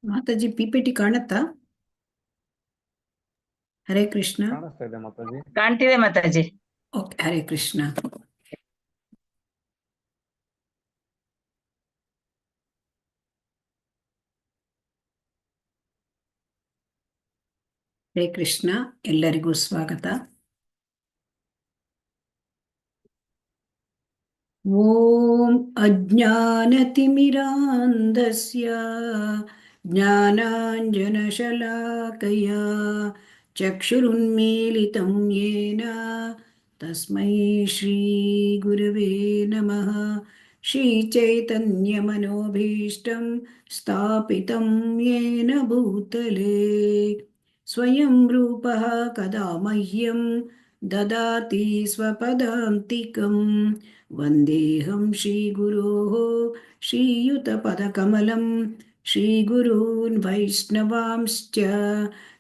Mataji PPT ಕಾಣುತ್ತಾ? ಹರೇ ಕೃಷ್ಣ. ಕಾಣಿಸ್ತಾ ಇದೆ ಮಾತಾಜಿ. ಕಾಣ್ತಿದೆ ಮಾತಾಜಿ. ಓಕೆ, ಹರೇ ಕೃಷ್ಣ. ಹರೇ ಕೃಷ್ಣ, ಎಲ್ಲರಿಗೂ ಸ್ವಾಗತ. ಓಂ ಅಜ್ಞಾನತಿಮಿರಾಂಧಸ್ಯ ಜ್ಞಾನಾಂಜನಶಲಾಕಯಾ ಚಕ್ಷುರುನ್ಮೀಲಿತಂ ಯೇನ ತಸ್ಮೈ ಶ್ರೀ ಗುರವೇ ನಮಃ. ಶ್ರೀಚೈತನ್ಯಮನೋಭೀಷ್ಟಂ ಸ್ಥಾಪಿತಂ ಯೇನ ಭೂತಲೇ ಸ್ವಯಂ ರೂಪಃ ಕದಾ ಮಹ್ಯಂ ದದಾತಿ ಸ್ವಪದಾಂತಿಕಂ. ವಂದೇಹಂ ಶ್ರೀಗುರೋಃ ಶ್ರೀಯುತಪದಕಮಲಂ ಶ್ರೀಗುರೂನ್ ವೈಷ್ಣವಾಂಶ್ಚ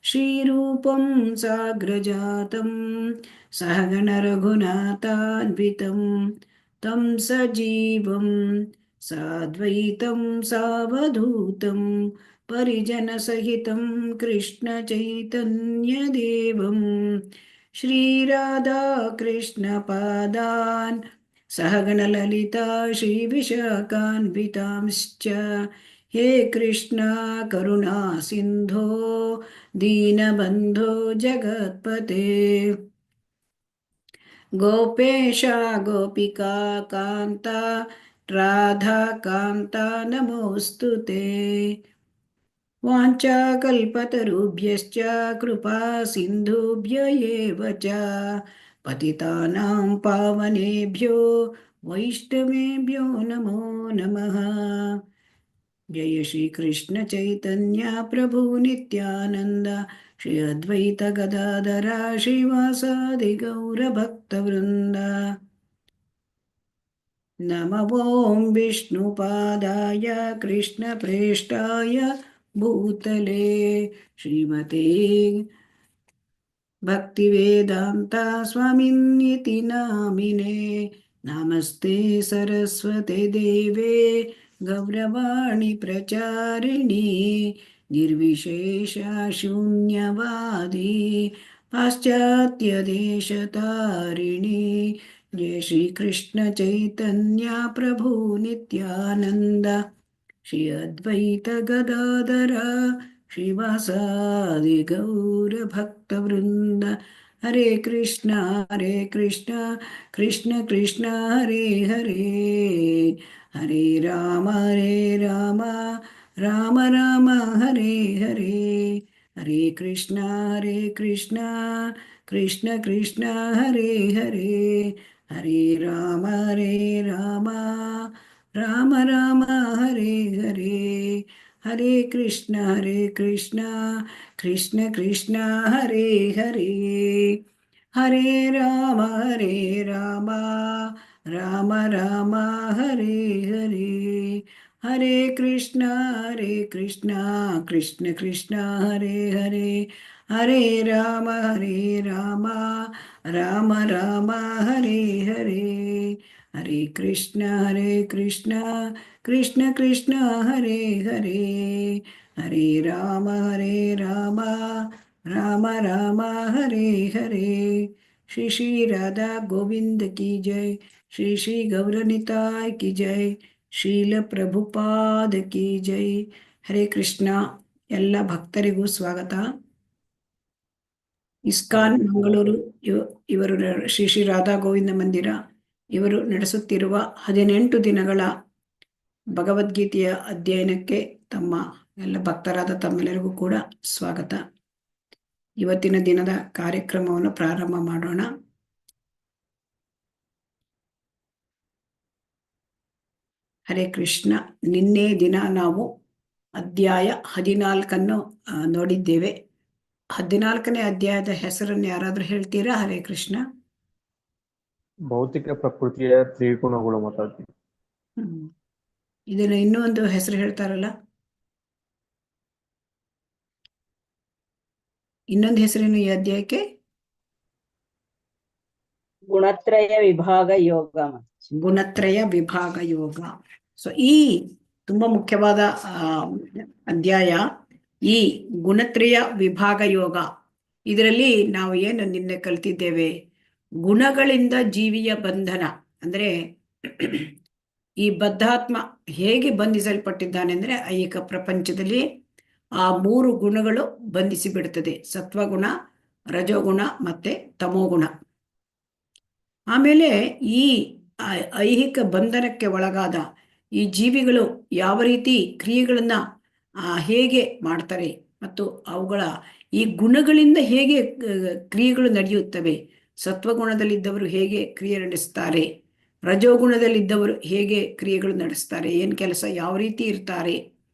ಶ್ರೀರೂಪಂ ಸಾಗ್ರಜಾತಂ ಸಹಗಣ ರಘುನಾಥಾನ್ವಿತಂ तं ಸಜೀವಂ ಸಾದ್ವೈತಂ ಸಾವಧೂತಂ ಪರಿಜನಸಹಿತಂ ಕೃಷ್ಣ ಚೈತನ್ಯದೇವಂ ಶ್ರೀರಾಧಾ ಕೃಷ್ಣ ಪಾದಾನ್ ಸಹಗಣಲಲಿತಾ ಶ್ರೀವಿಶಾಖಾನ್ವಿತಾಂಶ್ಚ ಹೇ ಕೃಷ್ಣ ಕರುಣಾ ಸಿಂಧೋ ದೀನಬಂಧೋ ಜಗತ್ಪತೆ ಗೋಪೇಶ ಗೋಪಿಕಾ ಕಾಂತ ರಾಧಾ ಕಾಂತ ನಮೋಸ್ತುತೆ. ವಾಂಛಾಕಲ್ಪತರುಭ್ಯಶ್ಚ ಕೃಪಾ ಸಿಂಧುಭ್ಯ ಏವ ಚ ಪತಿತಾನಾಂ ಪಾವನೇಭ್ಯೋ ವೈಷ್ಣವೇಭ್ಯೋ ನಮೋ ನಮಃ. ಜಯ ಶ್ರೀ ಕೃಷ್ಣ ಚೈತನ್ಯ ಪ್ರಭು ನಿತ್ಯಾನಂದ ಶ್ರೀ ಅದ್ವೈತ ಗದಾಧರ ಶ್ರೀವಾಸಾದಿ ಗೌರ ಭಕ್ತವೃಂದ. ನಮಃ ಓಂ ವಿಷ್ಣುಪಾದಾಯ ಕೃಷ್ಣ ಪ್ರೇಷ್ಠಾಯ ಭೂತಲೇ ಶ್ರೀಮತೆ ಭಕ್ತಿವೇದಾಂತ ಸ್ವಾಮಿನ್ಯತಿ ನಾಮಿನೇ. ನಮಸ್ತೆ ಸರಸ್ವತೆ ದೇವೇ ಗೌರವಾಣಿ ಪ್ರಚಾರಿಣಿ ನಿರ್ವಿಶೇಷ ಶೂನ್ಯವಾದಿ ಪಾಶ್ಚಾತ್ಯ ದೇಶತಾರಿಣಿ. ಜಯ ಶ್ರೀ ಕೃಷ್ಣ ಚೈತನ್ಯ ಪ್ರಭು ನಿತ್ಯಾನಂದ ಶ್ರೀ ಅದ್ವೈತ ಗದಾಧರ ಶ್ರೀವಾಸಾದಿ ಗೌರ ಭಕ್ತವೃಂದ. ಹರೇ ಕೃಷ್ಣ ಕೃಷ್ಣ ಕೃಷ್ಣ ಹರೇ ಹರೇ, ಹರೇ ರಾಮ ರಾಮ ರಾಮ ಹರೇ ಹರೇ. ಹರೇ ಕೃಷ್ಣ ಕೃಷ್ಣ ಕೃಷ್ಣ ಹರೇ ಹರೇ, ಹರೇ ರಾಮ ರಾಮ ರಾಮ ಹರೇ ಹರೇ. ಹರೇ ಕೃಷ್ಣ ಕೃಷ್ಣ ಕೃಷ್ಣ ಹರೇ ಹರೇ, ಹರೇ ರಾಮ ರಾಮ ರಾಮ ಹರೇ ಹರೇ. ಹರೇ ಕೃಷ್ಣ ಕೃಷ್ಣ ಕೃಷ್ಣ ಹರೇ ಹರೇ, ಹರೇ ರಾಮ ರಾಮ ರಾಮ ಹರೇ ಹರೇ. ಹರೇ ಕೃಷ್ಣ ಕೃಷ್ಣ ಹರೇ ಹರೇ, ಹರೇ ರಾಮ ರಾಮ ರಾಮ ಹರೇ ಹರೇ. ಶ್ರೀ ಶ್ರೀ ರಾಧಾ ಗೋವಿಂದ ಕಿ ಜೈ, ಶ್ರೀ ಶ್ರೀ ಗೌರನಿತಾಯ್ ಕಿ ಜೈ, ಶ್ರೀಲ ಪ್ರಭುಪಾದ ಕಿ ಜೈ. ಹರೇ ಕೃಷ್ಣ. ಎಲ್ಲ ಭಕ್ತರಿಗೂ ಸ್ವಾಗತ. ಇಸ್ಕಾನ್ ಮಂಗಳೂರು ಇವರು ಶ್ರೀ ಶ್ರೀ ರಾಧಾ ಗೋವಿಂದ ಮಂದಿರ ಇವರು ನಡೆಸುತ್ತಿರುವ 18 ದಿನಗಳ ಭಗವದ್ಗೀತೆಯ ಅಧ್ಯಯನಕ್ಕೆ ತಮ್ಮ ಎಲ್ಲ ಭಕ್ತರಾದ ತಮ್ಮೆಲ್ಲರಿಗೂ ಕೂಡ ಸ್ವಾಗತ. ಇವತ್ತಿನ ದಿನದ ಕಾರ್ಯಕ್ರಮವನ್ನು ಪ್ರಾರಂಭ ಮಾಡೋಣ. ಹರೇ ಕೃಷ್ಣ. ನಿನ್ನೆ ದಿನ ನಾವು ಅಧ್ಯಾಯ 14 ನೋಡಿದ್ದೇವೆ. 14ನೇ ಅಧ್ಯಾಯದ ಹೆಸರನ್ನು ಯಾರಾದ್ರೂ ಹೇಳ್ತೀರಾ? ಹರೇ ಕೃಷ್ಣ. ಭೌತಿಕ ಪ್ರಕೃತಿಯ ತ್ರಿಗುಣಗಳು ಮಾತಾಡ್ತಿ. ಇದನ್ನ ಇನ್ನೂ ಒಂದು ಹೆಸರು ಹೇಳ್ತಾರಲ್ಲ, ಇನ್ನೊಂದು ಹೆಸರೇನು ಈ ಅಧ್ಯಾಯಕ್ಕೆ? ಗುಣತ್ರಯ ವಿಭಾಗ ಯೋಗ. ಗುಣತ್ರಯ ವಿಭಾಗ ಯೋಗ. ಸೊ ಈ ತುಂಬಾ ಮುಖ್ಯವಾದ ಅಧ್ಯಾಯ ಈ ಗುಣತ್ರಯ ವಿಭಾಗ ಯೋಗ. ಇದರಲ್ಲಿ ನಾವು ಏನು ನಿನ್ನೆ ಕಲ್ತಿದ್ದೇವೆ, ಗುಣಗಳಿಂದ ಜೀವಿಯ ಬಂಧನ ಅಂದ್ರೆ ಈ ಬದ್ಧಾತ್ಮ ಹೇಗೆ ಬಂಧಿಸಲ್ಪಟ್ಟಿದ್ದಾನೆ ಅಂದ್ರೆ ಐಹಿಕ ಪ್ರಪಂಚದಲ್ಲಿ ಆ 3 ಗುಣಗಳು ಬಂಧಿಸಿ ಬಿಡುತ್ತದೆ: ಸತ್ವಗುಣ, ರಜೋಗುಣ ಮತ್ತೆ ತಮೋಗುಣ. ಆಮೇಲೆ ಈ ಐಹಿಕ ಬಂಧನಕ್ಕೆ ಒಳಗಾದ ಈ ಜೀವಿಗಳು ಯಾವ ರೀತಿ ಕ್ರಿಯೆಗಳನ್ನ ಹೇಗೆ ಮಾಡ್ತಾರೆ ಮತ್ತು ಅವುಗಳ ಈ ಗುಣಗಳಿಂದ ಹೇಗೆ ಕ್ರಿಯೆಗಳು ನಡೆಯುತ್ತವೆ, ಸತ್ವಗುಣದಲ್ಲಿದ್ದವರು ಹೇಗೆ ಕ್ರಿಯೆ ನಡೆಸ್ತಾರೆ, ರಜೋಗುಣದಲ್ಲಿದ್ದವರು ಹೇಗೆ ಕ್ರಿಯೆಗಳು ನಡೆಸ್ತಾರೆ, ಏನು ಕೆಲಸ ಯಾವ ರೀತಿ ಇರ್ತಾರೆ,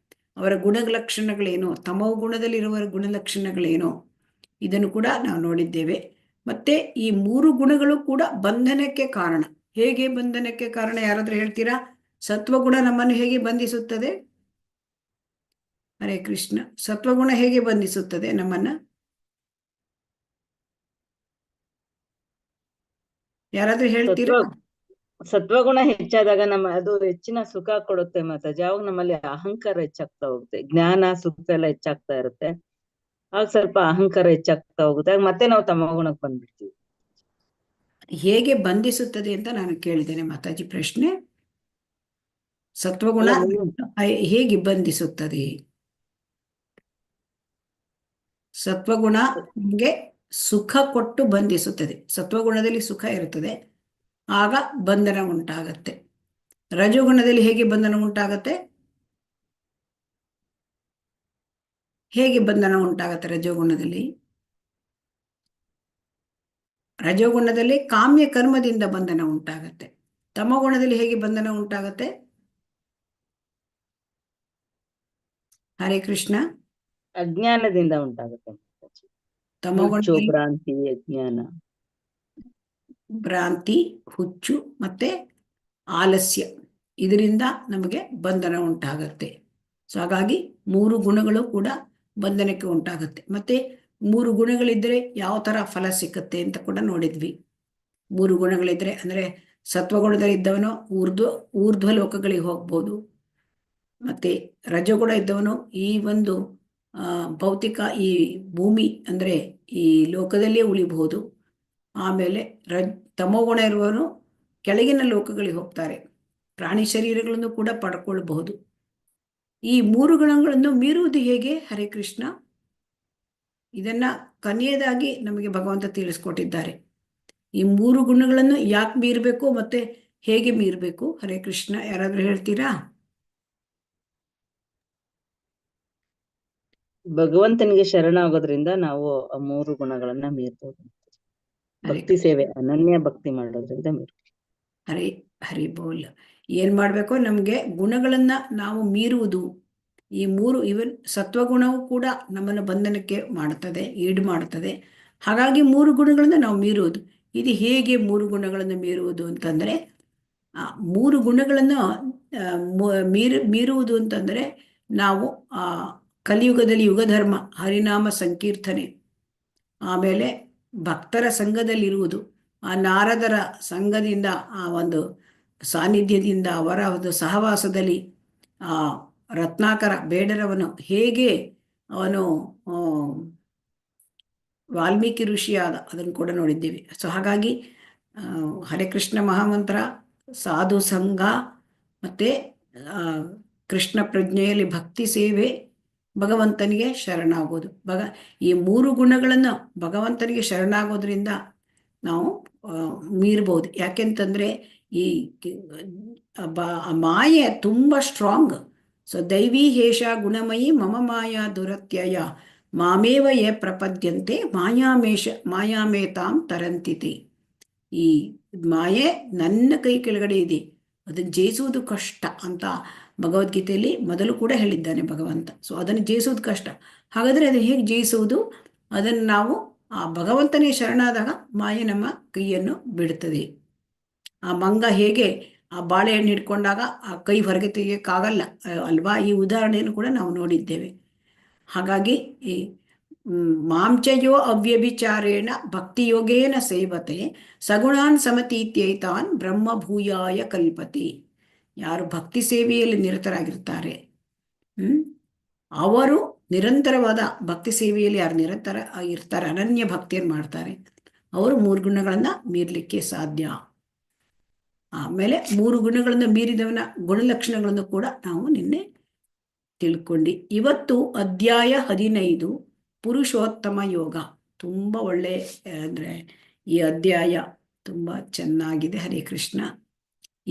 ಅವರ ಗುಣಲಕ್ಷಣಗಳೇನು, ತಮೋ ಗುಣದಲ್ಲಿರುವವರ ಗುಣಲಕ್ಷಣಗಳೇನು, ಇದನ್ನು ಕೂಡ ನಾವು ನೋಡಿದ್ದೇವೆ. ಮತ್ತೆ ಈ 3 ಗುಣಗಳು ಕೂಡ ಬಂಧನಕ್ಕೆ ಕಾರಣ. ಹೇಗೆ ಬಂಧನಕ್ಕೆ ಕಾರಣ ಯಾರಾದ್ರೂ ಹೇಳ್ತೀರಾ? ಸತ್ವಗುಣ ನಮ್ಮನ್ನು ಹೇಗೆ ಬಂಧಿಸುತ್ತದೆ? ಹರೇ ಕೃಷ್ಣ. ಸತ್ವಗುಣ ಹೇಗೆ ಬಂಧಿಸುತ್ತದೆ ನಮ್ಮನ್ನ? ಯಾರಾದ್ರೂ ಹೇಳ್ತೀರಾ? ಸತ್ವಗುಣ ಹೆಚ್ಚಾದಾಗ ಅದು ಹೆಚ್ಚಿನ ಸುಖ ಕೊಡುತ್ತೆ ಮಾತಾಜಿ. ಅವಾಗ ನಮ್ಮಲ್ಲಿ ಅಹಂಕಾರ ಹೆಚ್ಚಾಗ್ತಾ ಹೋಗುತ್ತೆ, ಜ್ಞಾನ ಸುಖ ಎಲ್ಲ ಹೆಚ್ಚಾಗ್ತಾ ಇರುತ್ತೆ. ಆಗ ಸ್ವಲ್ಪ ಅಹಂಕಾರ ಹೆಚ್ಚಾಗ್ತಾ ಹೋಗುತ್ತೆ, ಮತ್ತೆ ನಾವು ತಮೋಗುಣಕ್ಕೆ ಬಂದ್ಬಿಡ್ತೀವಿ. ಹೇಗೆ ಬಂಧಿಸುತ್ತದೆ ಅಂತ ನಾನು ಕೇಳಿದ್ದೇನೆ ಮಾತಾಜಿ ಪ್ರಶ್ನೆ. ಸತ್ವಗುಣ ಹೇಗೆ ಬಂಧಿಸುತ್ತದೆ? ಸತ್ವಗುಣ ನಮಗೆ ಸುಖ ಕೊಟ್ಟು ಬಂಧಿಸುತ್ತದೆ. ಸತ್ವಗುಣದಲ್ಲಿ ಸುಖ ಇರುತ್ತದೆ, ಆಗ ಬಂಧನ ಉಂಟಾಗತ್ತೆ. ರಜೋಗುಣದಲ್ಲಿ ಹೇಗೆ ಬಂಧನ ಉಂಟಾಗತ್ತೆ? ಹೇಗೆ ಬಂಧನ ಉಂಟಾಗತ್ತೆ ರಜೋಗುಣದಲ್ಲಿ? ರಜೋಗುಣದಲ್ಲಿ ಕಾಮ್ಯ ಕರ್ಮದಿಂದ ಬಂಧನ ಉಂಟಾಗತ್ತೆ. ತಮೋಗುಣದಲ್ಲಿ ಹೇಗೆ ಬಂಧನ ಉಂಟಾಗತ್ತೆ? ಹರೇ ಕೃಷ್ಣ. ಅಜ್ಞಾನದಿಂದ ಉಂಟಾಗುತ್ತೆ. ತಮೋಗುಣ ಭ್ರಾಂತಿ, ಅಜ್ಞಾನ, ಭ್ರಾಂತಿ, ಹುಚ್ಚು ಮತ್ತೆ ಆಲಸ್ಯ, ಇದರಿಂದ ನಮಗೆ ಬಂಧನ ಉಂಟಾಗತ್ತೆ. ಸೊ ಹಾಗಾಗಿ 3 ಗುಣಗಳು ಕೂಡ ಬಂಧನಕ್ಕೆ ಉಂಟಾಗುತ್ತೆ. ಮತ್ತೆ 3 ಗುಣಗಳಿದ್ರೆ ಯಾವ ತರ ಫಲ ಸಿಕ್ಕತ್ತೆ ಅಂತ ಕೂಡ ನೋಡಿದ್ವಿ. 3 ಗುಣಗಳಿದ್ರೆ ಅಂದ್ರೆ ಸತ್ವಗುಣದಲ್ಲಿ ಇದ್ದವನು ಊರ್ಧ್ವ ಲೋಕಗಳಿಗೆ ಹೋಗ್ಬೋದು. ಮತ್ತೆ ರಜೋಗುಣ ಇದ್ದವನು ಈ ಒಂದು ಭೌತಿಕ ಈ ಭೂಮಿ ಅಂದ್ರೆ ಈ ಲೋಕದಲ್ಲೇ ಉಳಿಬಹುದು. ಆಮೇಲೆ ತಮೋಗುಣ ಇರುವವನು ಕೆಳಗಿನ ಲೋಕಗಳಿಗೆ ಹೋಗ್ತಾರೆ, ಪ್ರಾಣಿ ಶರೀರಗಳನ್ನು ಕೂಡ ಪಡ್ಕೊಳ್ಬಹುದು. ಈ 3 ಗುಣಗಳನ್ನು ಮೀರುವುದು ಹೇಗೆ? ಹರೇ ಕೃಷ್ಣ. ಇದನ್ನ ಕೊನೆಯದಾಗಿ ನಮಗೆ ಭಗವಂತ ತಿಳಿಸ್ಕೊಟ್ಟಿದ್ದಾರೆ. ಈ 3 ಗುಣಗಳನ್ನು ಯಾಕೆ ಮೀರಬೇಕು ಮತ್ತೆ ಹೇಗೆ ಮೀರಬೇಕು? ಹರೇ ಕೃಷ್ಣ. ಯಾರಾದ್ರೂ ಹೇಳ್ತೀರಾ? ಭಗವಂತನಿಗೆ ಶರಣಾಗೋದ್ರಿಂದ ನಾವು ಆ 3 ಗುಣಗಳನ್ನ ಮೀರ್ಬೋದು. ಭಕ್ತಿ ಸೇವೆ, ಅನನ್ಯ ಭಕ್ತಿ ಮಾಡೋದ್ರಿಂದ ಹರಿ ಹರಿ ಬೋಲ್. ಏನ್ ಮಾಡ್ಬೇಕು? ನಮ್ಗೆ ಗುಣಗಳನ್ನ ನಾವು ಮೀರುವುದು. ಈ 3 ಇವನ್ ಸತ್ವಗುಣವು ಕೂಡ ನಮ್ಮನ್ನು ಬಂಧನಕ್ಕೆ ಮಾಡುತ್ತದೆ, ಈಡು ಮಾಡುತ್ತದೆ. ಹಾಗಾಗಿ 3 ಗುಣಗಳನ್ನ ನಾವು ಮೀರುವುದು. ಇದು ಹೇಗೆ 3 ಗುಣಗಳನ್ನು ಮೀರುವುದು ಅಂತಂದ್ರೆ, 3 ಗುಣಗಳನ್ನು ಮೀರುವುದು ಅಂತಂದ್ರೆ ನಾವು ಕಲಿಯುಗದಲ್ಲಿ ಯುಗಧರ್ಮ, ಹರಿನಾಮ ಸಂಕೀರ್ತನೆ, ಆಮೇಲೆ ಭಕ್ತರ ಸಂಘದಲ್ಲಿರುವುದು, ಆ ನಾರದರ ಸಂಘದಿಂದ, ಆ ಒಂದು ಸಾನ್ನಿಧ್ಯದಿಂದ, ಅವರ ಒಂದು ಸಹವಾಸದಲ್ಲಿ ಆ ರತ್ನಾಕರ ಬೇಡರವನು ಹೇಗೆ ಅವನು ವಾಲ್ಮೀಕಿ ಋಷಿಯಾದ, ಅದನ್ನು ಕೂಡ ನೋಡಿದ್ದೇವೆ. ಸೊ ಹಾಗಾಗಿ ಹರೇ ಕೃಷ್ಣ ಮಹಾಮಂತ್ರ, ಸಾಧು ಸಂಘ ಮತ್ತೆ ಕೃಷ್ಣ ಪ್ರಜ್ಞೆಯಲ್ಲಿ ಭಕ್ತಿ ಸೇವೆ, ಭಗವಂತನಿಗೆ ಶರಣಾಗೋದು. ಈ 3 ಗುಣಗಳನ್ನು ಭಗವಂತನಿಗೆ ಶರಣಾಗೋದ್ರಿಂದ ನಾವು ಮೀರ್ಬೋದು. ಯಾಕೆಂತಂದ್ರೆ ಈ ಮಾಯೆ ತುಂಬಾ ಸ್ಟ್ರಾಂಗ್. ಸೊ ದೈವೀ ಹೇಷ ಗುಣಮಯಿ ಮಮ ಮಾಯಾ ದುರತ್ಯಯ ಮಾಮೇವ ಯೇ ಪ್ರಪದ್ಯಂತೆ ಮಾಯಾಮೇತಾಂ ತರಂತಿತೆ. ಈ ಮಾಯೆ ನನ್ನ ಕೈ ಕೆಳಗಡೆ ಇದೆ, ಅದನ್ನು ಜಯಿಸುವುದು ಕಷ್ಟ ಅಂತ ಭಗವದ್ಗೀತೆಯಲ್ಲಿ ಮೊದಲು ಕೂಡ ಹೇಳಿದ್ದಾನೆ ಭಗವಂತ. ಸೊ ಅದನ್ನು ಜಯಿಸುವುದು ಕಷ್ಟ. ಹಾಗಾದ್ರೆ ಅದನ್ನು ಹೇಗೆ ಜಯಿಸುವುದು? ಅದನ್ನು ನಾವು ಆ ಭಗವಂತನೇ ಶರಣಾದಾಗ ಮಾಯೆ ನಮ್ಮ ಕೈಯನ್ನು ಬಿಡುತ್ತದೆ. ಆ ಮಂಗ ಹೇಗೆ ಆ ಬಾಳೆಹಣ್ಣು ಹಿಡ್ಕೊಂಡಾಗ ಆ ಕೈ ಹೊರಗೆ ತೆಗಿಯಕ್ಕಾಗಲ್ಲ ಅಲ್ವಾ? ಈ ಉದಾಹರಣೆಯನ್ನು ಕೂಡ ನಾವು ನೋಡಿದ್ದೇವೆ. ಹಾಗಾಗಿ ಈ ಮಾಂಚಯೋ ಅವ್ಯಭಿಚಾರೇಣ ಭಕ್ತಿಯೋಗೇನ ಸೇವತೆ ಸಗುಣಾನ್ ಸಮತೀತ್ಯೈತಾನ್ ಬ್ರಹ್ಮಭೂಯಾಯ ಕಲ್ಪತೆ. ಯಾರು ಭಕ್ತಿ ಸೇವೆಯಲ್ಲಿ ನಿರತರಾಗಿರ್ತಾರೆ, ಅವರು ನಿರಂತರವಾದ ಭಕ್ತಿ ಸೇವೆಯಲ್ಲಿ ಯಾರು ನಿರಂತರ ಇರ್ತಾರೆ, ಅನನ್ಯ ಭಕ್ತಿಯನ್ನು ಮಾಡ್ತಾರೆ, ಅವರು 3 ಗುಣಗಳನ್ನು ಮೀರಲಿಕ್ಕೆ ಸಾಧ್ಯ. ಆಮೇಲೆ 3 ಗುಣಗಳನ್ನು ಮೀರಿದವನ ಗುಣಲಕ್ಷಣಗಳನ್ನು ಕೂಡ ನಾವು ನಿನ್ನೆ ತಿಳ್ಕೊಂಡು. ಇವತ್ತು ಅಧ್ಯಾಯ 15 ಪುರುಷೋತ್ತಮ ಯೋಗ. ತುಂಬ ಒಳ್ಳೆ ಅಂದರೆ ಈ ಅಧ್ಯಾಯ ತುಂಬ ಚೆನ್ನಾಗಿದೆ. ಹರೇ ಕೃಷ್ಣ.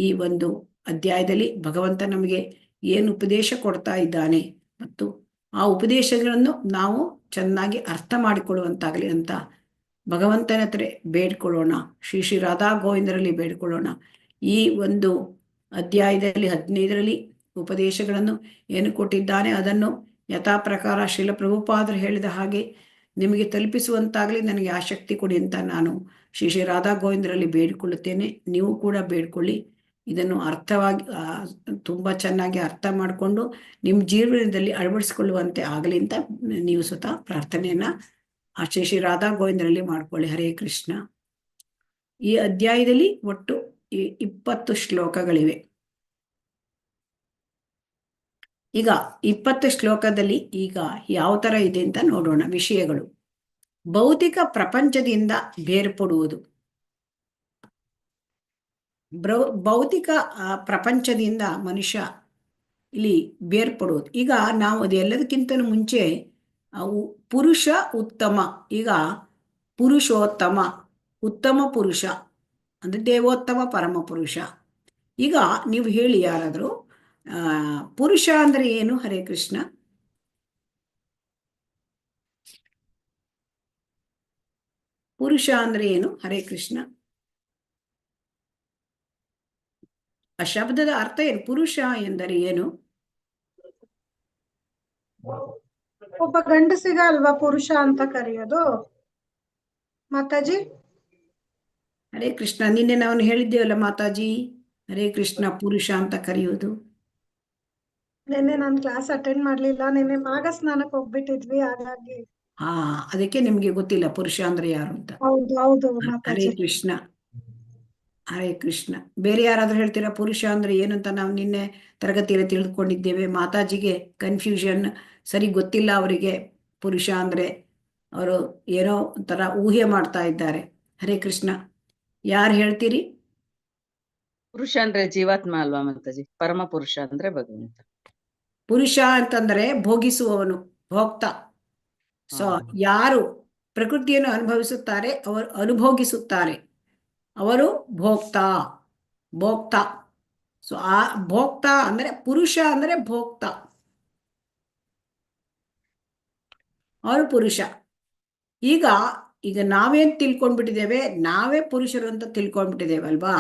ಈ ಒಂದು ಅಧ್ಯಾಯದಲ್ಲಿ ಭಗವಂತ ನಮಗೆ ಏನು ಉಪದೇಶ ಕೊಡ್ತಾ ಇದ್ದಾನೆ ಮತ್ತು ಆ ಉಪದೇಶಗಳನ್ನು ನಾವು ಚೆನ್ನಾಗಿ ಅರ್ಥ ಮಾಡಿಕೊಳ್ಳುವಂತಾಗಲಿ ಅಂತ ಭಗವಂತನ ಹತ್ರ ಬೇಡ್ಕೊಳ್ಳೋಣ. ಶ್ರೀ ಶ್ರೀ ರಾಧಾ ಗೋವಿಂದರಲ್ಲಿ ಬೇಡ್ಕೊಳ್ಳೋಣ. ಈ ಒಂದು ಅಧ್ಯಾಯದಲ್ಲಿ 15ರಲ್ಲಿ ಉಪದೇಶಗಳನ್ನು ಏನು ಕೊಟ್ಟಿದ್ದಾನೆ ಅದನ್ನು ಯಥಾ ಪ್ರಕಾರ ಶ್ರೀಲ ಪ್ರಭುಪಾದರು ಹೇಳಿದ ಹಾಗೆ ನಿಮಗೆ ತಲುಪಿಸುವಂತಾಗಲಿ ನನಗೆ ಆಸಕ್ತಿ ಕೊಡಿ ಅಂತ ನಾನು ಶ್ರೀ ಶ್ರೀ ರಾಧಾ ಗೋವಿಂದರಲ್ಲಿ ಬೇಡಿಕೊಳ್ಳುತ್ತೇನೆ. ನೀವು ಕೂಡ ಬೇಡ್ಕೊಳ್ಳಿ. ಇದನ್ನು ಅರ್ಥವಾಗಿ ತುಂಬ ಚೆನ್ನಾಗಿ ಅರ್ಥ ಮಾಡಿಕೊಂಡು ನಿಮ್ಮ ಜೀವನದಲ್ಲಿ ಅಳವಡಿಸಿಕೊಳ್ಳುವಂತೆ ಆಗಲಿ ಅಂತ ನೀವು ಸ್ವತಃ ಪ್ರಾರ್ಥನೆಯನ್ನು ಶ್ರೀ ಶ್ರೀ ರಾಧಾ ಗೋವಿಂದರಲ್ಲಿ ಮಾಡ್ಕೊಳ್ಳಿ. ಹರೇ ಕೃಷ್ಣ. ಈ ಅಧ್ಯಾಯದಲ್ಲಿ ಒಟ್ಟು 20 ಶ್ಲೋಕಗಳಿವೆ. ಈಗ 20 ಶ್ಲೋಕದಲ್ಲಿ ಈಗ ಯಾವ ಥರ ಇದೆ ಅಂತ ನೋಡೋಣ. ವಿಷಯಗಳು: ಭೌತಿಕ ಪ್ರಪಂಚದಿಂದ ಬೇರ್ಪಡುವುದು. ಭೌತಿಕ ಪ್ರಪಂಚದಿಂದ ಮನುಷ್ಯ ಇಲ್ಲಿ ಬೇರ್ಪಡುವುದು. ಈಗ ನಾವು ಅದೆಲ್ಲದಕ್ಕಿಂತ ಮುಂಚೆ ಪುರುಷ ಉತ್ತಮ, ಈಗ ಪುರುಷೋತ್ತಮ, ಉತ್ತಮ ಪುರುಷ ಅಂದರೆ ದೇವೋತ್ತಮ ಪರಮ ಪುರುಷ. ಈಗ ನೀವು ಹೇಳಿ ಯಾರಾದರೂ ಪುರುಷ ಅಂದರೆ ಏನು? ಹರೇ ಕೃಷ್ಣ. ಪುರುಷ ಅಂದರೆ ಏನು? ಹರೇ ಕೃಷ್ಣ. ಆ ಶಬ್ದದ ಅರ್ಥ ಏನು? ಪುರುಷ ಎಂದರೆ ಏನು? ಒಬ್ಬ ಗಂಡಸಿಗ ಅಲ್ವಾ ಪುರುಷ ಅಂತ ಕರೆಯೋದು ಮಾತಾಜಿ? ಹರೇ ಕೃಷ್ಣ. ನಿನ್ನೆ ನಾವು ಹೇಳಿದ್ದೇವಲ್ಲ ಮಾತಾಜಿ, ಹರೇ ಕೃಷ್ಣ ಪುರುಷ ಅಂತ ಕರೆಯೋದು. ನಿನ್ನೆ ನಾನು ಕ್ಲಾಸ್ ಅಟೆಂಡ್ ಮಾಡ್ಲಿಲ್ಲ. ನಿನ್ನೆ ಮಾಘ ಸ್ನಾನಕ್ಕೆ ಹೋಗ್ಬಿಟ್ಟಿದ್ವಿ, ಹಾಗಾಗಿ ಅದಕ್ಕೆ ನಿಮ್ಗೆ ಗೊತ್ತಿಲ್ಲ ಪುರುಷ ಅಂದ್ರೆ ಯಾರು ಅಂತ. ಹೌದು ಹೌದು ಹರೇ ಮಾತಾಜಿ. ಕೃಷ್ಣ. ಹರೇ ಕೃಷ್ಣ. ಬೇರೆ ಯಾರಾದ್ರೂ ಹೇಳ್ತೀರಾ ಪುರುಷ ಅಂದ್ರೆ ಏನು ಅಂತ? ನಾವು ನಿನ್ನೆ ತರಗತಿಯಲ್ಲಿ ತಿಳಿದುಕೊಂಡಿದ್ದೇವೆ. ಮಾತಾಜಿಗೆ ಕನ್ಫ್ಯೂಷನ್, ಸರಿ ಗೊತ್ತಿಲ್ಲ ಅವರಿಗೆ ಪುರುಷ ಅಂದ್ರೆ. ಅವರು ಏನೋ ಒಂಥರ ಊಹೆ ಮಾಡ್ತಾ ಇದ್ದಾರೆ. ಹರೇ ಕೃಷ್ಣ. ಯಾರು ಹೇಳ್ತೀರಿ? ಪುರುಷ ಅಂದ್ರೆ ಜೀವಾತ್ಮ ಅಲ್ವಾ ಮಾತಾಜಿ? ಪರಮ ಪುರುಷ ಅಂದ್ರೆ ಭಗವಂತ. ಪುರುಷ ಅಂತಂದ್ರೆ ಭೋಗಿಸುವವನು, ಭೋಕ್ತ. ಸೊ ಯಾರು ಪ್ರಕೃತಿಯನ್ನು ಅನುಭವಿಸುತ್ತಾರೆ, ಅವರು ಅನುಭೋಗಿಸುತ್ತಾರೆ, ಅವರು ಭೋಕ್ತ. ಸೊ ಆ ಭೋಕ್ತ ಅಂದ್ರೆ ಪುರುಷ ಅಂದ್ರೆ ಭೋಕ್ತ, ಅವರು ಪುರುಷ. ಈಗ ನಾವೇನ್ ತಿಳ್ಕೊಂಡ್ಬಿಟ್ಟಿದ್ದೇವೆ? ನಾವೇ ಪುರುಷರು ಅಂತ ತಿಳ್ಕೊಂಡ್ಬಿಟ್ಟಿದ್ದೇವೆ ಅಲ್ವಾ?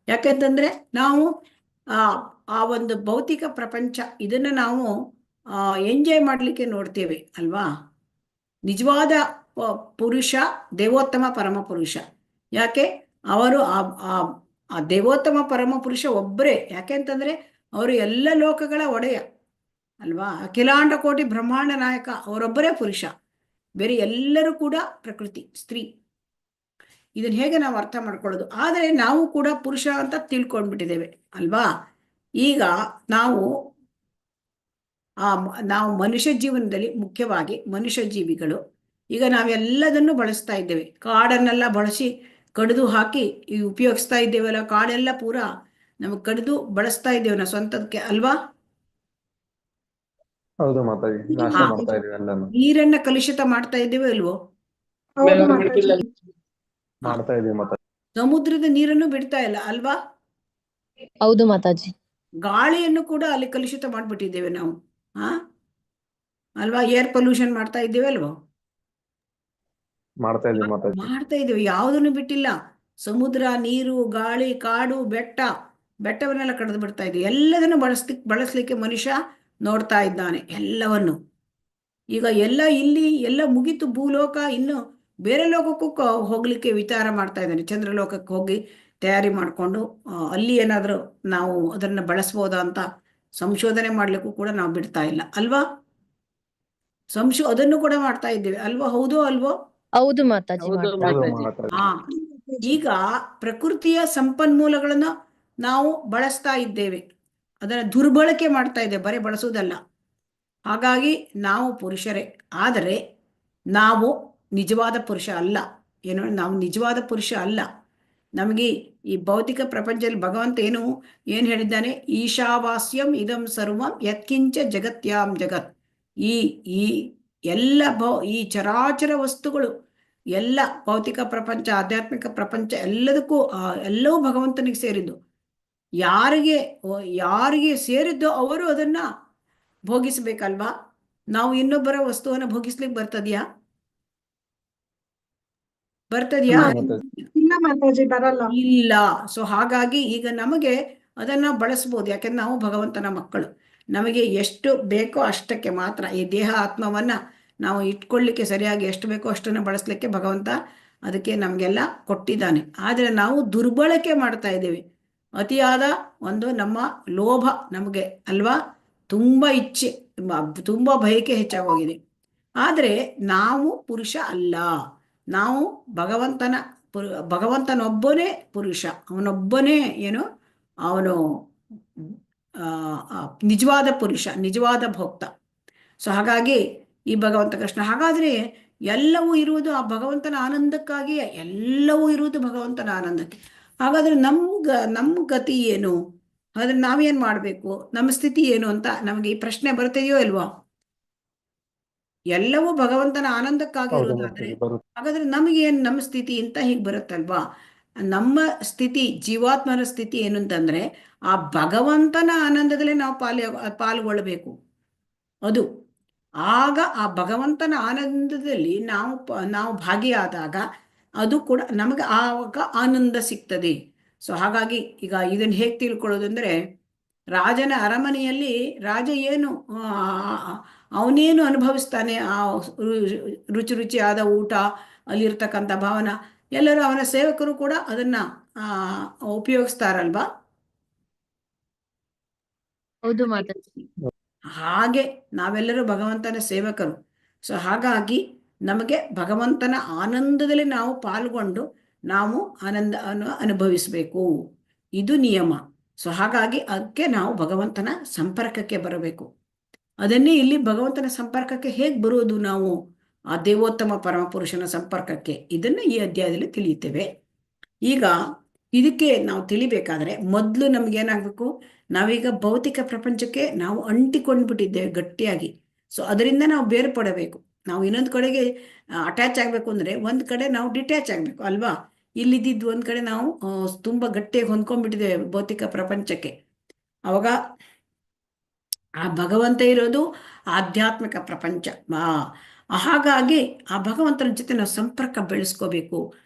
ಯಾಕೆಂತಂದ್ರೆ ನಾವು ಆ ಒಂದು ಭೌತಿಕ ಪ್ರಪಂಚ ಇದನ್ನು ನಾವು ಎಂಜಾಯ್ ಮಾಡಲಿಕ್ಕೆ ನೋಡ್ತೇವೆ ಅಲ್ವಾ? ನಿಜವಾದ ಪುರುಷ ದೇವೋತ್ತಮ ಪರಮ ಪುರುಷ. ಯಾಕೆ? ಅವರು ಆ ದೇವೋತ್ತಮ ಪರಮ ಪುರುಷ ಒಬ್ಬರೇ. ಯಾಕೆಂತಂದ್ರೆ ಅವರು ಎಲ್ಲ ಲೋಕಗಳ ಒಡೆಯ ಅಲ್ವಾ? ಅಖಿಲಾಂಡ ಕೋಟಿ ಬ್ರಹ್ಮಾಂಡ ನಾಯಕ, ಅವರೊಬ್ಬರೇ ಪುರುಷ. ಬೇರೆ ಎಲ್ಲರೂ ಕೂಡ ಪ್ರಕೃತಿ, ಸ್ತ್ರೀ. ಇದನ್ನ ಹೇಗೆ ನಾವು ಅರ್ಥ ಮಾಡ್ಕೊಳ್ಳೋದು? ಆದರೆ ನಾವು ಕೂಡ ಪುರುಷ ಅಂತ ತಿಳ್ಕೊಂಡ್ಬಿಟ್ಟಿದ್ದೇವೆ ಅಲ್ವಾ? ಈಗ ನಾವು ಮನುಷ್ಯ ಜೀವನದಲ್ಲಿ, ಮುಖ್ಯವಾಗಿ ಮನುಷ್ಯ ಜೀವಿಗಳು, ಈಗ ನಾವೆಲ್ಲದನ್ನು ಬಳಸ್ತಾ ಇದ್ದೇವೆ. ಕಾಡನ್ನೆಲ್ಲ ಬಳಸಿ ಕಡಿದು ಹಾಕಿ ಉಪಯೋಗಿಸ್ತಾ ಇದ್ದೇವಲ್ಲ. ಕಾಡೆಲ್ಲ ಪೂರ ನಮಗೆ ಕಡಿದು ಬಳಸ್ತಾ ಇದ್ದೇವೆ ನಾವು ಸ್ವಂತಕ್ಕೆ ಅಲ್ವಾ? ಹೌದು ಮಾತಾಜಿ, ನಾಶ ಮಾಡ್ತಾ ಇದೀವಿ ಎಲ್ಲಾನು. ನೀರನ್ನ ಕಲುಷಿತ ಮಾಡ್ತಾ ಇದ್ದೇವೆ ಅಲ್ವೋ? ಹೌದು ಮಾತಾಜಿ. ಮಾಡ್ತಾ ಇದೀವಿ ಮಾತಾಜಿ. ಸಮುದ್ರದ ನೀರನ್ನು ಬಿಡ್ತಾ ಇಲ್ಲ ಅಲ್ವಾ? ಹೌದು ಮಾತಾಜಿ. ಗಾಳಿಯನ್ನು ಕೂಡ ಅಲ್ಲಿ ಕಲುಷಿತ ಮಾಡ್ಬಿಟ್ಟಿದ್ದೇವೆ ನಾವು ಅಲ್ವಾ? ಏರ್ ಪೊಲ್ಯೂಷನ್ ಮಾಡ್ತಾ ಇದ್ದೇವೆ ಅಲ್ವಾ? ಮಾಡ್ತಾ ಇದೀವಿ ಮಾತಾಜಿ. ಮಾಡ್ತಾ ಇದ್ದೇವೆ, ಯಾವುದನ್ನು ಬಿಟ್ಟಿಲ್ಲ. ಸಮುದ್ರ, ನೀರು, ಗಾಳಿ, ಕಾಡು, ಬೆಟ್ಟವನ್ನೆಲ್ಲ ಕಡಿದು ಬಿಡ್ತಾ ಇದ್ದೀವಿ. ಎಲ್ಲದನ್ನು ಬಳಸ್ಲಿಕ್ಕೆ ಮನುಷ್ಯ ನೋಡ್ತಾ ಇದ್ದಾನೆ ಎಲ್ಲವನ್ನು. ಈಗ ಎಲ್ಲ ಮುಗಿತು ಭೂಲೋಕ, ಇನ್ನು ಬೇರೆ ಲೋಕಕ್ಕೂ ಹೋಗ್ಲಿಕ್ಕೆ ವಿಚಾರ ಮಾಡ್ತಾ ಇದ್ದಾನೆ. ಚಂದ್ರಲೋಕಕ್ಕೆ ಹೋಗಿ ತಯಾರಿ ಮಾಡಿಕೊಂಡು ಅಲ್ಲಿ ಏನಾದರೂ ನಾವು ಅದನ್ನು ಬಳಸ್ಬೋದಾ ಅಂತ ಸಂಶೋಧನೆ ಮಾಡ್ಲಿಕ್ಕೂ ಕೂಡ ನಾವು ಬಿಡ್ತಾ ಇಲ್ಲ ಅಲ್ವಾ? ಅದನ್ನು ಕೂಡ ಮಾಡ್ತಾ ಇದ್ದೇವೆ ಅಲ್ವಾ? ಹೌದೋ ಅಲ್ವೋ? ಹೌದು ಮಾತಾಜಿ. ಹೌದು ಮಾಡ್ತಾ ಮಾತಾಜಿ. ಈಗ ಪ್ರಕೃತಿಯ ಸಂಪನ್ಮೂಲಗಳನ್ನು ನಾವು ಬಳಸ್ತಾ ಇದ್ದೇವೆ ಅದನ್ನ ದುರ್ಬಳಕೆ ಮಾಡ್ತಾ ಇದೆ, ಬರೀ ಬಳಸುವುದಲ್ಲ. ಹಾಗಾಗಿ ನಾವು ಪುರುಷರೇ, ಆದರೆ ನಾವು ನಿಜವಾದ ಪುರುಷ ಅಲ್ಲ. ಏನು, ನಾವು ನಿಜವಾದ ಪುರುಷ ಅಲ್ಲ. ನಮಗೆ ಈ ಭೌತಿಕ ಪ್ರಪಂಚದಲ್ಲಿ ಭಗವಂತ ಏನು ಹೇಳಿದ್ದಾನೆ? ಈಶಾವಾಸ್ಯಂ ಇದಂ ಸರ್ವಂ ಯತ್ಕಿಂಚ ಜಗತ್ಯಾಂ ಜಗತ್. ಈ ಈ ಎಲ್ಲ ಈ ಚರಾಚರ ವಸ್ತುಗಳು, ಎಲ್ಲ ಭೌತಿಕ ಪ್ರಪಂಚ, ಆಧ್ಯಾತ್ಮಿಕ ಪ್ರಪಂಚ, ಎಲ್ಲವೂ ಭಗವಂತನಿಗೆ ಸೇರಿದ್ದು. ಯಾರಿಗೆ ಸೇರಿದ್ದೋ ಅವರು ಅದನ್ನ ಭೋಗಿಸ್ಬೇಕಲ್ವಾ? ನಾವು ಇನ್ನೊಬ್ಬರ ವಸ್ತುವನ್ನ ಭೋಗಿಸ್ಲಿಕ್ಕೆ ಬರ್ತದ್ಯಾ? ಇಲ್ಲ ಮಾತಾಜಿ. ಇಲ್ಲ ಮಾತಾಜಿ, ಬರಲ್ಲ. ಇಲ್ಲ. ಸೊ ಹಾಗಾಗಿ ಈಗ ನಮಗೆ ಅದನ್ನ ಬಳಸ್ಬೋದು, ಯಾಕೆಂದ್ರೆ ನಾವು ಭಗವಂತನ ಮಕ್ಕಳು. ನಮಗೆ ಎಷ್ಟು ಬೇಕೋ ಅಷ್ಟಕ್ಕೆ ಮಾತ್ರ ಈ ದೇಹ ಆತ್ಮವನ್ನ ನಾವು ಇಟ್ಕೊಳ್ಳಿಕ್ಕೆ, ಸರಿಯಾಗಿ ಎಷ್ಟು ಬೇಕೋ ಅಷ್ಟನ್ನು ಬಳಸಲಿಕ್ಕೆ ಭಗವಂತ ಅದಕ್ಕೆ ನಮಗೆಲ್ಲ ಕೊಟ್ಟಿದ್ದಾನೆ. ಆದರೆ ನಾವು ದುರ್ಬಳಕೆ ಮಾಡ್ತಾ ಇದ್ದೀವಿ. ಅತಿಯಾದ ಒಂದು ನಮ್ಮ ಲೋಭ ನಮಗೆ ಅಲ್ವಾ, ತುಂಬಾ ಇಚ್ಛೆ, ತುಂಬಾ ಬಯಕೆ ಹೆಚ್ಚಾಗೋಗಿದೆ. ಆದರೆ ನಾವು ಪುರುಷ ಅಲ್ಲ. ನಾವು ಭಗವಂತನೊಬ್ಬನೇ ಪುರುಷ, ಅವನೊಬ್ಬನೇ ಅವನು ನಿಜವಾದ ಪುರುಷ, ನಿಜವಾದ ಭೋಕ್ತ. ಸೊ ಹಾಗಾಗಿ ಈ ಭಗವಂತ ಕೃಷ್ಣ, ಹಾಗಾದ್ರೆ ಎಲ್ಲವೂ ಇರುವುದು ಆ ಭಗವಂತನ ಆನಂದಕ್ಕಾಗಿಯೇ. ಎಲ್ಲವೂ ಇರುವುದು ಭಗವಂತನ ಆನಂದಕ್ಕೆ. ಹಾಗಾದ್ರೆ ನಮ್ಮ ಗತಿ ಏನು? ಹಾಗಾದ್ರೆ ನಾವೇನ್ ಮಾಡ್ಬೇಕು? ನಮ್ಮ ಸ್ಥಿತಿ ಏನು ಅಂತ ನಮಗೆ ಈ ಪ್ರಶ್ನೆ ಬರ್ತಿದೆಯೋ ಇಲ್ವಾ? ಎಲ್ಲವೂ ಭಗವಂತನ ಆನಂದಕ್ಕಾಗಿರೋದಾದ್ರೆ ಹಾಗಾದ್ರೆ ನಮಗೇನು ನಮ್ಮ ಸ್ಥಿತಿ ಅಂತ ಹೀಗೆ ಬರುತ್ತಲ್ವಾ? ನಮ್ಮ ಸ್ಥಿತಿ, ಜೀವಾತ್ಮನ ಸ್ಥಿತಿ ಏನು ಅಂತಂದ್ರೆ ಆ ಭಗವಂತನ ಆನಂದದಲ್ಲೇ ನಾವು ಪಾಲ್ಗೊಳ್ಳಬೇಕು. ಅದು ಆಗ ಆ ಭಗವಂತನ ಆನಂದದಲ್ಲಿ ನಾವು ಭಾಗಿಯಾದಾಗ ಅದು ಕೂಡ ನಮಗೆ ಆವಾಗ ಆನಂದ ಸಿಗ್ತದೆ. ಸೊ ಹಾಗಾಗಿ ಈಗ ಇದನ್ನ ಹೇಗೆ ತಿಳ್ಕೊಳ್ಳೋದಂದ್ರೆ, ರಾಜನ ಅರಮನೆಯಲ್ಲಿ ರಾಜ ಅವನೇನು ಅನುಭವಿಸ್ತಾನೆ, ಆ ರುಚಿಯಾದ ಊಟ, ಅಲ್ಲಿರ್ತಕ್ಕಂಥ ಭಾವನ, ಎಲ್ಲರೂ ಅವನ ಸೇವಕರು ಕೂಡ ಅದನ್ನ ಉಪಯೋಗಿಸ್ತಾರಲ್ವಾ? ಹೌದು ಮಾತಾಜಿ. ಹಾಗೆ ನಾವೆಲ್ಲರೂ ಭಗವಂತನ ಸೇವಕರು. ಸೊ ಹಾಗಾಗಿ ನಮಗೆ ಭಗವಂತನ ಆನಂದದಲ್ಲಿ ನಾವು ಪಾಲ್ಗೊಂಡು ನಾವು ಆನಂದವನ್ನು ಅನುಭವಿಸಬೇಕು, ಇದು ನಿಯಮ. ಸೊ ಹಾಗಾಗಿ ಅದಕ್ಕೆ ನಾವು ಭಗವಂತನ ಸಂಪರ್ಕಕ್ಕೆ ಬರಬೇಕು. ಅದನ್ನೇ ಇಲ್ಲಿ ಭಗವಂತನ ಸಂಪರ್ಕಕ್ಕೆ ಹೇಗೆ ಬರೋದು ನಾವು? ಆ ದೇವೋತ್ತಮ ಪರಮಪುರುಷನ ಸಂಪರ್ಕಕ್ಕೆ, ಇದನ್ನ ಈ ಅಧ್ಯಾಯದಲ್ಲಿ ತಿಳಿಯುತ್ತೇವೆ. ಈಗ ಇದಕ್ಕೆ ನಾವು ತಿಳಿಬೇಕಾದ್ರೆ ಮೊದಲು ನಮ್ಗೇನಾಗಬೇಕು? ನಾವೀಗ ಭೌತಿಕ ಪ್ರಪಂಚಕ್ಕೆ ನಾವು ಅಂಟಿಕೊಂಡ್ಬಿಟ್ಟಿದ್ದೇವೆ ಗಟ್ಟಿಯಾಗಿ. ಸೊ ಅದರಿಂದ ನಾವು ಬೇರ್ಪಡಬೇಕು. ನಾವು ಇನ್ನೊಂದು ಕಡೆಗೆ ಅಟ್ಯಾಚ್ ಆಗಬೇಕು ಅಂದ್ರೆ ಒಂದ್ ಕಡೆ ನಾವು ಡಿಟ್ಯಾಚ್ ಆಗಬೇಕು ಅಲ್ವಾ? ಇಲ್ಲಿದ್ದು ಒಂದ್ ಕಡೆ ನಾವು ತುಂಬಾ ಗಟ್ಟಿಯಾಗಿ ಹೊಂದ್ಕೊಂಡ್ಬಿಟ್ಟಿದ್ದೇವೆ ಭೌತಿಕ ಪ್ರಪಂಚಕ್ಕೆ. ಅವಾಗ ಆ ಭಗವಂತ ಇರೋದು ಆಧ್ಯಾತ್ಮಿಕ ಪ್ರಪಂಚ. ಹಾಗಾಗಿ ಆ ಭಗವಂತನ ಜೊತೆ ನಾವು ಸಂಪರ್ಕ ಬೆಳೆಸ್ಕೋಬೇಕು.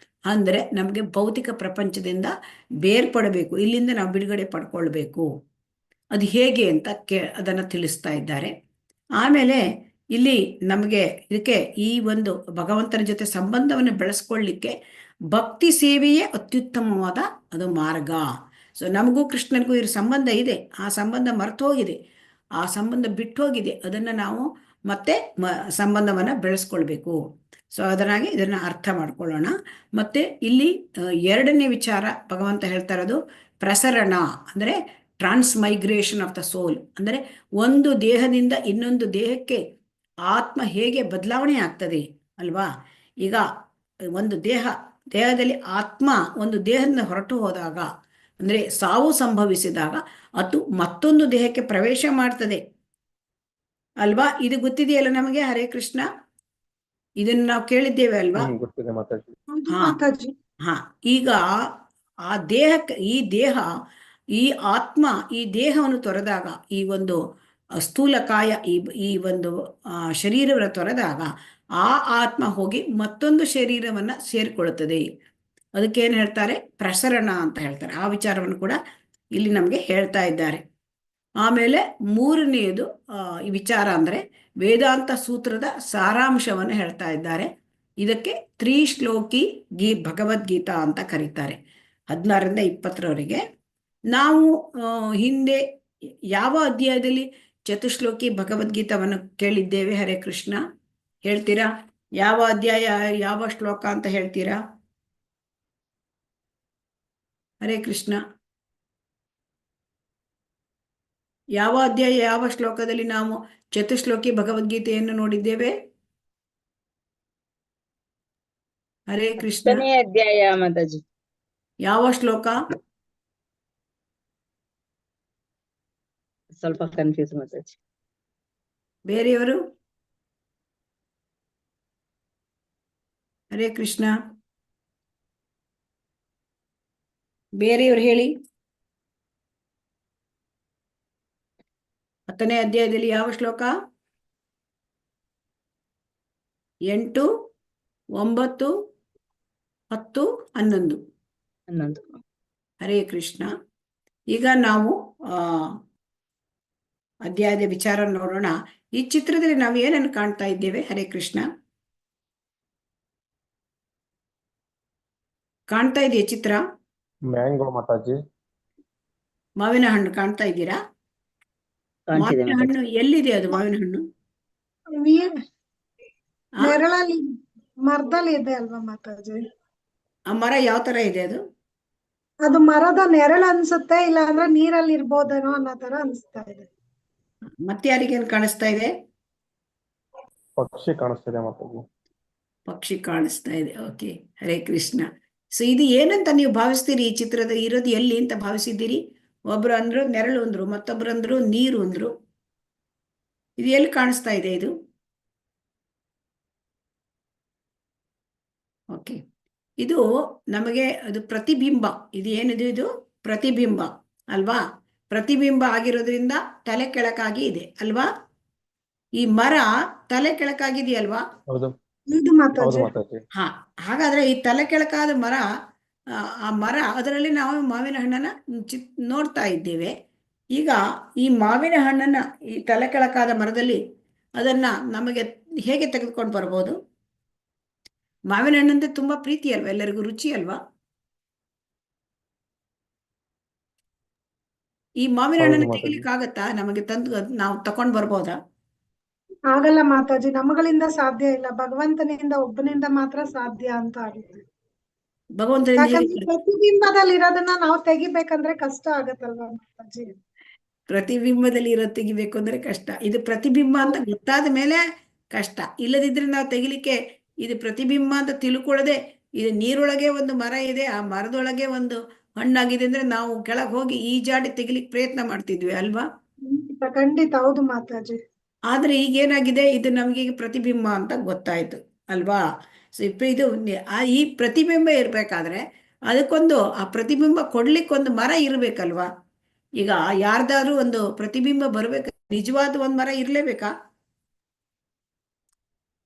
ಅಂದ್ರೆ ನಮಗೆ ಭೌತಿಕ ಪ್ರಪಂಚದಿಂದ ಬೇರ್ಪಡಬೇಕು, ಇಲ್ಲಿಂದ ನಾವು ಬಿಡುಗಡೆ ಪಡ್ಕೊಳ್ಬೇಕು. ಅದು ಹೇಗೆ ಅಂತ ಅದನ್ನ ತಿಳಿಸ್ತಾ ಇದ್ದಾರೆ. ಆಮೇಲೆ ಇಲ್ಲಿ ನಮಗೆ ಇದಕ್ಕೆ ಈ ಒಂದು ಭಗವಂತನ ಜೊತೆ ಸಂಬಂಧವನ್ನು ಬೆಳೆಸ್ಕೊಳ್ಳಿಕ್ಕೆ ಭಕ್ತಿ ಸೇವೆಯೇ ಅತ್ಯುತ್ತಮವಾದ ಅದು ಮಾರ್ಗ. ಸೊ ನಮಗೂ ಕೃಷ್ಣನಿಗೂ ಇರೋ ಸಂಬಂಧ ಇದೆ, ಆ ಸಂಬಂಧ ಮರೆತು ಹೋಗಿದೆ, ಆ ಸಂಬಂಧ ಬಿಟ್ಟು ಹೋಗಿದೆ. ಅದನ್ನ ನಾವು ಮತ್ತೆ ಸಂಬಂಧವನ್ನ ಬೆಳೆಸ್ಕೊಳ್ಬೇಕು. ಸೊ ಅದರಾಗಿ ಇದನ್ನ ಅರ್ಥ ಮಾಡ್ಕೊಳ್ಳೋಣ. ಮತ್ತೆ ಇಲ್ಲಿ ಎರಡನೇ ವಿಚಾರ ಭಗವಂತ ಹೇಳ್ತಾ ಇರೋದು ಪ್ರಸರಣ, ಅಂದ್ರೆ ಟ್ರಾನ್ಸ್ಮೈಗ್ರೇಷನ್ ಆಫ್ ದ ಸೋಲ್. ಅಂದ್ರೆ ಒಂದು ದೇಹದಿಂದ ಇನ್ನೊಂದು ದೇಹಕ್ಕೆ ಆತ್ಮ ಹೇಗೆ ಬದಲಾವಣೆ ಆಗ್ತದೆ ಅಲ್ವಾ? ಈಗ ಒಂದು ದೇಹದಲ್ಲಿ ಆತ್ಮ ಒಂದು ದೇಹದಿಂದ ಹೊರಟು ಹೋದಾಗ, ಅಂದ್ರೆ ಸಾವು ಸಂಭವಿಸಿದಾಗ ಅದು ಮತ್ತೊಂದು ದೇಹಕ್ಕೆ ಪ್ರವೇಶ ಮಾಡ್ತದೆ ಅಲ್ವಾ? ಇದು ಗೊತ್ತಿದೆಯಲ್ಲ ನಮಗೆ? ಹರೇ ಕೃಷ್ಣ, ಇದನ್ನ ನಾವು ಕೇಳಿದ್ದೇವೆ ಅಲ್ವಾ? ಗೊತ್ತಿದೆ ಮಾತಾಜಿ. ಹಾ ಈಗ ಆ ದೇಹಕ್ಕೆ, ಈ ಆತ್ಮ ಈ ದೇಹವನ್ನು ತೊರೆದಾಗ, ಈ ಒಂದು ಸ್ಥೂಲಕಾಯ ಈ ಒಂದು ಶರೀರವನ್ನು ತೊರೆದಾಗ ಆ ಆತ್ಮ ಹೋಗಿ ಮತ್ತೊಂದು ಶರೀರವನ್ನ ಸೇರಿಕೊಳ್ಳುತ್ತದೆ. ಅದಕ್ಕೇನು ಹೇಳ್ತಾರೆ? ಪ್ರಸರಣ ಅಂತ ಹೇಳ್ತಾರೆ. ಆ ವಿಚಾರವನ್ನು ಕೂಡ ಇಲ್ಲಿ ನಮಗೆ ಹೇಳ್ತಾ ಇದ್ದಾರೆ. ಆಮೇಲೆ ಮೂರನೆಯದು ಈ ವಿಚಾರ ಅಂದ್ರೆ ವೇದಾಂತ ಸೂತ್ರದ ಸಾರಾಂಶವನ್ನು ಹೇಳ್ತಾ ಇದ್ದಾರೆ. ಇದಕ್ಕೆ ತ್ರಿಶ್ಲೋಕಿ ಭಗವದ್ಗೀತಾ ಅಂತ ಕರೀತಾರೆ. 16ರಿಂದ 20ರವರೆಗೆ. ನಾವು ಹಿಂದೆ ಯಾವ ಅಧ್ಯಾಯದಲ್ಲಿ ಚತುಶ್ಲೋಕಿ ಭಗವದ್ಗೀತಾವನ್ನು ಕೇಳಿದ್ದೇವೆ? ಹರೇ ಕೃಷ್ಣ, ಹೇಳ್ತೀರಾ? ಯಾವ ಅಧ್ಯಾಯ, ಯಾವ ಶ್ಲೋಕ ಅಂತ ಹೇಳ್ತೀರಾ? ಹರೇ ಕೃಷ್ಣ. ಯಾವ ಅಧ್ಯಾಯ ಯಾವ ಶ್ಲೋಕದಲ್ಲಿ ನಾವು ಚತುಶ್ಲೋಕಿ ಭಗವದ್ಗೀತೆಯನ್ನು ನೋಡಿದ್ದೇವೆ? ಹರೇ ಕೃಷ್ಣ. 10ನೇ ಅಧ್ಯಾಯ ಮಾತಾಜಿ. ಯಾವ ಶ್ಲೋಕ? ಸ್ವಲ್ಪ ಕನ್ಫ್ಯೂಸ್ ಮಾತಾಜಿ. ಬೇರೆಯವರು? ಹರೇ ಕೃಷ್ಣ. ಬೇರೆಯವರು ಹೇಳಿ. 10ನೇ ಅಧ್ಯಾಯದಲ್ಲಿ ಯಾವ ಶ್ಲೋಕ? 8, 9, 10, 11. 11. ಹರೇ ಕೃಷ್ಣ. ಈಗ ನಾವು ಅಧ್ಯಾಯದ ವಿಚಾರ ನೋಡೋಣ. ಈ ಚಿತ್ರದಲ್ಲಿ ನಾವು ಏನನ್ನು ಕಾಣ್ತಾ ಇದ್ದೇವೆ? ಹರೇ ಕೃಷ್ಣ. ಕಾಣ್ತಾ ಇದೆಯಾ ಚಿತ್ರ? ಮ್ಯಾಂಗೋ ಮಾತಾಜಿ. ಮಾವಿನ ಹಣ್ಣು ಕಾಣ್ತಾ ಇದ್ದೀರಾ? ಕಾಣ್ತಿದೆ ಮಾವಿನ ಮಾತಾಜಿ. ಹಣ್ಣು ಎಲ್ಲಿದೆ? ಅದು ಮಾವಿನ ಹಣ್ಣು ಆ? ನೆರಳಲ್ಲಿ ಮರದಲ್ಲಿ ಇದೆ ಅಲ್ವಾ ಮಾತಾಜಿ? ಆ ಮರ ಯಾವ ತರ ಇದೆ ಅದು? ಅದು ಮರದ ನೆರಳು ಅನ್ಸುತ್ತೆ, ಇಲ್ಲ ಅಂದ್ರೆ ನೀರಲ್ಲಿ ಇರ್ಬೋದೇನೋ ಅನ್ನೋ ತರ ಅನ್ಸ್ತಾ ಇದೆ. ಮತ್ತೆ ಯಾರಿಗೇನು ಕಾಣಿಸ್ತಾ ಇದೆ? ಪಕ್ಷಿ ಕಾಣಿಸ್ತಿದೆ ಮಾತಾಜಿ. ಪಕ್ಷಿ ಕಾಣಿಸ್ತಾ ಇದೆ. ಓಕೆ, ಹರೇ ಕೃಷ್ಣ. ಸೊ ಇದು ಏನಂತ ನೀವು ಭಾವಿಸ್ತೀರಿ? ಈ ಚಿತ್ರದ ಇರೋದು ಎಲ್ಲಿ ಅಂತ ಭಾವಿಸಿದ್ದೀರಿ? ಒಬ್ರು ಅಂದ್ರು ನೆರಳು ಅಂದ್ರು, ಮತ್ತೊಬ್ರು ಅಂದ್ರು ನೀರು ಅಂದ್ರು. ಇದು ಎಲ್ಲಿ ಕಾಣಿಸ್ತಾ ಇದೆ ಇದು? ಓಕೆ, ಇದು ನಮಗೆ ಅದು ಪ್ರತಿಬಿಂಬ. ಇದು ಏನಿದೆ? ಇದು ಪ್ರತಿಬಿಂಬ ಅಲ್ವಾ? ಪ್ರತಿಬಿಂಬ ಆಗಿರೋದ್ರಿಂದ ತಲೆ ಕೆಳಕಾಗಿ ಇದೆ ಅಲ್ವಾ? ಈ ಮರ ತಲೆ ಕೆಳಕಾಗಿದೆಯಲ್ವಾ? ಹೌದು ಇದು ಹೌದು ಮಾತಾಜಿ. ಮಾತಾಜಿ. ಹಾ, ಹಾಗಾದ್ರೆ ಈ ತಲೆ ಕೆಳಕಾದ ಮರ, ಆ ಮರ, ಅದರಲ್ಲಿ ನಾವು ಮಾವಿನ ಹಣ್ಣನ್ನ ನೋಡ್ತಾ ಇದ್ದೇವೆ. ಈಗ ಈ ಮಾವಿನ ಹಣ್ಣನ್ನ ಈ ತಲೆ ಕೆಳಕಾದ ಮರದಲ್ಲಿ ಅದನ್ನ ನಮಗೆ ಹೇಗೆ ತೆಗೆದುಕೊಂಡು ಬರ್ಬೋದು? ಮಾವಿನ ಹಣ್ಣಂದ್ರೆ ತುಂಬಾ ಪ್ರೀತಿ ಅಲ್ವಾ? ಎಲ್ಲರಿಗೂ ರುಚಿ ಅಲ್ವಾ? ಈ ಮಾವಿನ ಹೌದು ಹಣ್ಣನ್ನು ಮಾತಾಜಿ. ತೆಗಿಲಿಕ್ಕಾಗತ್ತಾ? ನಮಗೆ ತಂದು ನಾವು ತಕೊಂಡ್ ಬರ್ಬೋದಾ? ಆಗಲ್ಲ ಮಾತಾಜಿ, ನಮಗಳಿಂದ ಸಾಧ್ಯ ಇಲ್ಲ, ಭಗವಂತನಿಂದ ಒಬ್ಬನಿಂದ ಮಾತ್ರ ಸಾಧ್ಯ ಅಂತ ಆಗುತ್ತೆ. ಭಗವಂತನಿಂದ ಹೇಗೆ ಯಾಕಂದ್ರೆ ಪ್ರತಿಬಿಂಬದಲ್ಲಿ ಇರೋದನ್ನ ನಾವು ತೆಗಿಬೇಕಂದ್ರೆ ಕಷ್ಟ ಆಗತ್ತಲ್ವಾ ಮಾತಾಜಿ? ಪ್ರತಿಬಿಂಬದಲ್ಲಿ ಇರೋ ತೆಗಿಬೇಕು ಅಂದ್ರೆ ಕಷ್ಟ. ಇದು ಪ್ರತಿಬಿಂಬ ಅಂತ ಗೊತ್ತಾದ ಮೇಲೆ ಕಷ್ಟ. ಇಲ್ಲದಿದ್ರೆ ನಾವು ತೆಗಿಲಿಕ್ಕೆ, ಇದು ಪ್ರತಿಬಿಂಬ ಅಂತ ತಿಳ್ಕೊಳ್ಳದೆ ಇದು ನೀರೊಳಗೆ ಒಂದು ಮರ ಇದೆ, ಆ ಮರದೊಳಗೆ ಒಂದು ಹಣ್ಣಾಗಿದೆ ಅಂದ್ರೆ ನಾವು ಕೆಳಗೆ ಹೋಗಿ ಈಜಾಡಿ ತೆಗಿಲಿಕ್ಕೆ ಪ್ರಯತ್ನ ಮಾಡ್ತಿದ್ವಿ ಅಲ್ವಾ? ಖಂಡಿತ ಹೌದು ಮಾತಾಜಿ. ಆದ್ರೆ ಈಗ ಏನಾಗಿದೆ, ಇದು ನಮ್ಗೆ ಈಗ ಪ್ರತಿಬಿಂಬ ಅಂತ ಗೊತ್ತಾಯ್ತು ಅಲ್ವಾ? ಸೊ ಇದು ಈ ಪ್ರತಿಬಿಂಬ ಇರ್ಬೇಕಾದ್ರೆ ಅದಕ್ಕೊಂದು, ಆ ಪ್ರತಿಬಿಂಬ ಕೊಡ್ಲಿಕ್ಕೊಂದು ಮರ ಇರ್ಬೇಕಲ್ವಾ? ಈಗ ಯಾರ್ದಾದ್ರೂ ಒಂದು ಪ್ರತಿಬಿಂಬ ಬರ್ಬೇಕು, ನಿಜವಾದ ಒಂದು ಮರ ಇರ್ಲೇಬೇಕಾ?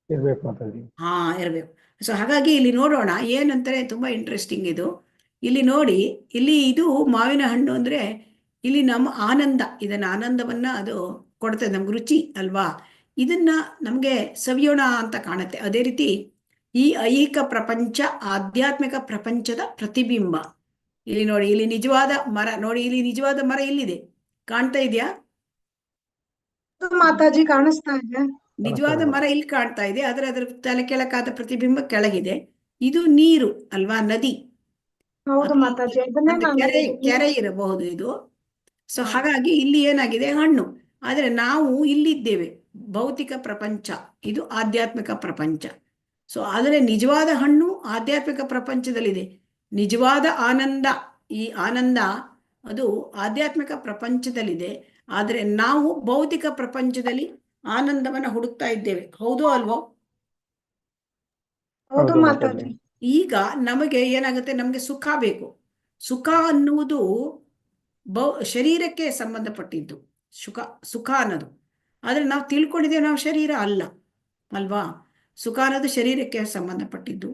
ಇರ್ಬೇಕು ಮಾತಾಜಿ. ಹಾ, ಇರ್ಬೇಕು. ಸೊ ಹಾಗಾಗಿ ಇಲ್ಲಿ ನೋಡೋಣ ಏನಂತಾರೆ, ತುಂಬಾ ಇಂಟ್ರೆಸ್ಟಿಂಗ್ ಇದು. ಇಲ್ಲಿ ನೋಡಿ, ಇಲ್ಲಿ ಇದು ಮಾವಿನ ಹಣ್ಣು ಅಂದ್ರೆ ಇಲ್ಲಿ ನಮ್ಮ ಆನಂದ, ಇದನ್ನ ಆನಂದವನ್ನ ಅದು ಕೊಡ್ತದೆ, ನಮ್ಗೆ ರುಚಿ ಅಲ್ವಾ? ಇದನ್ನ ನಮ್ಗೆ ಸವಿಯೋಣ ಅಂತ ಕಾಣುತ್ತೆ. ಅದೇ ರೀತಿ ಈ ಐಹಿಕ ಪ್ರಪಂಚ ಆಧ್ಯಾತ್ಮಿಕ ಪ್ರಪಂಚದ ಪ್ರತಿಬಿಂಬ. ಇಲ್ಲಿ ನೋಡಿ, ಇಲ್ಲಿ ನಿಜವಾದ ಮರ ನೋಡಿ, ಇಲ್ಲಿ ನಿಜವಾದ ಮರ ಇಲ್ಲಿದೆ, ಕಾಣ್ತಾ ಇದೆಯಾ? ಮಾತಾಜಿ ಕಾಣಿಸ್ತಾ ಇದೆ. ನಿಜವಾದ ಮರ ಇಲ್ಲಿ ಕಾಣ್ತಾ ಇದೆ, ಆದ್ರೆ ಅದರ ತಲೆ ಕೆಳಕಾದ ಪ್ರತಿಬಿಂಬ ಕೆಳಗಿದೆ. ಇದು ನೀರು ಅಲ್ವಾ? ನದಿ. ಹೌದು ಅಥವಾ ಮಾತಾಜಿ, ಅದನ್ನೇ ಮತ್ತೆ ನಾನು ಕೆರೆ ಇರಬಹುದು ಇದು. ಸೊ ಹಾಗಾಗಿ ಇಲ್ಲಿ ಏನಾಗಿದೆ, ಹಣ್ಣು. ಆದ್ರೆ ನಾವು ಇಲ್ಲಿದ್ದೇವೆ, ಭೌತಿಕ ಪ್ರಪಂಚ, ಇದು ಆಧ್ಯಾತ್ಮಿಕ ಪ್ರಪಂಚ. ಸೊ ಆದರೆ ನಿಜವಾದ ಹಣ್ಣು ಆಧ್ಯಾತ್ಮಿಕ ಪ್ರಪಂಚದಲ್ಲಿದೆ. ನಿಜವಾದ ಆನಂದ, ಈ ಆನಂದ ಅದು ಆಧ್ಯಾತ್ಮಿಕ ಪ್ರಪಂಚದಲ್ಲಿದೆ. ಆದ್ರೆ ನಾವು ಭೌತಿಕ ಪ್ರಪಂಚದಲ್ಲಿ ಆನಂದವನ್ನ ಹುಡುಕ್ತಾ ಇದ್ದೇವೆ. ಹೌದೋ ಅಲ್ವೋ? ಹೌದು ಹೌದು ಮಾತಾಜಿ. ಮಾತಾಜಿ. ಈಗ ನಮಗೆ ಏನಾಗುತ್ತೆ, ನಮಗೆ ಸುಖ ಬೇಕು. ಸುಖ ಅನ್ನುವುದು ಶರೀರಕ್ಕೆ ಸಂಬಂಧಪಟ್ಟಿದ್ದು ಸುಖ ಅನ್ನೋದು. ಆದ್ರೆ ನಾವು ತಿಳ್ಕೊಂಡಿದ್ದೇವೆ ನಾವು ಶರೀರ ಅಲ್ಲ ಅಲ್ವಾ? ಸುಖ ಅನ್ನೋದು ಶರೀರಕ್ಕೆ ಸಂಬಂಧಪಟ್ಟಿದ್ದು.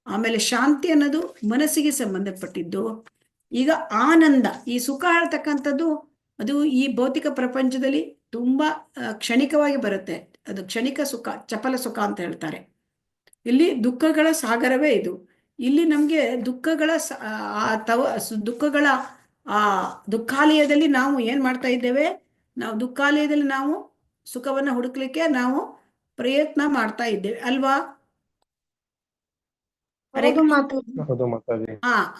ಆಮೇಲೆ ಶಾಂತಿ ಅನ್ನೋದು ಮನಸ್ಸಿಗೆ ಸಂಬಂಧಪಟ್ಟಿದ್ದು. ಈಗ ಆನಂದ, ಈ ಸುಖ ಹೇಳ್ತಕ್ಕಂಥದ್ದು ಅದು ಈ ಭೌತಿಕ ಪ್ರಪಂಚದಲ್ಲಿ ತುಂಬಾ ಕ್ಷಣಿಕವಾಗಿ ಬರುತ್ತೆ. ಅದು ಕ್ಷಣಿಕ ಸುಖ, ಚಪಲ ಸುಖ ಅಂತ ಹೇಳ್ತಾರೆ. ಇಲ್ಲಿ ದುಃಖಗಳ ಸಾಗರವೇ ಇದು. ಇಲ್ಲಿ ನಮ್ಗೆ ದುಃಖಗಳ ದುಃಖಗಳ ಆ ದುಃಖಾಲಯದಲ್ಲಿ ನಾವು ಏನ್ ಮಾಡ್ತಾ ಇದ್ದೇವೆ? ನಾವು ದುಃಖಾಲಯದಲ್ಲಿ ನಾವು ಸುಖವನ್ನ ಹುಡುಕ್ಲಿಕ್ಕೆ ನಾವು ಪ್ರಯತ್ನ ಮಾಡ್ತಾ ಇದ್ದೇವೆ ಅಲ್ವಾ? ಹರೇ ಹೌದು ಮಾತಾಜಿ. ಹೌದು ಮಾತಾಜಿ.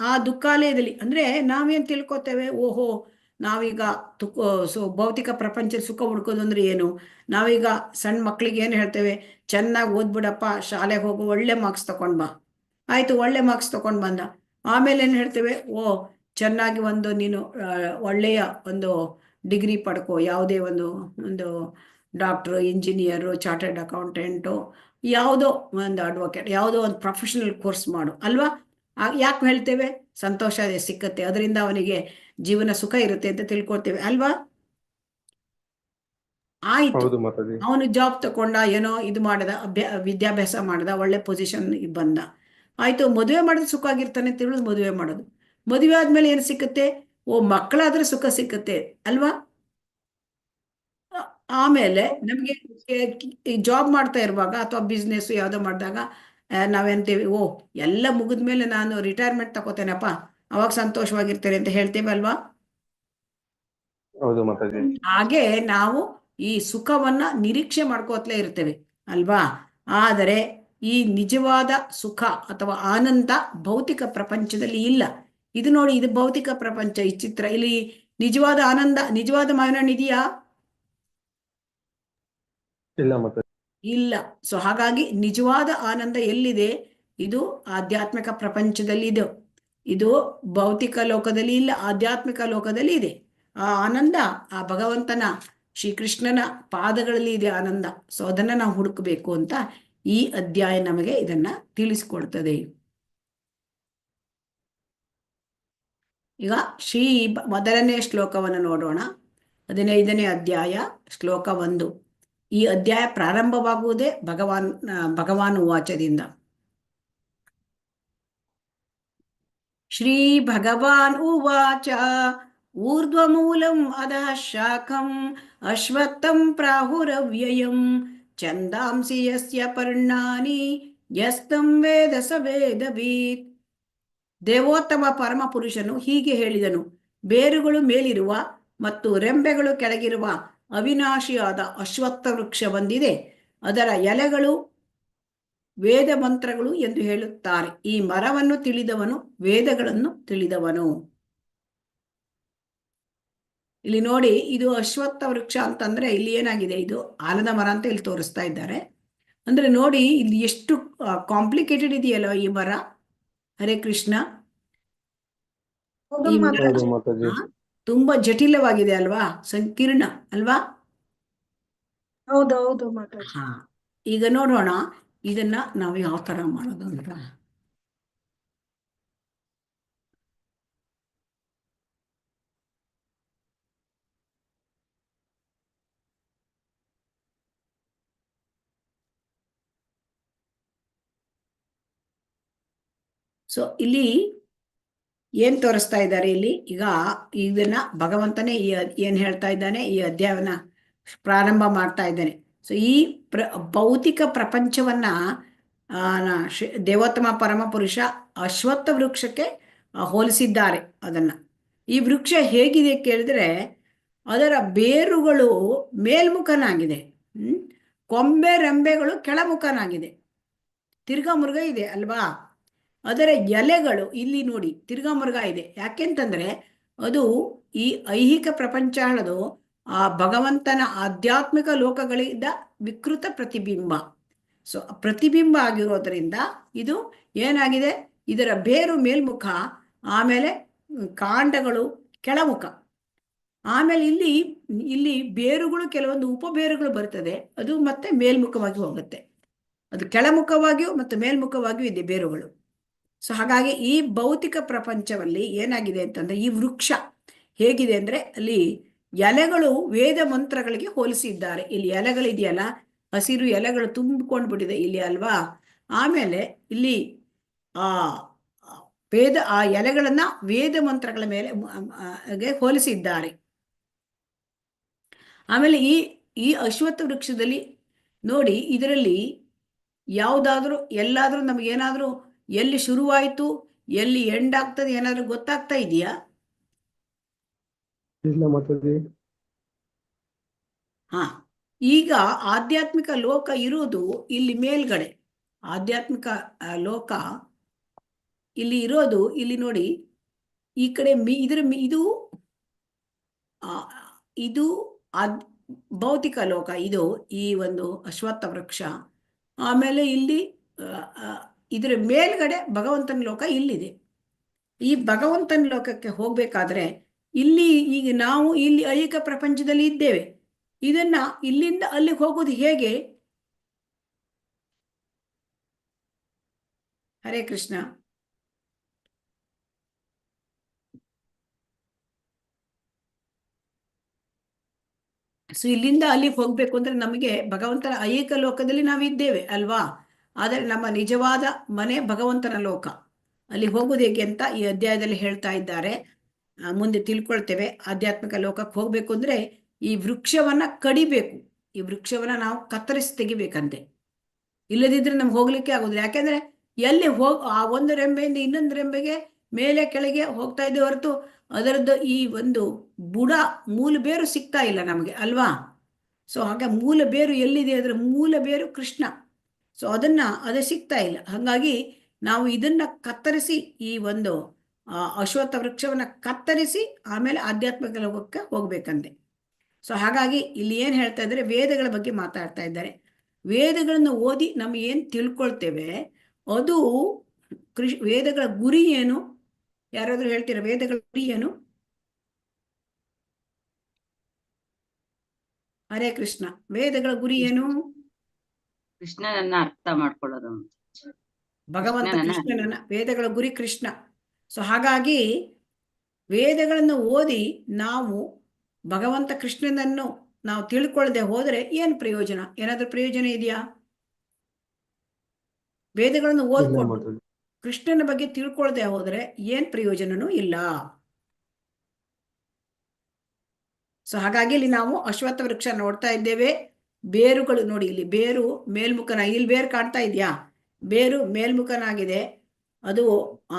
ಆ ದುಃಖಾಲಯದಲ್ಲಿ ಅಂದ್ರೆ ನಾವೇನ್ ತಿಳ್ಕೊತೇವೆ, ಓಹೋ ನಾವೀಗ ಭೌತಿಕ ಪ್ರಪಂಚದ ಸುಖ ಹುಡ್ಕೋದು ಅಂದ್ರೆ ಏನು? ನಾವೀಗ ಸಣ್ಣ ಮಕ್ಳಿಗೆ ಏನು ಹೇಳ್ತೇವೆ? ಚೆನ್ನಾಗಿ ಓದ್ಬಿಡಪ್ಪ, ಶಾಲೆಗೆ ಹೋಗು, ಒಳ್ಳೆ ಮಾರ್ಕ್ಸ್ ತಗೊಂಡ್ ಬಾ. ಆಯ್ತು, ಒಳ್ಳೆ ಮಾರ್ಕ್ಸ್ ತಗೊಂಡ್ ಬಂದ. ಆಮೇಲೆ ಏನು ಹೇಳ್ತೇವೆ? ಓ, ಚೆನ್ನಾಗಿ ಒಂದು ನೀನು ಒಳ್ಳೆಯ ಒಂದು ಡಿಗ್ರಿ ಪಡ್ಕೋ, ಯಾವುದೇ ಒಂದು ಒಂದು ಡಾಕ್ಟ್ರು, ಇಂಜಿನಿಯರು, ಚಾರ್ಟರ್ಡ್ ಅಕೌಂಟೆಂಟು, ಯಾವುದೋ ಒಂದು ಅಡ್ವೊಕೇಟ್, ಯಾವುದೋ ಒಂದು ಪ್ರೊಫೆಷನಲ್ ಕೋರ್ಸ್ ಮಾಡು ಅಲ್ವಾ? ಯಾಕೆ ಹೇಳ್ತೇವೆ? ಸಂತೋಷ ಸಿಕ್ಕತ್ತೆ, ಅದರಿಂದ ಅವನಿಗೆ ಜೀವನ ಸುಖ ಇರುತ್ತೆ ಅಂತ ತಿಳ್ಕೊಳ್ತೇವೆ ಅಲ್ವಾ? ಆಯ್ತು, ಹೌದು ಮಾತಾಜಿ. ಅವನು ಜಾಬ್ ತಕೊಂಡ, ಏನೋ ಇದು ಮಾಡದ, ವಿದ್ಯಾಭ್ಯಾಸ ಮಾಡದ, ಒಳ್ಳೆ ಪೊಸಿಷನ್ ಬಂದ. ಆಯ್ತು, ಮದುವೆ ಮಾಡಿದ್ರೆ ಸುಖ ಆಗಿರ್ತಾನೆ ತಿಳಿದು ಮದುವೆ ಮಾಡೋದು. ಮದುವೆ ಆದ್ಮೇಲೆ ಏನು ಸಿಕ್ಕತ್ತೆ? ಓ, ಮಕ್ಕಳಾದ್ರೆ ಸುಖ ಸಿಕ್ಕತ್ತೆ ಅಲ್ವಾ? ಆಮೇಲೆ ನಮಗೆ ಜಾಬ್ ಮಾಡ್ತಾ ಇರುವಾಗ ಅಥವಾ ಬಿಸ್ನೆಸ್ ಯಾವುದೋ ಮಾಡಿದಾಗ ನಾವೇಂತೀವಿ, ಓ, ಎಲ್ಲ ಮುಗಿದ್ಮೇಲೆ ನಾನು ರಿಟೈರ್ಮೆಂಟ್ ತಗೋತೇನಪ್ಪ, ಅವಾಗ ಸಂತೋಷವಾಗಿರ್ತೇನೆ ಅಂತ ಹೇಳ್ತೇವೆ ಅಲ್ವಾ? ಹೌದು ಮಾತಾಜಿ. ಹಾಗೆ ನಾವು ಈ ಸುಖವನ್ನ ನಿರೀಕ್ಷೆ ಮಾಡ್ಕೋತ್ಲೇ ಇರ್ತೇವೆ ಅಲ್ವಾ? ಆದರೆ ಈ ನಿಜವಾದ ಸುಖ ಅಥವಾ ಆನಂದ ಭೌತಿಕ ಪ್ರಪಂಚದಲ್ಲಿ ಇಲ್ಲ. ಇದು ನೋಡಿ, ಇದು ಭೌತಿಕ ಪ್ರಪಂಚ, ಈ ಚಿತ್ರ. ಇಲ್ಲಿ ನಿಜವಾದ ಆನಂದ, ನಿಜವಾದ ಮಾವಿನ ಇದೆಯಾ? ಇಲ್ಲ ಮಾತಾಜಿ. ಇಲ್ಲ. ಸೊ ಹಾಗಾಗಿ ನಿಜವಾದ ಆನಂದ ಎಲ್ಲಿದೆ? ಇದು ಆಧ್ಯಾತ್ಮಿಕ ಪ್ರಪಂಚದಲ್ಲಿ ಇದೆ. ಇದು ಭೌತಿಕ ಲೋಕದಲ್ಲಿ ಇಲ್ಲ, ಆಧ್ಯಾತ್ಮಿಕ ಲೋಕದಲ್ಲಿ ಇದೆ. ಆ ಆನಂದ ಆ ಭಗವಂತನ ಶ್ರೀಕೃಷ್ಣನ ಪಾದಗಳಲ್ಲಿ ಇದೆ ಆನಂದ. ಸೊ ಅದನ್ನ ನಾವು ಹುಡುಕಬೇಕು ಅಂತ ಈ ಅಧ್ಯಾಯ ನಮಗೆ ಇದನ್ನ ತಿಳಿಸಿಕೊಡ್ತದೆ. ಈಗ ಮೊದಲನೇ ಶ್ಲೋಕವನ್ನು ನೋಡೋಣ. 15ನೇ ಅಧ್ಯಾಯ, ಶ್ಲೋಕ 1. ಈ ಅಧ್ಯಾಯ ಪ್ರಾರಂಭವಾಗುವುದೇ ಭಗವಾನ್ ವಾಚದಿಂದ. ಶ್ರೀ ಭಗವಾನ್ ಉವಾಚ ಊರ್ಧ್ವಮೂಲಂ ಅಧಃ ಶಾಖಂ ಅಶ್ವತ್ಥಂ ಪ್ರಾಹುರವ್ಯಯಂ ಛಂದಾಂಸಿ ಯಸ್ಯ ಪರ್ಣಾನಿ ಯಸ್ತಂ ವೇದ ಸ ವೇದವೀತ್. ದೇವೋತ್ತಮ ಪರಮ ಪುರುಷನು ಹೀಗೆ ಹೇಳಿದನು: ಬೇರುಗಳು ಮೇಲಿರುವ ಮತ್ತು ರೆಂಬೆಗಳು ಕೆಳಗಿರುವ ಅವಿನಾಶಿಯಾದ ಅಶ್ವತ್ಥ ವೃಕ್ಷ ಬಂದಿದೆ. ಅದರ ಎಲೆಗಳು ವೇದ ಮಂತ್ರಗಳು ಎಂದು ಹೇಳುತ್ತಾರೆ. ಈ ಮರವನ್ನು ತಿಳಿದವನು ವೇದಗಳನ್ನು ತಿಳಿದವನು. ಇಲ್ಲಿ ನೋಡಿ, ಇದು ಅಶ್ವತ್ಥ ವೃಕ್ಷ ಅಂತಂದ್ರೆ ಇಲ್ಲಿ ಏನಾಗಿದೆ? ಇದು ಆಲದ ಮರ ಅಂತ ಇಲ್ಲಿ ತೋರಿಸ್ತಾ ಇದ್ದಾರೆ. ಅಂದ್ರೆ ನೋಡಿ, ಇಲ್ಲಿ ಎಷ್ಟು ಕಾಂಪ್ಲಿಕೇಟೆಡ್ ಇದೆಯಲ್ಲ ಈ ಮರ. ಹರೇ ಕೃಷ್ಣ. ಹೌದು ಈ ಮರ ಹೌದು ಮಾತಾಜಿ. ತುಂಬಾ ಜಟಿಲವಾಗಿದೆ ಅಲ್ವಾ? ಸಂಕೀರ್ಣ ಅಲ್ವಾ? ಹೌದು ಮಾತಾಜಿ. ಹಾ, ಈಗ ನೋಡೋಣ ಇದನ್ನ ನಾವು ಯಾವ ತರ ಮಾಡೋದು ಅಂತ. ಸೊ ಇಲ್ಲಿ ಏನ್ ತೋರಿಸ್ತಾ ಇದ್ದಾರೆ? ಇಲ್ಲಿ ಈಗ ಇದನ್ನ ಭಗವಂತನೇ ಏನ್ ಹೇಳ್ತಾ ಇದ್ದಾನೆ? ಈ ಅಧ್ಯಾಯವನ್ನ ಪ್ರಾರಂಭ ಮಾಡ್ತಾ ಇದ್ದಾನೆ. ಸೊ ಈ ಭೌತಿಕ ಪ್ರಪಂಚವನ್ನ ದೇವೋತ್ತಮ ಪರಮ ಪುರುಷ ಅಶ್ವತ್ಥ ವೃಕ್ಷಕ್ಕೆ ಹೋಲಿಸಿದ್ದಾರೆ. ಅದನ್ನ, ಈ ವೃಕ್ಷ ಹೇಗಿದೆ ಕೇಳಿದ್ರೆ, ಅದರ ಬೇರುಗಳು ಮೇಲ್ಮುಖನಾಗಿದೆ, ಕೊಂಬೆ ರೆಂಬೆಗಳು ಕೆಳಮುಖನಾಗಿದೆ, ತಿರ್ಗಾ ಮುರುಗ ಇದೆ ಅಲ್ವಾ? ಅದರ ಎಲೆಗಳು ಇಲ್ಲಿ ನೋಡಿ ತಿರ್ಗಾ ಮುರುಗ ಇದೆ. ಯಾಕೆಂತಂದ್ರೆ ಅದು ಈ ಐಹಿಕ ಪ್ರಪಂಚ ಅನ್ನೋದು ಆ ಭಗವಂತನ ಆಧ್ಯಾತ್ಮಿಕ ಲೋಕಗಳಿಂದ ವಿಕೃತ ಪ್ರತಿಬಿಂಬ. ಸೊ ಪ್ರತಿಬಿಂಬ ಆಗಿರೋದ್ರಿಂದ ಇದು ಏನಾಗಿದೆ? ಇದರ ಬೇರು ಮೇಲ್ಮುಖ, ಆಮೇಲೆ ಕಾಂಡಗಳು ಕೆಳಮುಖ, ಆಮೇಲೆ ಇಲ್ಲಿ ಬೇರುಗಳು ಕೆಲವೊಂದು ಉಪಬೇರುಗಳು ಬರ್ತದೆ, ಅದು ಮತ್ತೆ ಮೇಲ್ಮುಖವಾಗಿ ಹೋಗುತ್ತೆ. ಅದು ಕೆಳಮುಖವಾಗಿಯೂ ಮತ್ತು ಮೇಲ್ಮುಖವಾಗಿಯೂ ಇದೆ ಬೇರುಗಳು. ಸೊ ಹಾಗಾಗಿ ಈ ಭೌತಿಕ ಪ್ರಪಂಚದಲ್ಲಿ ಏನಾಗಿದೆ ಅಂತಂದ್ರೆ, ಈ ವೃಕ್ಷ ಹೇಗಿದೆ ಅಂದ್ರೆ ಅಲ್ಲಿ ಎಲೆಗಳು ವೇದ ಮಂತ್ರಗಳಿಗೆ ಹೋಲಿಸಿದ್ದಾರೆ. ಇಲ್ಲಿ ಎಲೆಗಳಿದೆಯಲ್ಲ, ಹಸಿರು ಎಲೆಗಳು ತುಂಬಿಕೊಂಡು ಬಿಟ್ಟಿದೆ ಇಲ್ಲಿ ಅಲ್ವಾ? ಆಮೇಲೆ ಇಲ್ಲಿ ಆ ಎಲೆಗಳನ್ನ ವೇದ ಮಂತ್ರಗಳ ಮೇಲೆ ಹೋಲಿಸಿದ್ದಾರೆ. ಆಮೇಲೆ ಈ ಅಶ್ವತ್ಥ ವೃಕ್ಷದಲ್ಲಿ ನೋಡಿ, ಇದರಲ್ಲಿ ಎಲ್ಲಾದ್ರೂ ನಮಗೇನಾದ್ರೂ ಎಲ್ಲಿ ಶುರುವಾಯಿತು ಎಲ್ಲಿ ಎಂಡ್ ಆಗ್ತದೆ ಏನಾದ್ರೂ ಗೊತ್ತಾಗ್ತಾ ಇದೆಯಾ? ಇಲ್ಲ ಮಾತಾಜಿ. ಹಾ, ಈಗ ಆಧ್ಯಾತ್ಮಿಕ ಲೋಕ ಇರುವುದು ಇಲ್ಲಿ ಮೇಲ್ಗಡೆ. ಆಧ್ಯಾತ್ಮಿಕ ಲೋಕ ಇಲ್ಲಿ ಇರೋದು, ಇಲ್ಲಿ ನೋಡಿ ಈ ಕಡೆ ಇದು ಇದು ಅದ್ ಭೌತಿಕ ಲೋಕ, ಇದು ಈ ಒಂದು ಅಶ್ವತ್ಥ ವೃಕ್ಷ. ಆಮೇಲೆ ಇಲ್ಲಿ ಇದರ ಮೇಲ್ಗಡೆ ಭಗವಂತನ ಲೋಕ ಇಲ್ಲಿದೆ. ಈ ಭಗವಂತನ ಲೋಕಕ್ಕೆ ಹೋಗ್ಬೇಕಾದ್ರೆ ಇಲ್ಲಿ ಈಗ ನಾವು ಇಲ್ಲಿ ಐಹಿಕ ಪ್ರಪಂಚದಲ್ಲಿ ಇದ್ದೇವೆ. ಇದನ್ನ ಇಲ್ಲಿಂದ ಅಲ್ಲಿಗೆ ಹೋಗೋದು ಹೇಗೆ? ಹರೇ ಕೃಷ್ಣ. ಸೊ ಇಲ್ಲಿಂದ ಅಲ್ಲಿಗೆ ಹೋಗ್ಬೇಕು ಅಂದ್ರೆ ನಮಗೆ ಭಗವಂತನ ಐಹಿಕ ಲೋಕದಲ್ಲಿ ನಾವಿದ್ದೇವೆ ಅಲ್ವಾ? ಆದರೆ ನಮ್ಮ ನಿಜವಾದ ಮನೆ ಭಗವಂತನ ಲೋಕ. ಅಲ್ಲಿ ಹೋಗೋದು ಹೇಗೆ ಅಂತ ಈ ಅಧ್ಯಾಯದಲ್ಲಿ ಹೇಳ್ತಾ ಇದ್ದಾರೆ. ಮುಂದೆ ತಿಳ್ಕೊಳ್ತೇವೆ. ಆಧ್ಯಾತ್ಮಿಕ ಲೋಕಕ್ಕೆ ಹೋಗ್ಬೇಕು ಅಂದ್ರೆ ಈ ವೃಕ್ಷವನ್ನ ಕಡಿಬೇಕು. ಈ ವೃಕ್ಷವನ್ನ ನಾವು ಕತ್ತರಿಸಿ ತೆಗಿಬೇಕಂತೆ. ಇಲ್ಲದಿದ್ರೆ ನಮ್ಗೆ ಹೋಗ್ಲಿಕ್ಕೆ ಆಗೋದಿಲ್ಲ. ಯಾಕೆಂದ್ರೆ ಎಲ್ಲಿ ಆ ಒಂದು ರೆಂಬೆಯಿಂದ ಇನ್ನೊಂದು ರೆಂಬೆಗೆ ಮೇಲೆ ಕೆಳಗೆ ಹೋಗ್ತಾ ಇದ್ದೆ ಹೊರತು ಅದರದ್ದು ಈ ಒಂದು ಬುಡ ಮೂಲ ಬೇರು ಸಿಗ್ತಾ ಇಲ್ಲ ನಮಗೆ ಅಲ್ವಾ? ಸೊ ಹಾಗೆ ಮೂಲ ಬೇರು ಎಲ್ಲಿದೆ? ಅದರ ಮೂಲ ಬೇರು ಕೃಷ್ಣ. ಸೊ ಅದು ಸಿಗ್ತಾ ಇಲ್ಲ. ಹಾಗಾಗಿ ನಾವು ಇದನ್ನ ಕತ್ತರಿಸಿ ಈ ಒಂದು ಅಶ್ವತ್ಥ ವೃಕ್ಷವನ್ನ ಕತ್ತರಿಸಿ ಆಮೇಲೆ ಆಧ್ಯಾತ್ಮಿಕ ಲೋಕಕ್ಕೆ ಹೋಗ್ಬೇಕಂತೆ. ಸೊ ಹಾಗಾಗಿ ಇಲ್ಲಿ ಏನ್ ಹೇಳ್ತಾ ಇದ್ದಾರೆ? ವೇದಗಳ ಬಗ್ಗೆ ಮಾತಾಡ್ತಾ ಇದ್ದಾರೆ. ವೇದಗಳನ್ನು ಓದಿ ನಮ್ಗೆ ಏನ್ ತಿಳ್ಕೊಳ್ತೇವೆ ಅದು ವೇದಗಳ ಗುರಿ ಏನು? ಯಾರಾದ್ರೂ ಹೇಳ್ತೀರಾ ವೇದಗಳ ಗುರಿ ಏನು? ಹರೇ ಕೃಷ್ಣ. ವೇದಗಳ ಗುರಿ ಏನು? ಕೃಷ್ಣನನ್ನ ಅರ್ಥ ಮಾಡ್ಕೊಳ್ಳೋದು. ಭಗವಂತ ಕೃಷ್ಣನನ್ನ. ವೇದಗಳ ಗುರಿ ಕೃಷ್ಣ. ಸೊ ಹಾಗಾಗಿ ವೇದಗಳನ್ನು ಓದಿ ನಾವು ಭಗವಂತ ಕೃಷ್ಣನನ್ನು ನಾವು ತಿಳ್ಕೊಳ್ಳದೆ ಹೋದ್ರೆ ಏನ್ ಪ್ರಯೋಜನ? ಏನಾದ್ರೂ ಪ್ರಯೋಜನ ಇದೆಯಾ? ವೇದಗಳನ್ನು ಓದ್ಕೊಂಡು ಕೃಷ್ಣನ ಬಗ್ಗೆ ತಿಳ್ಕೊಳ್ಳದೆ ಹೋದ್ರೆ ಏನ್ ಪ್ರಯೋಜನನೂ ಇಲ್ಲ. ಸೊ ಹಾಗಾಗಿ ಇಲ್ಲಿ ನಾವು ಅಶ್ವತ್ಥ ವೃಕ್ಷ ನೋಡ್ತಾ ಇದ್ದೇವೆ. ಬೇರುಗಳು ನೋಡಿ, ಇಲ್ಲಿ ಬೇರು ಮೇಲ್ಮುಖನ, ಇಲ್ಲಿ ಬೇರು ಕಾಣ್ತಾ ಇದೆಯಾ? ಬೇರು ಮೇಲ್ಮುಖನಾಗಿದೆ. ಅದು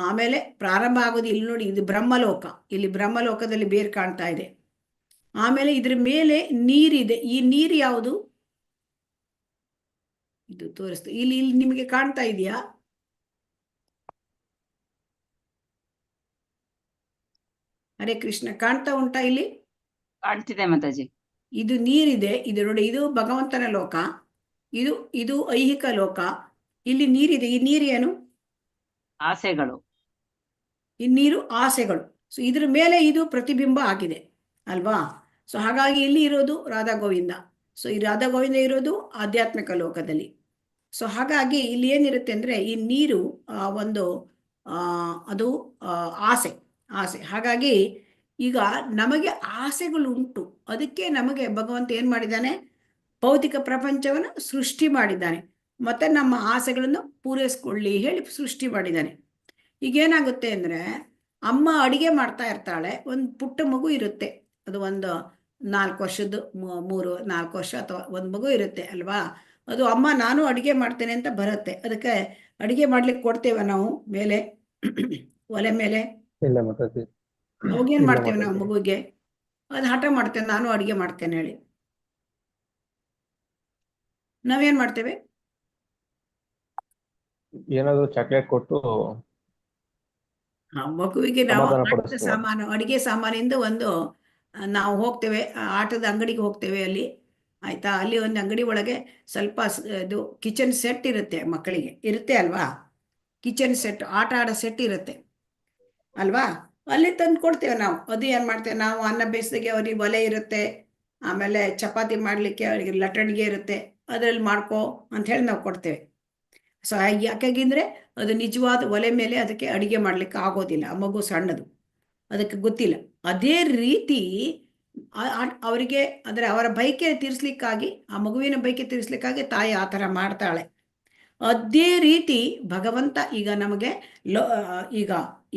ಆಮೇಲೆ ಪ್ರಾರಂಭ ಆಗೋದು ಇಲ್ಲಿ ನೋಡಿ, ಇದು ಬ್ರಹ್ಮಲೋಕ. ಇಲ್ಲಿ ಬ್ರಹ್ಮಲೋಕದಲ್ಲಿ ಬೇರು ಕಾಣ್ತಾ ಇದೆ. ಆಮೇಲೆ ಇದ್ರ ಮೇಲೆ ನೀರಿದೆ. ಈ ನೀರು ಯಾವುದು? ಇದು ತೋರಿಸ್ತು. ಇಲ್ಲಿ ನಿಮಗೆ ಕಾಣ್ತಾ ಇದೆಯಾ? ಹರೇ ಕೃಷ್ಣ. ಕಾಣ್ತಾ ಉಂಟಾ? ಇಲ್ಲಿ ಕಾಣ್ತಿದೆ ಮಾತಾಜಿ. ಇದು ನೀರಿದೆ. ಇದು ನೋಡಿ, ಇದು ಭಗವಂತನ ಲೋಕ. ಇದು ಐಹಿಕ ಲೋಕ. ಇಲ್ಲಿ ನೀರಿದೆ. ಈ ನೀರು ಏನು? ಆಸೆಗಳು. ಈ ನೀರು ಆಸೆಗಳು. ಸೊ ಇದ್ರ ಮೇಲೆ ಇದು ಪ್ರತಿಬಿಂಬ ಆಗಿದೆ ಅಲ್ವಾ? ಸೊ ಹಾಗಾಗಿ ಇಲ್ಲಿ ಇರೋದು ರಾಧಾ ಗೋವಿಂದ. ಸೊ ಈ ರಾಧಾ ಗೋವಿಂದ ಇರೋದು ಆಧ್ಯಾತ್ಮಿಕ ಲೋಕದಲ್ಲಿ. ಸೊ ಹಾಗಾಗಿ ಇಲ್ಲಿ ಏನಿರುತ್ತೆ ಅಂದ್ರೆ ಈ ನೀರು ಒಂದು ಅದು ಆಸೆ. ಹಾಗಾಗಿ ಈಗ ನಮಗೆ ಆಸೆಗಳು ಉಂಟು. ಅದಕ್ಕೆ ನಮಗೆ ಭಗವಂತ ಏನ್ ಮಾಡಿದ್ದಾನೆ? ಭೌತಿಕ ಪ್ರಪಂಚವನ್ನು ಸೃಷ್ಟಿ ಮಾಡಿದ್ದಾನೆ. ಮತ್ತೆ ನಮ್ಮ ಆಸೆಗಳನ್ನು ಪೂರೈಸ್ಕೊಳ್ಳಿ ಹೇಳಿ ಸೃಷ್ಟಿ ಮಾಡಿದ್ದಾನೆ. ಈಗ ಏನಾಗುತ್ತೆ ಅಂದ್ರೆ, ಅಮ್ಮ ಅಡಿಗೆ ಮಾಡ್ತಾ ಇರ್ತಾಳೆ. ಒಂದು ಪುಟ್ಟ ಮಗು ಇರುತ್ತೆ. ಅದು ಒಂದು 4 ವರ್ಷದ್ದು 3-4 ವರ್ಷ ಅಥವಾ ಒಂದು ಮಗು ಇರುತ್ತೆ ಅಲ್ವಾ? ಅದು ಅಮ್ಮ ನಾನು ಅಡಿಗೆ ಮಾಡ್ತೇನೆ ಅಂತ ಬರುತ್ತೆ. ಅದಕ್ಕೆ ಅಡಿಗೆ ಮಾಡ್ಲಿಕ್ಕೆ ಕೊಡ್ತೇವೆ ನಾವು ಮೇಲೆ ಒಲೆ ಮೇಲೆ. ಇಲ್ಲ ಮಾತಾಜಿ. ಅವಾಗೇನ್ ಮಾಡ್ತೇವೆ ನಾವು ಮಗುವಿಗೆ? ಅದು ಹಠ ಮಾಡ್ತೇವೆ, ನಾನು ಅಡಿಗೆ ಮಾಡ್ತೇನೆ ಹೇಳಿ. ನಾವೇನ್ ಮಾಡ್ತೇವೆ? ಏನಾದ್ರು ಚಾಕ್ಲೇಟ್ ಕೊಟ್ಟು ಮಗುವಿಗೆ ನಾವು ಸಮಾಧಾನ ಆಟದ ಪಡಿಸುವ. ಸಾಮಾನು, ಅಡಿಗೆ ಸಾಮಾನಿಂದ ಒಂದು ನಾವು ಹೋಗ್ತೇವೆ, ಆಟದ ಅಂಗಡಿಗೆ ಹೋಗ್ತೇವೆ. ಅಲ್ಲಿ ಆಯ್ತಾ, ಅಲ್ಲಿ ಒಂದು ಅಂಗಡಿ ಒಳಗೆ ಸ್ವಲ್ಪ ಇದು ಕಿಚನ್ ಸೆಟ್ ಇರುತ್ತೆ. ಮಕ್ಕಳಿಗೆ ಇರುತ್ತೆ ಅಲ್ವಾ? ಕಿಚನ್ ಸೆಟ್, ಆಟ ಆಡೋ ಸೆಟ್ ಇರುತ್ತೆ ಅಲ್ವಾ? ಅಲ್ಲಿ ತಂದು ಕೊಡ್ತೇವೆ ನಾವು. ಅದು ಏನ್ ಮಾಡ್ತೇವೆ ನಾವು? ಅನ್ನ ಬೇಯಿಸಿದಾಗೆ ಅವ್ರಿಗೆ ಒಲೆ ಇರುತ್ತೆ. ಆಮೇಲೆ ಚಪಾತಿ ಮಾಡ್ಲಿಕ್ಕೆ ಅವರಿಗೆ ಲಟ್ಟಣಿಗೆ ಇರುತ್ತೆ. ಅದ್ರಲ್ಲಿ ಮಾಡ್ಕೋ ಅಂತ ಹೇಳಿ ನಾವು ಕೊಡ್ತೇವೆ. ಸೊ ಯಾಕಾಗಿಂದ್ರೆ ಅದು ನಿಜವಾದ ಒಲೆ ಮೇಲೆ ಅದಕ್ಕೆ ಅಡಿಗೆ ಮಾಡ್ಲಿಕ್ಕೆ ಆಗೋದಿಲ್ಲ. ಆ ಮಗು ಸಣ್ಣದು, ಅದಕ್ಕೆ ಗೊತ್ತಿಲ್ಲ. ಅದೇ ರೀತಿ ಅವರಿಗೆ ಅಂದ್ರೆ ಅವರ ಬಯಕೆ ತೀರಿಸ್ಲಿಕ್ಕಾಗಿ, ಆ ಮಗುವಿನ ಬಯಕೆ ತೀರಿಸ್ಲಿಕ್ಕಾಗಿ ತಾಯಿ ಆ ಥರ ಮಾಡ್ತಾಳೆ. ಅದೇ ರೀತಿ ಭಗವಂತ ಈಗ ನಮಗೆ ಈಗ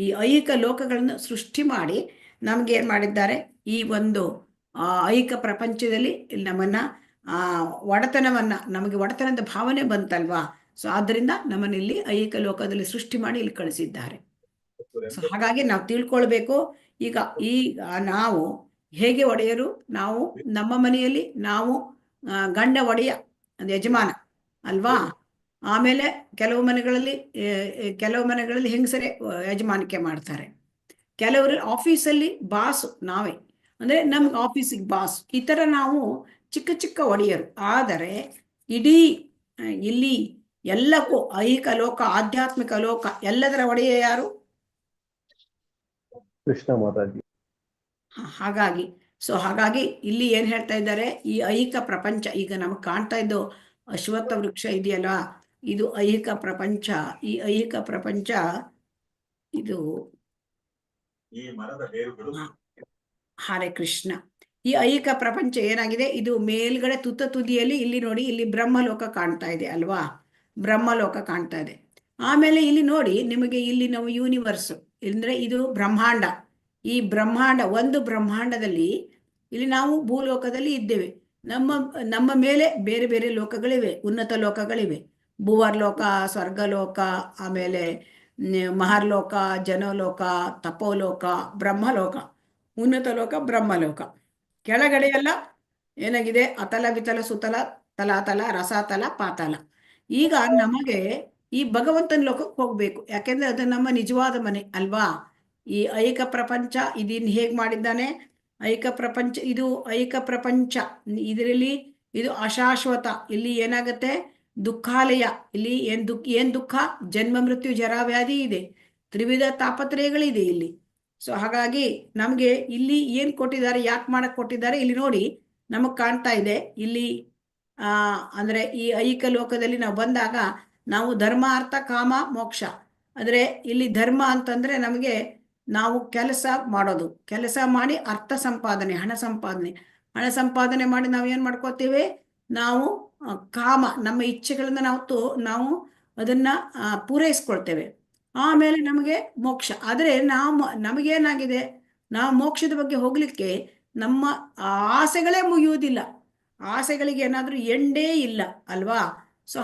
ಈ ಐಹಿಕ ಲೋಕಗಳನ್ನು ಸೃಷ್ಟಿ ಮಾಡಿ ನಮ್ಗೆ ಏನ್ ಮಾಡಿದ್ದಾರೆ? ಈ ಒಂದು ಐಹಿಕ ಪ್ರಪಂಚದಲ್ಲಿ ನಮ್ಮನ್ನ ಒಡೆತನವನ್ನ, ನಮಗೆ ಒಡೆತನದ ಭಾವನೆ ಬಂತಲ್ವಾ? ಸೊ ಆದ್ರಿಂದ ನಮ್ಮನ್ನ ಇಲ್ಲಿ ಐಹಿಕ ಲೋಕದಲ್ಲಿ ಸೃಷ್ಟಿ ಮಾಡಿ ಇಲ್ಲಿ ಕಳಿಸಿದ್ದಾರೆ. ಸೊ ಹಾಗಾಗಿ ನಾವು ತಿಳ್ಕೊಳ್ಬೇಕು. ಈಗ ನಾವು ಹೇಗೆ ಒಡೆಯರು? ನಾವು ನಮ್ಮ ಮನೆಯಲ್ಲಿ ನಾವು ಗಂಡ ಒಡೆಯ, ಒಂದು ಯಜಮಾನ ಅಲ್ವಾ? ಆಮೇಲೆ ಕೆಲವು ಮನೆಗಳಲ್ಲಿ ಹೆಂಗಸರೇ ಯಜಮಾನಿಕೆ ಮಾಡ್ತಾರೆ. ಕೆಲವರು ಆಫೀಸಲ್ಲಿ ಬಾಸು ನಾವೇ. ಅಂದ್ರೆ ನಮ್ಗೆ ಆಫೀಸಿಗೆ ಬಾಸ್, ಈ ತರ ನಾವು ಚಿಕ್ಕ ಚಿಕ್ಕ ಒಡೆಯರು. ಆದರೆ ಇಡೀ ಇಲ್ಲಿ ಎಲ್ಲಕ್ಕೂ ಐಹಿಕ ಲೋಕ, ಆಧ್ಯಾತ್ಮಿಕ ಲೋಕ ಎಲ್ಲದರ ಒಡೆಯ ಯಾರು? ಕೃಷ್ಣ ಮಾತಾಜಿ. ಹಾಗಾಗಿ ಹಾಗಾಗಿ ಇಲ್ಲಿ ಏನ್ ಹೇಳ್ತಾ ಇದ್ದಾರೆ, ಈ ಐಹಿಕ ಪ್ರಪಂಚ ಈಗ ನಮಗೆ ಕಾಣ್ತಾ ಇದ್ದು ಅಶ್ವತ್ಥ ವೃಕ್ಷ ಇದೆಯಲ್ಲ, ಇದು ಐಹಿಕ ಪ್ರಪಂಚ. ಈ ಐಹಿಕ ಪ್ರಪಂಚ ಇದು ಹರೇ ಕೃಷ್ಣ. ಈ ಐಹಿಕ ಪ್ರಪಂಚ ಏನಾಗಿದೆ, ಇದು ಮೇಲ್ಗಡೆ ತುತ್ತ ತುದಿಯಲ್ಲಿ ಇಲ್ಲಿ ನೋಡಿ, ಇಲ್ಲಿ ಬ್ರಹ್ಮಲೋಕ ಕಾಣ್ತಾ ಇದೆ ಅಲ್ವಾ, ಬ್ರಹ್ಮಲೋಕ ಕಾಣ್ತಾ ಇದೆ. ಆಮೇಲೆ ಇಲ್ಲಿ ನೋಡಿ ನಿಮಗೆ, ಇಲ್ಲಿ ನಾವು ಯೂನಿವರ್ಸ್ ಅಂದ್ರೆ ಇದು ಬ್ರಹ್ಮಾಂಡ. ಈ ಬ್ರಹ್ಮಾಂಡ, ಒಂದು ಬ್ರಹ್ಮಾಂಡದಲ್ಲಿ ಇಲ್ಲಿ ನಾವು ಭೂಲೋಕದಲ್ಲಿ ಇದ್ದೇವೆ. ನಮ್ಮ ಮೇಲೆ ಬೇರೆ ಬೇರೆ ಲೋಕಗಳಿವೆ, ಉನ್ನತ ಲೋಕಗಳಿವೆ. ಭೂವರ್ಲೋಕ, ಸ್ವರ್ಗಲೋಕ, ಆಮೇಲೆ ಮಹರ್ಲೋಕ, ಜನಲೋಕ, ತಪೋಲೋಕ, ಬ್ರಹ್ಮಲೋಕ, ಉನ್ನತ ಲೋಕ, ಬ್ರಹ್ಮಲೋಕ. ಕೆಳಗಡೆ ಎಲ್ಲ ಏನಾಗಿದೆ, ಅತಲ ವಿತಲ ಸುತಲ ತಲಾತಲ ರಸಾತಲ ಪಾತಾಳ. ಈಗ ನಮಗೆ ಈ ಭಗವಂತನ ಲೋಕಕ್ಕೆ ಹೋಗ್ಬೇಕು, ಯಾಕೆಂದ್ರೆ ಅದು ನಮ್ಮ ನಿಜವಾದ ಮನೆ ಅಲ್ವಾ. ಈ ಐಹಿಕ ಪ್ರಪಂಚ ಇದನ್ನ ಹೇಗ್ ಮಾಡಿದ್ದಾನೆ, ಐಹಿಕ ಪ್ರಪಂಚ, ಇದು ಐಹಿಕ ಪ್ರಪಂಚ, ಇದರಲ್ಲಿ ಇದು ಅಶಾಶ್ವತ. ಇಲ್ಲಿ ಏನಾಗುತ್ತೆ, ದುಃಖಾಲಯ. ಇಲ್ಲಿ ಏನ್ ದುಃಖ, ಜನ್ಮ ಮೃತ್ಯು ಜರಾ ವ್ಯಾಧಿ ಇದೆ, ತ್ರಿವಿಧ ತಾಪತ್ರಯಗಳಿದೆ ಇಲ್ಲಿ. ಹಾಗಾಗಿ ನಮ್ಗೆ ಇಲ್ಲಿ ಏನ್ ಕೊಟ್ಟಿದ್ದಾರೆ, ಯಾಕೆ ಮಾಡಕ್ ಕೊಟ್ಟಿದ್ದಾರೆ, ಇಲ್ಲಿ ನೋಡಿ ನಮಗ್ ಕಾಣ್ತಾ ಇದೆ. ಇಲ್ಲಿ ಅಂದ್ರೆ ಈ ಐಹಿಕ ಲೋಕದಲ್ಲಿ ನಾವು ಬಂದಾಗ ನಾವು ಧರ್ಮ, ಅರ್ಥ, ಕಾಮ, ಮೋಕ್ಷ. ಅಂದ್ರೆ ಇಲ್ಲಿ ಧರ್ಮ ಅಂತಂದ್ರೆ ನಮಗೆ ನಾವು ಕೆಲಸ ಮಾಡೋದು, ಕೆಲಸ ಮಾಡಿ ಅರ್ಥ ಸಂಪಾದನೆ, ಹಣ ಸಂಪಾದನೆ ಮಾಡಿ ನಾವು ಏನ್ ಮಾಡ್ಕೋತೀವಿ, ನಾವು ಕಾಮ, ನಮ್ಮ ಇಚ್ಛೆಗಳನ್ನ ನಾವು ಅದನ್ನ ಪೂರೈಸ್ಕೊಳ್ತೇವೆ. ಆಮೇಲೆ ನಮಗೆ ಮೋಕ್ಷ. ಆದರೆ ನಮಗೇನಾಗಿದೆ, ನಾವು ಮೋಕ್ಷದ ಬಗ್ಗೆ ಹೋಗ್ಲಿಕ್ಕೆ ನಮ್ಮ ಆಸೆಗಳೇ ಮುಗಿಯುವುದಿಲ್ಲ, ಆಸೆಗಳಿಗೆ ಏನಾದ್ರೂ ಎಂಡೇ ಇಲ್ಲ ಅಲ್ವಾ.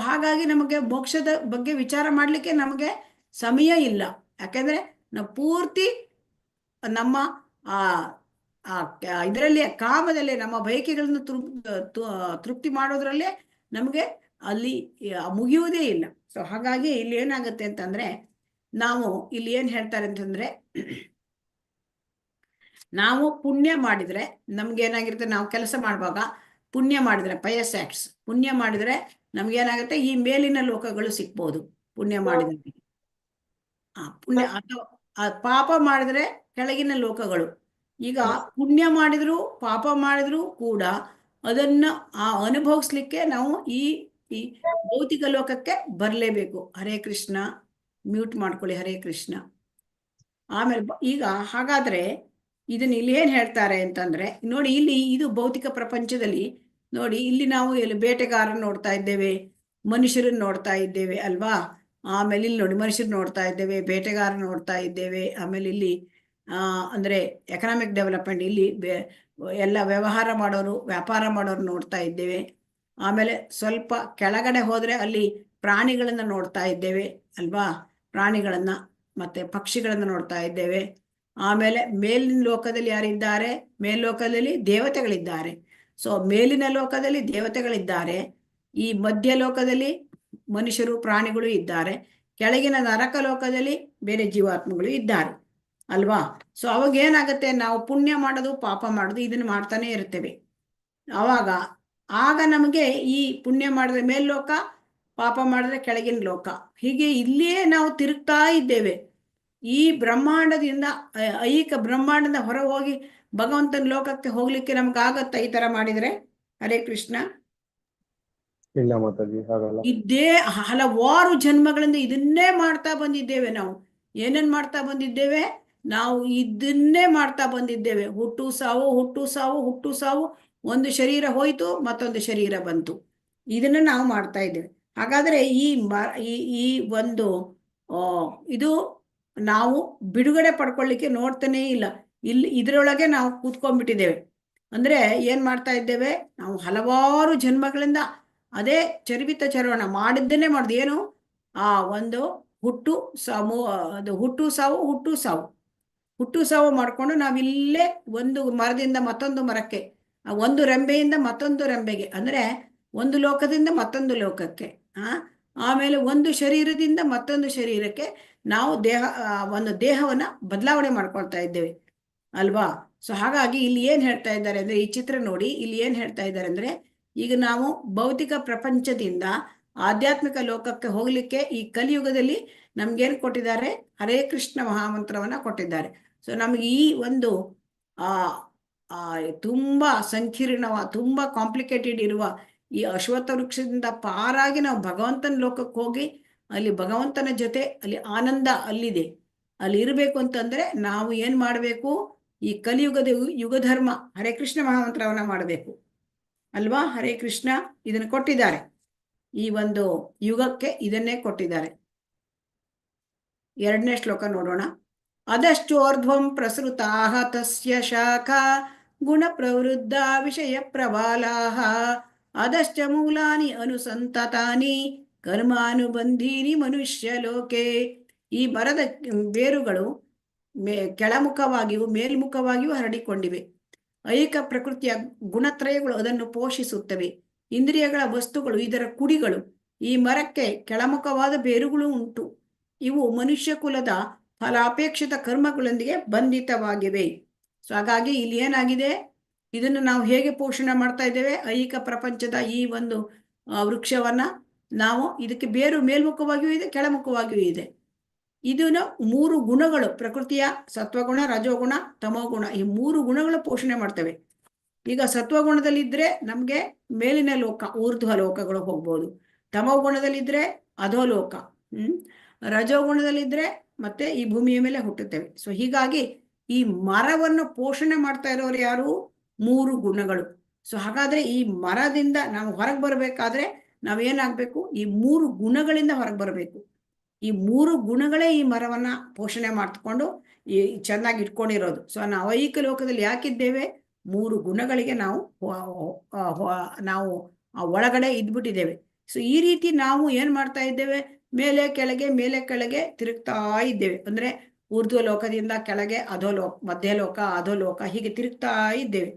ಹಾಗಾಗಿ ನಮಗೆ ಮೋಕ್ಷದ ಬಗ್ಗೆ ವಿಚಾರ ಮಾಡ್ಲಿಕ್ಕೆ ನಮಗೆ ಸಮಯ ಇಲ್ಲ. ಯಾಕೆಂದ್ರೆ ನಾವು ಪೂರ್ತಿ ನಮ್ಮ ಇದರಲ್ಲಿ ಕಾಮದಲ್ಲೇ, ನಮ್ಮ ಬಯಕೆಗಳನ್ನು ತೃಪ್ತಿ ಮಾಡೋದ್ರಲ್ಲೇ ನಮಗೆ ಅಲ್ಲಿ ಮುಗಿಯುವುದೇ ಇಲ್ಲ. ಹಾಗಾಗಿ ಇಲ್ಲಿ ಏನಾಗುತ್ತೆ ಅಂತಂದ್ರೆ, ನಾವು ಇಲ್ಲಿ ಏನ್ ಹೇಳ್ತಾರೆ ಅಂತಂದ್ರೆ, ನಾವು ಪುಣ್ಯ ಮಾಡಿದ್ರೆ ನಮ್ಗೆ ಏನಾಗಿರುತ್ತೆ, ನಾವು ಕೆಲಸ ಮಾಡುವಾಗ ಪುಣ್ಯ ಮಾಡಿದ್ರೆ, ಪಯಸ್ ಆಕ್ಟ್ಸ್, ಪುಣ್ಯ ಮಾಡಿದ್ರೆ ನಮ್ಗೇನಾಗುತ್ತೆ, ಈ ಮೇಲಿನ ಲೋಕಗಳು ಸಿಕ್ಬೋದು ಪುಣ್ಯ ಮಾಡಿದ್ರೆ. ಪುಣ್ಯ ಅಥವಾ ಪಾಪ ಮಾಡಿದ್ರೆ ಕೆಳಗಿನ ಲೋಕಗಳು. ಈಗ ಪುಣ್ಯ ಮಾಡಿದ್ರು ಪಾಪ ಮಾಡಿದ್ರು ಕೂಡ ಅದನ್ನ ಅನುಭವಿಸ್ಲಿಕ್ಕೆ ನಾವು ಈ ಭೌತಿಕ ಲೋಕಕ್ಕೆ ಬರಲೇಬೇಕು. ಹರೇ ಕೃಷ್ಣ, ಮ್ಯೂಟ್ ಮಾಡ್ಕೊಳ್ಳಿ. ಹರೇ ಕೃಷ್ಣ. ಆಮೇಲೆ ಈಗ ಹಾಗಾದ್ರೆ ಇದನ್ನ ಇಲ್ಲಿ ಏನ್ ಹೇಳ್ತಾರೆ ಅಂತಂದ್ರೆ, ನೋಡಿ ಇಲ್ಲಿ ಇದು ಭೌತಿಕ ಪ್ರಪಂಚದಲ್ಲಿ ನೋಡಿ, ಇಲ್ಲಿ ನಾವು ಇಲ್ಲಿ ಬೇಟೆಗಾರನ್ನ ನೋಡ್ತಾ ಇದ್ದೇವೆ, ಮನುಷ್ಯರನ್ನ ನೋಡ್ತಾ ಇದ್ದೇವೆ ಅಲ್ವಾ. ಆಮೇಲೆ ಇಲ್ಲಿ ನೋಡಿ ಮನುಷ್ಯರು ನೋಡ್ತಾ ಇದ್ದೇವೆ, ಬೇಟೆಗಾರ ನೋಡ್ತಾ ಇದ್ದೇವೆ. ಆಮೇಲೆ ಇಲ್ಲಿ ಅಂದ್ರೆ ಎಕನಾಮಿಕ್ ಡೆವಲಪ್ಮೆಂಟ್, ಇಲ್ಲಿ ಎಲ್ಲ ವ್ಯವಹಾರ ಮಾಡೋರು, ವ್ಯಾಪಾರ ಮಾಡೋರು ನೋಡ್ತಾ ಇದ್ದೇವೆ. ಆಮೇಲೆ ಸ್ವಲ್ಪ ಕೆಳಗಡೆ ಹೋದ್ರೆ ಅಲ್ಲಿ ಪ್ರಾಣಿಗಳನ್ನ ನೋಡ್ತಾ ಇದ್ದೇವೆ ಅಲ್ವಾ, ಪ್ರಾಣಿಗಳನ್ನ ಮತ್ತೆ ಪಕ್ಷಿಗಳನ್ನ ನೋಡ್ತಾ ಇದ್ದೇವೆ. ಆಮೇಲೆ ಮೇಲಿನ ಲೋಕದಲ್ಲಿ ಯಾರಿದ್ದಾರೆ, ಮೇಲ್ಲೋಕದಲ್ಲಿ ದೇವತೆಗಳಿದ್ದಾರೆ. ಮೇಲಿನ ಲೋಕದಲ್ಲಿ ದೇವತೆಗಳಿದ್ದಾರೆ, ಈ ಮಧ್ಯ ಲೋಕದಲ್ಲಿ ಮನುಷ್ಯರು ಪ್ರಾಣಿಗಳು ಇದ್ದಾರೆ, ಕೆಳಗಿನ ನರಕ ಲೋಕದಲ್ಲಿ ಬೇರೆ ಜೀವಾತ್ಮಗಳು ಇದ್ದಾರೆ ಅಲ್ವಾ. ಅವಾಗ ಏನಾಗುತ್ತೆ, ನಾವು ಪುಣ್ಯ ಮಾಡೋದು ಪಾಪ ಮಾಡೋದು ಇದನ್ನ ಮಾಡ್ತಾನೆ ಇರ್ತೇವೆ. ಆಗ ನಮಗೆ ಈ ಪುಣ್ಯ ಮಾಡಿದ್ರೆ ಮೇಲ್ಲೋಕ, ಪಾಪ ಮಾಡಿದ್ರೆ ಕೆಳಗಿನ ಲೋಕ, ಹೀಗೆ ಇಲ್ಲೇ ನಾವು ತಿರುಗ್ತಾ ಇದ್ದೇವೆ. ಈ ಬ್ರಹ್ಮಾಂಡದಿಂದ, ಐಹಿಕ ಬ್ರಹ್ಮಾಂಡದಿಂದ ಹೊರ ಹೋಗಿ ಭಗವಂತನ ಲೋಕಕ್ಕೆ ಹೋಗ್ಲಿಕ್ಕೆ ನಮ್ಗಾಗತ್ತ ಈ ತರ ಮಾಡಿದ್ರೆ? ಹರೇ ಕೃಷ್ಣ. ಇಲ್ಲ ಮಾತಾಜಿ, ಹಾಗಲ್ಲ. ಇದೇ ಹಲವಾರು ಜನ್ಮಗಳಿಂದ ಇದನ್ನೇ ಮಾಡ್ತಾ ಬಂದಿದ್ದೇವೆ ನಾವು. ಏನೇನ್ ಮಾಡ್ತಾ ಬಂದಿದ್ದೇವೆ ನಾವು? ಇದನ್ನೇ ಮಾಡ್ತಾ ಬಂದಿದ್ದೇವೆ. ಹುಟ್ಟು ಸಾವು, ಹುಟ್ಟು ಸಾವು, ಹುಟ್ಟು ಸಾವು. ಒಂದು ಶರೀರ ಹೋಯ್ತು, ಮತ್ತೊಂದು ಶರೀರ ಬಂತು. ಇದನ್ನ ನಾವು ಮಾಡ್ತಾ ಇದ್ದೇವೆ. ಹಾಗಾದ್ರೆ ಈ ಒಂದು ಇದು ನಾವು ಬಿಡುಗಡೆ ಪಡ್ಕೊಳ್ಳಿಕ್ಕೆ ನೋಡ್ತಾನೇ ಇಲ್ಲ. ಇದರೊಳಗೆ ನಾವು ಕೂತ್ಕೊಂಡ್ಬಿಟ್ಟಿದ್ದೇವೆ. ಅಂದ್ರೆ ಏನ್ ಮಾಡ್ತಾ ಇದ್ದೇವೆ ನಾವು? ಹಲವಾರು ಜನ್ಮಗಳಿಂದ ಅದೇ ಚರ್ವಿತ ಚರವಣ ಮಾಡಿದ್ದನ್ನೇ ಮಾಡುದು. ಏನು? ಒಂದು ಹುಟ್ಟು ಸಾವು, ಹುಟ್ಟು ಸಾವು ಮಾಡ್ಕೊಂಡು ನಾವಿಲ್ಲೇ ಒಂದು ಮರದಿಂದ ಮತ್ತೊಂದು ಮರಕ್ಕೆ, ಒಂದು ರೆಂಬೆಯಿಂದ ಮತ್ತೊಂದು ರೆಂಬೆಗೆ, ಅಂದ್ರೆ ಒಂದು ಲೋಕದಿಂದ ಮತ್ತೊಂದು ಲೋಕಕ್ಕೆ, ಆಮೇಲೆ ಒಂದು ಶರೀರದಿಂದ ಮತ್ತೊಂದು ಶರೀರಕ್ಕೆ ನಾವು ಒಂದು ದೇಹವನ್ನ ಬದಲಾವಣೆ ಮಾಡ್ಕೊಳ್ತಾ ಇದ್ದೇವೆ. ಅಲ್ವಾ? ಸೊ ಹಾಗಾಗಿ ಇಲ್ಲಿ ಏನ್ ಹೇಳ್ತಾ ಇದ್ದಾರೆ ಅಂದ್ರೆ, ಈ ಚಿತ್ರ ನೋಡಿ, ಇಲ್ಲಿ ಏನ್ ಹೇಳ್ತಾ ಇದ್ದಾರೆ ಅಂದ್ರೆ, ಈಗ ನಾವು ಭೌತಿಕ ಪ್ರಪಂಚದಿಂದ ಆಧ್ಯಾತ್ಮಿಕ ಲೋಕಕ್ಕೆ ಹೋಗ್ಲಿಕ್ಕೆ ಈ ಕಲಿಯುಗದಲ್ಲಿ ನಮ್ಗೇನ್ ಕೊಟ್ಟಿದ್ದಾರೆ? ಹರೇ ಕೃಷ್ಣ ಮಹಾಮಂತ್ರವನ್ನ ಕೊಟ್ಟಿದ್ದಾರೆ. ಸೊ ನಮ್ಗೆ ಈ ಒಂದು ಆ ಆ ತುಂಬಾ ತುಂಬಾ ಕಾಂಪ್ಲಿಕೇಟೆಡ್ ಇರುವ ಈ ಅಶ್ವತ್ಥ ವೃಕ್ಷದಿಂದ ಪಾರಾಗಿ ನಾವು ಭಗವಂತನ ಲೋಕಕ್ಕೆ ಹೋಗಿ ಅಲ್ಲಿ ಭಗವಂತನ ಜೊತೆ ಅಲ್ಲಿ ಆನಂದ ಅಲ್ಲಿದೆ, ಅಲ್ಲಿ ಇರಬೇಕು ಅಂತಂದ್ರೆ ನಾವು ಏನ್ ಮಾಡಬೇಕು? ಈ ಕಲಿಯುಗದ ಯುಗಧರ್ಮ ಹರೇ ಕೃಷ್ಣ ಮಹಾಮಂತ್ರವನ್ನ ಮಾಡಬೇಕು ಅಲ್ವಾ? ಹರೇ ಕೃಷ್ಣ ಇದನ್ನು ಕೊಟ್ಟಿದ್ದಾರೆ, ಈ ಒಂದು ಯುಗಕ್ಕೆ ಇದನ್ನೇ ಕೊಟ್ಟಿದ್ದಾರೆ. 2ನೇ ಶ್ಲೋಕ ನೋಡೋಣ. ಅದಶ್ಚೋರ್ಧ್ವಂ ಪ್ರಸೃತಾಃ ತಸ್ಯ ಶಾಖಾ ಗುಣ ಪ್ರವೃದ್ಧ ವಿಷಯ ಪ್ರಬಲಾಃ ಅದಶ್ಚ ಮೂಲಾನಿ ಅನುಸಂತತಾನಿ ಕರ್ಮಾನುಬಂಧೀನಿ ಮನುಷ್ಯ ಲೋಕೆ. ಈ ಮರದ ಬೇರುಗಳು ಕೆಳಮುಖವಾಗಿಯೂ ಮೇಲ್ಮುಖವಾಗಿಯೂ ಹರಡಿಕೊಂಡಿವೆ. ಐಹಿಕ ಪ್ರಕೃತಿಯ ಗುಣತ್ರಯಗಳು ಅದನ್ನು ಪೋಷಿಸುತ್ತವೆ. ಇಂದ್ರಿಯಗಳ ವಸ್ತುಗಳು ಇದರ ಕುಡಿಗಳು. ಈ ಮರಕ್ಕೆ ಕೆಳಮುಖವಾದ ಬೇರುಗಳು ಉಂಟು. ಇವು ಮನುಷ್ಯ ಕುಲದ ಫಲಾಪೇಕ್ಷಿತ ಕರ್ಮಗಳೊಂದಿಗೆ ಬಂಧಿತವಾಗಿವೆ. ಸೊ ಹಾಗಾಗಿ ಇಲ್ಲಿ ಏನಾಗಿದೆ? ಇದನ್ನು ನಾವು ಹೇಗೆ ಪೋಷಣೆ ಮಾಡ್ತಾ ಇದ್ದೇವೆ? ಐಹಿಕ ಪ್ರಪಂಚದ ಈ ಒಂದು ವೃಕ್ಷವನ್ನ ನಾವು, ಇದಕ್ಕೆ ಬೇರು ಮೇಲ್ಮುಖವಾಗಿಯೂ ಇದೆ, ಕೆಳಮುಖವಾಗಿಯೂ ಇದೆ. ಇದನ್ನು 3 ಗುಣಗಳು, ಪ್ರಕೃತಿಯ ಸತ್ವಗುಣ, ರಜೋಗುಣ, ತಮೋಗುಣ, ಈ 3 ಗುಣಗಳು ಪೋಷಣೆ ಮಾಡ್ತವೆ. ಈಗ ಸತ್ವಗುಣದಲ್ಲಿದ್ರೆ ನಮ್ಗೆ ಮೇಲಿನ ಲೋಕ, ಊರ್ಧ್ವ ಲೋಕಗಳು ಹೋಗ್ಬೋದು. ತಮೋಗುಣದಲ್ಲಿದ್ರೆ ಅಧೋಲೋಕ, ರಜೋಗುಣದಲ್ಲಿದ್ರೆ ಮತ್ತೆ ಈ ಭೂಮಿಯ ಮೇಲೆ ಹುಟ್ಟುತ್ತೇವೆ. ಸೊ ಹೀಗಾಗಿ ಈ ಮರವನ್ನು ಪೋಷಣೆ ಮಾಡ್ತಾ ಇರೋರು ಯಾರು? 3 ಗುಣಗಳು. ಸೊ ಹಾಗಾದ್ರೆ ಈ ಮರದಿಂದ ನಾವು ಹೊರಗೆ ಬರಬೇಕಾದ್ರೆ ನಾವೇನಾಗ್ಬೇಕು? ಈ 3 ಗುಣಗಳಿಂದ ಹೊರಗೆ ಬರಬೇಕು. ಈ 3 ಗುಣಗಳೇ ಈ ಮರವನ್ನ ಪೋಷಣೆ ಮಾಡ್ಕೊಂಡು ಈ ಚೆನ್ನಾಗಿ ಇಟ್ಕೊಂಡಿರೋದು. ಸೊ ನಾವು ಐಹಿಕ ಲೋಕದಲ್ಲಿ ಯಾಕಿದ್ದೇವೆ? 3 ಗುಣಗಳಿಗೆ ನಾವು ಒಳಗಡೆ ಇದ್ಬಿಟ್ಟಿದ್ದೇವೆ. ಸೊ ಈ ರೀತಿ ನಾವು ಏನ್ ಮಾಡ್ತಾ ಇದ್ದೇವೆ? ಮೇಲೆ ಕೆಳಗೆ ತಿರುಗ್ತಾ ಇದ್ದೇವೆ. ಅಂದ್ರೆ ಊರ್ಧ್ವ ಲೋಕದಿಂದ ಕೆಳಗೆ ಅಧೋಲೋಕ, ಮಧ್ಯಲೋಕ, ಅಧೋಲೋಕ, ಹೀಗೆ ತಿರುಗ್ತಾ ಇದ್ದೇವೆ.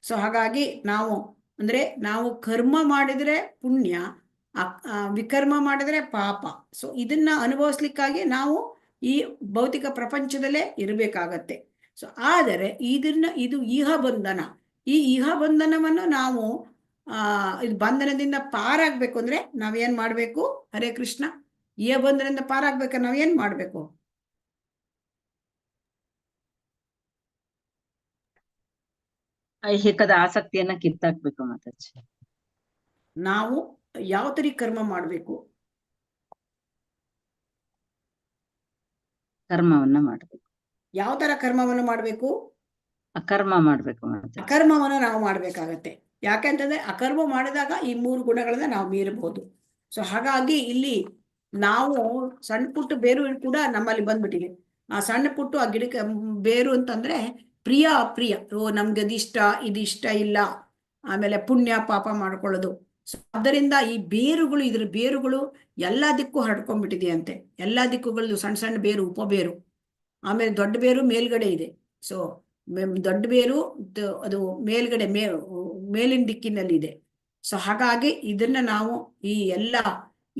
ಸೊ ಹಾಗಾಗಿ ನಾವು ಕರ್ಮ ಮಾಡಿದ್ರೆ ಪುಣ್ಯ, ವಿಕರ್ಮ ಮಾಡಿದ್ರೆ ಪಾಪ. ಸೊ ಇದನ್ನ ಅನುಭವಿಸ್ಲಿಕ್ಕಾಗಿ ನಾವು ಈ ಭೌತಿಕ ಪ್ರಪಂಚದಲ್ಲೇ ಇರಬೇಕಾಗತ್ತೆ. ಸೊ ಆದರೆ ಇದು ಇಹ ಬಂಧನ. ಈ ಇಹ ಬಂಧನವನ್ನು ನಾವು ಇದು ಬಂಧನದಿಂದ ಪಾರಾಗ್ಬೇಕು ಅಂದ್ರೆ ನಾವೇನ್ ಮಾಡ್ಬೇಕು? ಹರೇ ಕೃಷ್ಣ. ಇಹ ಬಂಧನದಿಂದ ಪಾರಾಗ್ಬೇಕು ನಾವೇನ್ ಮಾಡ್ಬೇಕು? ಐಹಿಕದ ಆಸಕ್ತಿಯನ್ನ ಕಿತ್ತಾಕ್ಬೇಕು ಮಾತಾಜಿ. ನಾವು ಯಾವ ತರಿ ಕರ್ಮ ಮಾಡ್ಬೇಕು? ಕರ್ಮವನ್ನ ಮಾಡ್ಬೇಕು. ಯಾವ ತರ ಕರ್ಮವನ್ನು ಮಾಡ್ಬೇಕು? ಅಕರ್ಮ ಮಾಡ್ಬೇಕು ಮಾತಾಜಿ. ಅಕರ್ಮವನ್ನು ನಾವು ಮಾಡ್ಬೇಕಾಗತ್ತೆ. ಯಾಕೆಂತಂದ್ರೆ ಅಕರ್ಮ ಮಾಡಿದಾಗ ಈ 3 ಗುಣಗಳನ್ನ ನಾವು ಮೀರಬಹುದು. ಸೊ ಹಾಗಾಗಿ ಇಲ್ಲಿ ನಾವು ಸಣ್ಣ ಪುಟ್ಟ ಬೇರು ಕೂಡ ನಮ್ಮಲ್ಲಿ ಬಂದ್ಬಿಟ್ಟಿದೆ. ಆ ಸಣ್ಣ ಪುಟ್ಟು ಆ ಗಿಡಕ್ಕೆ ಬೇರು ಅಂತಂದ್ರೆ ಪ್ರಿಯ ಅಪ್ರಿಯ, ನಮ್ಗೆ ಅದಿಷ್ಟ ಇದಿಷ್ಟ ಇಲ್ಲ, ಆಮೇಲೆ ಪುಣ್ಯ ಪಾಪ ಮಾಡ್ಕೊಳ್ಳೋದು. ಸೊ ಆದ್ದರಿಂದ ಈ ಬೇರುಗಳು, ಇದ್ರ ಬೇರುಗಳು ಎಲ್ಲಾ ದಿಕ್ಕು ಹರಡ್ಕೊಂಡ್ಬಿಟ್ಟಿದೆ ಅಂತೆ. ಎಲ್ಲಾ ದಿಕ್ಕುಗಳದ್ದು ಸಣ್ಣ ಸಣ್ಣ ಬೇರು, ಉಪಬೇರು. ಆಮೇಲೆ ದೊಡ್ಡ ಬೇರು ಮೇಲ್ಗಡೆ ಇದೆ. ಸೊ ದೊಡ್ಡ ಬೇರು ಅದು ಮೇಲ್ಗಡೆ ಮೇಲಿನ ದಿಕ್ಕಿನಲ್ಲಿ ಇದೆ. ಸೊ ಹಾಗಾಗಿ ಇದನ್ನ ನಾವು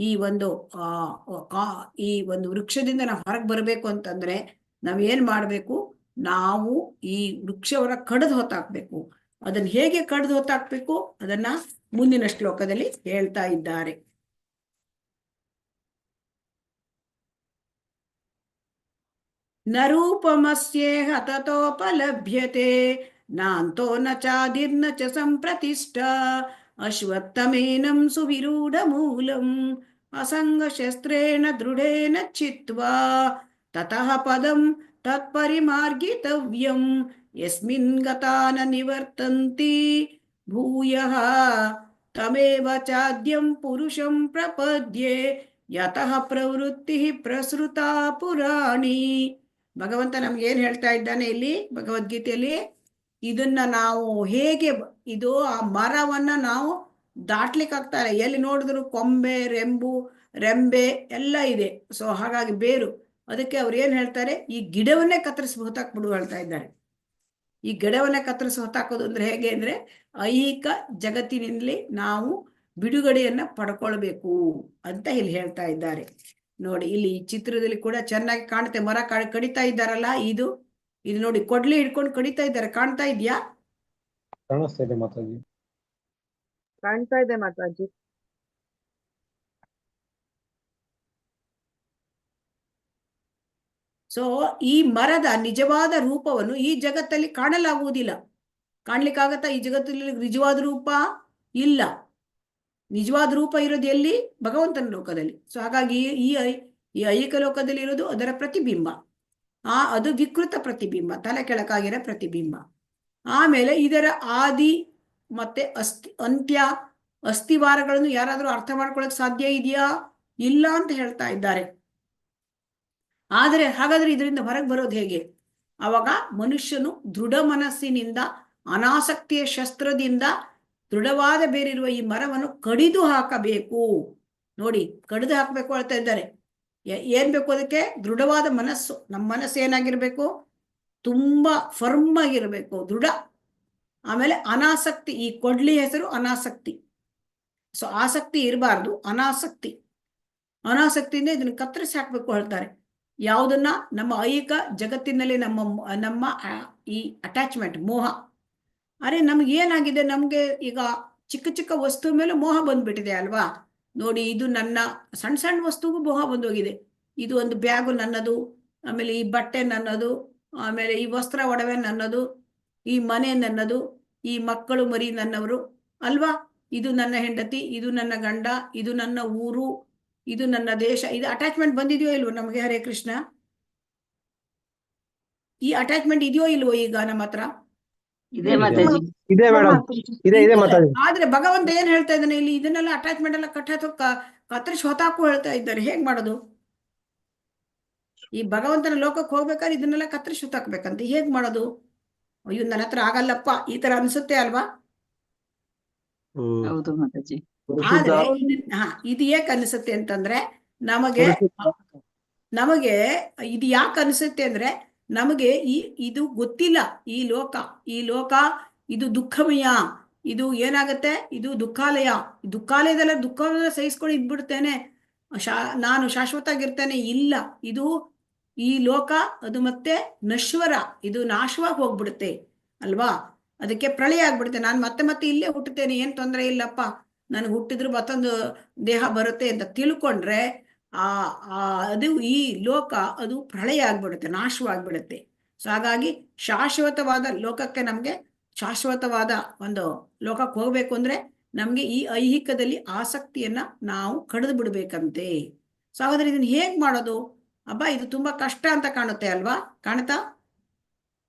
ಈ ಒಂದು ವೃಕ್ಷದಿಂದ ನಾವು ಹೊರಗೆ ಬರಬೇಕು ಅಂತಂದ್ರೆ ನಾವೇನ್ ಮಾಡ್ಬೇಕು? ನಾವು ಈ ವೃಕ್ಷವನ್ನ ಕಡಿದು ಹೊತ್ತಾಕ್ಬೇಕು. ಅದನ್ನ ಹೇಗೆ ಕಡಿದು ಹೊತ್ತಾಕ್ಬೇಕು ಅದನ್ನ ಮುಂದಿನ ಶ್ಲೋಕದಲ್ಲಿ ಹೇಳ್ತಾ ಇದ್ದಾರೆ. ನ ರೂಪಮಸ್ಯೇಹ ತತೋಪಲಭ್ಯತೆ ನಾಂತೋ ನ ಚಾದಿರ್ನ ಚ ಸಂಪ್ರತಿಷ್ಠ ಅಶ್ವತ್ಥಮೇನಂ ಸುವಿರೂಢ ಮೂಲಂ ಅಸಂಗ ಶಸ್ತ್ರೇಣ ದೃಢೇನ ಚಿತ್ವಾ ತತಃ ಪದಂ ತತ್ಪರಿಮಾರ್ಗಿತವ್ಯಂ ಯಸ್ಮಿನ್ ಗತಾನ ನಿವರ್ತಂತಿ ಭೂಯಃ ತಮೇವ ಚಾದ್ಯಂ ಪುರುಷಂ ಪ್ರಪದ್ಯೆ ಯತಃ ಪ್ರವೃತ್ತಿ ಪ್ರಸೃತಾ ಪುರಾಣಿ. ಭಗವಂತ ನಮ್ಗೆ ಏನ್ ಹೇಳ್ತಾ ಇದ್ದಾನೆ ಇಲ್ಲಿ ಭಗವದ್ಗೀತೆಯಲ್ಲಿ? ಇದನ್ನ ನಾವು ಹೇಗೆ ಆ ಮರವನ್ನ ನಾವು ದಾಟ್ಲಿಕ್ಕೆ ಆಗ್ತಾರೆ. ಎಲ್ಲಿ ನೋಡಿದ್ರು ಕೊಂಬೆ, ರೆಂಬೆ ಎಲ್ಲ ಇದೆ. ಸೊ ಹಾಗಾಗಿ ಬೇರು, ಅದಕ್ಕೆ ಅವ್ರು ಏನ್ ಹೇಳ್ತಾರೆ? ಈ ಗಿಡವನ್ನೇ ಕತ್ತರಿಸಿ ಹೊತ್ತಾಕ್ಬಿಡು ಹೇಳ್ತಾ ಇದ್ದಾರೆ. ಈ ಗಿಡವನ್ನೇ ಕತ್ತರಿಸಿ ಹೊತ್ತಾಕೋದು ಅಂದ್ರೆ ಹೇಗೆ ಅಂದ್ರೆ ಐಹಿಕ ಜಗತ್ತಿನಲ್ಲಿ ನಾವು ಬಿಡುಗಡೆಯನ್ನ ಪಡ್ಕೊಳ್ಬೇಕು ಅಂತ ಇಲ್ಲಿ ಹೇಳ್ತಾ ಇದ್ದಾರೆ. ನೋಡಿ, ಇಲ್ಲಿ ಚಿತ್ರದಲ್ಲಿ ಕೂಡ ಚೆನ್ನಾಗಿ ಕಾಣುತ್ತೆ. ಮರ ಕಡಿತಾ ಇದ್ದಾರಲ್ಲ, ಇದು ನೋಡಿ, ಕೊಡ್ಲಿ ಹಿಡ್ಕೊಂಡು ಕಡಿತಾ ಇದ್ದಾರೆ, ಕಾಣ್ತಾ ಇದ್ಯಾ? ಕಾಣಿಸ್ತಾ ಇದೆ ಮಾತಾಜಿ. ಕಾಣ್ತಾ ಇದೆ ಮಾತಾಜಿ. ಸೊ ಈ ಮರದ ನಿಜವಾದ ರೂಪವನ್ನು ಈ ಜಗತ್ತಲ್ಲಿ ಕಾಣಲಾಗುವುದಿಲ್ಲ. ಕಾಣ್ಲಿಕ್ಕಾಗತ್ತಾ? ಈ ಜಗತ್ತಲ್ಲಿ ನಿಜವಾದ ರೂಪ ಇಲ್ಲ. ನಿಜವಾದ ರೂಪ ಇರೋದು ಎಲ್ಲಿ? ಭಗವಂತನ ಲೋಕದಲ್ಲಿ. ಸೊ ಹಾಗಾಗಿ ಈ ಐಹಿಕ ಲೋಕದಲ್ಲಿ ಇರೋದು ಅದರ ಪ್ರತಿಬಿಂಬ. ಅದು ವಿಕೃತ ಪ್ರತಿಬಿಂಬ, ತಲೆ ಕೆಳಕಾಗಿರೋ ಪ್ರತಿಬಿಂಬ. ಆಮೇಲೆ ಇದರ ಆದಿ ಮತ್ತೆ ಅಂತ್ಯ, ಅಸ್ಥಿವಾರಗಳನ್ನು ಯಾರಾದ್ರೂ ಅರ್ಥ ಮಾಡ್ಕೊಳಕ್ ಸಾಧ್ಯ ಇದೆಯಾ? ಇಲ್ಲ ಅಂತ ಹೇಳ್ತಾ ಇದ್ದಾರೆ. ಹಾಗಾದ್ರೆ ಇದರಿಂದ ಹೊರಗೆ ಬರೋದು ಹೇಗೆ? ಅವಾಗ ಮನುಷ್ಯನು ದೃಢ ಮನಸ್ಸಿನಿಂದ, ಅನಾಸಕ್ತಿಯ ಶಸ್ತ್ರದಿಂದ ದೃಢವಾದ ಬೇರಿರುವ ಈ ಮರವನ್ನು ಕಡಿದು ಹಾಕಬೇಕು. ನೋಡಿ, ಕಡಿದು ಹಾಕಬೇಕು ಹೇಳ್ತಾ ಇದ್ದಾರೆ. ಏನ್ ಬೇಕು ಅದಕ್ಕೆ? ದೃಢವಾದ ಮನಸ್ಸು. ನಮ್ಮ ಮನಸ್ಸು ಏನಾಗಿರ್ಬೇಕು? ತುಂಬಾ ಫರ್ಮ್ ಆಗಿರ್ಬೇಕು, ದೃಢ. ಆಮೇಲೆ ಅನಾಸಕ್ತಿ. ಈ ಕೊಡ್ಲಿ ಹೆಸರು ಅನಾಸಕ್ತಿ. ಸೊ ಆಸಕ್ತಿ ಇರಬಾರ್ದು, ಅನಾಸಕ್ತಿ. ಅನಾಸಕ್ತಿಯಿಂದ ಇದನ್ನ ಕತ್ತರಿಸಿ ಹಾಕ್ಬೇಕು ಹೇಳ್ತಾರೆ. ಯಾವುದನ್ನ? ನಮ್ಮ ಐಹಿಕ ಜಗತ್ತಿನಲ್ಲಿ ನಮ್ಮ ಈ ಅಟ್ಯಾಚ್ಮೆಂಟ್, ಮೋಹ. ಅರೆ ನಮ್ಗೆ ಏನಾಗಿದೆ? ನಮ್ಗೆ ಈಗ ಚಿಕ್ಕ ಚಿಕ್ಕ ವಸ್ತು ಮೇಲೆ ಮೋಹ ಬಂದ್ಬಿಟ್ಟಿದೆ ಅಲ್ವಾ? ನೋಡಿ, ಇದು ನನ್ನ ಸಣ್ಣ ಸಣ್ಣ ವಸ್ತುಗೂ ಮೋಹ ಬಂದೋಗಿದೆ. ಇದು ಒಂದು ಬ್ಯಾಗು ನನ್ನದು, ಆಮೇಲೆ ಈ ಬಟ್ಟೆ ನನ್ನದು, ಆಮೇಲೆ ಈ ವಸ್ತ್ರ ಒಡವೆ ನನ್ನದು, ಈ ಮನೆ ನನ್ನದು, ಈ ಮಕ್ಕಳು ಮರಿ ನನ್ನವರು ಅಲ್ವಾ? ಇದು ನನ್ನ ಹೆಂಡತಿ, ಇದು ನನ್ನ ಗಂಡ, ಇದು ನನ್ನ ಊರು, ಇದು ನನ್ನ ದೇಶ. ಇದು ಅಟ್ಯಾಚ್ಮೆಂಟ್ ಬಂದಿದೆಯೋ ಇಲ್ವೋ ನಮಗೆ? ಹರೇ ಕೃಷ್ಣ. ಈ ಅಟ್ಯಾಚ್ಮೆಂಟ್ ಇದೆಯೋ ಇಲ್ವೋ ಈಗ ನಮ್ಮ ಹತ್ರ? ಇದೆ ಮಾತಾಜಿ. ಇದೆ ಮೇಡಮ್, ಇದೆ ಮಾತಾಜಿ. ಆದ್ರೆ ಭಗವಂತ ಏನ್ ಹೇಳ್ತಾ ಇದ್ದಾನೆ ಇಲ್ಲಿ? ಇದನ್ನೆಲ್ಲ ಅಟ್ಯಾಚ್ಮೆಂಟ್ ಎಲ್ಲ ಕತ್ತರಿಸಿ ಹೊತ್ತಾಕು ಹೇಳ್ತಾ ಇದ್ದಾರೆ. ಹೇಗ್ ಮಾಡೋದು? ಈ ಭಗವಂತನ ಲೋಕಕ್ಕೆ ಹೋಗ್ಬೇಕಾದ್ರೆ ಇದನ್ನೆಲ್ಲ ಕತ್ತರಿಸಿ ಹೊತ್ತಾಕ್ಬೇಕಂತ. ಹೇಗ್ ಮಾಡೋದು? ಅಯ್ಯೋ, ನನ್ನ ಹತ್ರ ಆಗಲ್ಲಪ್ಪ, ಈ ತರ ಅನ್ಸುತ್ತೆ ಅಲ್ವಾ? ಹೌದು ಮಾತಾಜಿ. ಆದ್ರೆ ಇದು ಏಕ್ ಅನ್ಸುತ್ತೆ ಅಂತಂದ್ರೆ, ನಮಗೆ ಇದು ಯಾಕೆ ಅನ್ಸುತ್ತೆ ಅಂದ್ರೆ, ನಮಗೆ ಇದು ಗೊತ್ತಿಲ್ಲ. ಈ ಲೋಕ ಇದು ದುಃಖಮಯ. ಇದು ಏನಾಗತ್ತೆ? ಇದು ದುಃಖಾಲಯ. ದುಃಖವನ್ನ ಸಹಿಸ್ಕೊಂಡು ಇದ್ಬಿಡ್ತೇನೆ, ನಾನು ಶಾಶ್ವತ ಆಗಿರ್ತೇನೆ. ಇಲ್ಲ, ಇದು ಈ ಲೋಕ ಅದು ಮತ್ತೆ ನಶ್ವರ. ಇದು ನಾಶವಾಗಿ ಹೋಗ್ಬಿಡುತ್ತೆ ಅಲ್ವಾ? ಅದಕ್ಕೆ ಪ್ರಳಯ ಆಗ್ಬಿಡುತ್ತೆ. ನಾನು ಮತ್ತೆ ಇಲ್ಲೇ ಹುಟ್ಟುತ್ತೇನೆ, ಏನ್ ತೊಂದರೆ ಇಲ್ಲಪ್ಪ, ನನಗೆ ಹುಟ್ಟಿದ್ರು ಮತ್ತೊಂದು ದೇಹ ಬರುತ್ತೆ ಅಂತ ತಿಳ್ಕೊಂಡ್ರೆ ಅದು ಈ ಲೋಕ ಅದು ಪ್ರಳಯ ಆಗ್ಬಿಡುತ್ತೆ, ನಾಶವಾಗ್ಬಿಡುತ್ತೆ. ಸೊ ಹಾಗಾಗಿ ಶಾಶ್ವತವಾದ ಲೋಕಕ್ಕೆ, ನಮ್ಗೆ ಶಾಶ್ವತವಾದ ಒಂದು ಲೋಕಕ್ಕೆ ಹೋಗ್ಬೇಕು ಅಂದ್ರೆ ನಮ್ಗೆ ಈ ಐಹಿಕದಲ್ಲಿ ಆಸಕ್ತಿಯನ್ನ ನಾವು ಕಡಿದು ಬಿಡ್ಬೇಕಂತೆ. ಸೊ ಹಾಗಾದ್ರೆ ಇದನ್ನ ಹೇಗ್ ಮಾಡೋದು? ಇದು ತುಂಬಾ ಕಷ್ಟ ಅಂತ ಕಾಣುತ್ತೆ ಅಲ್ವಾ? ಕಾಣುತ್ತಾ?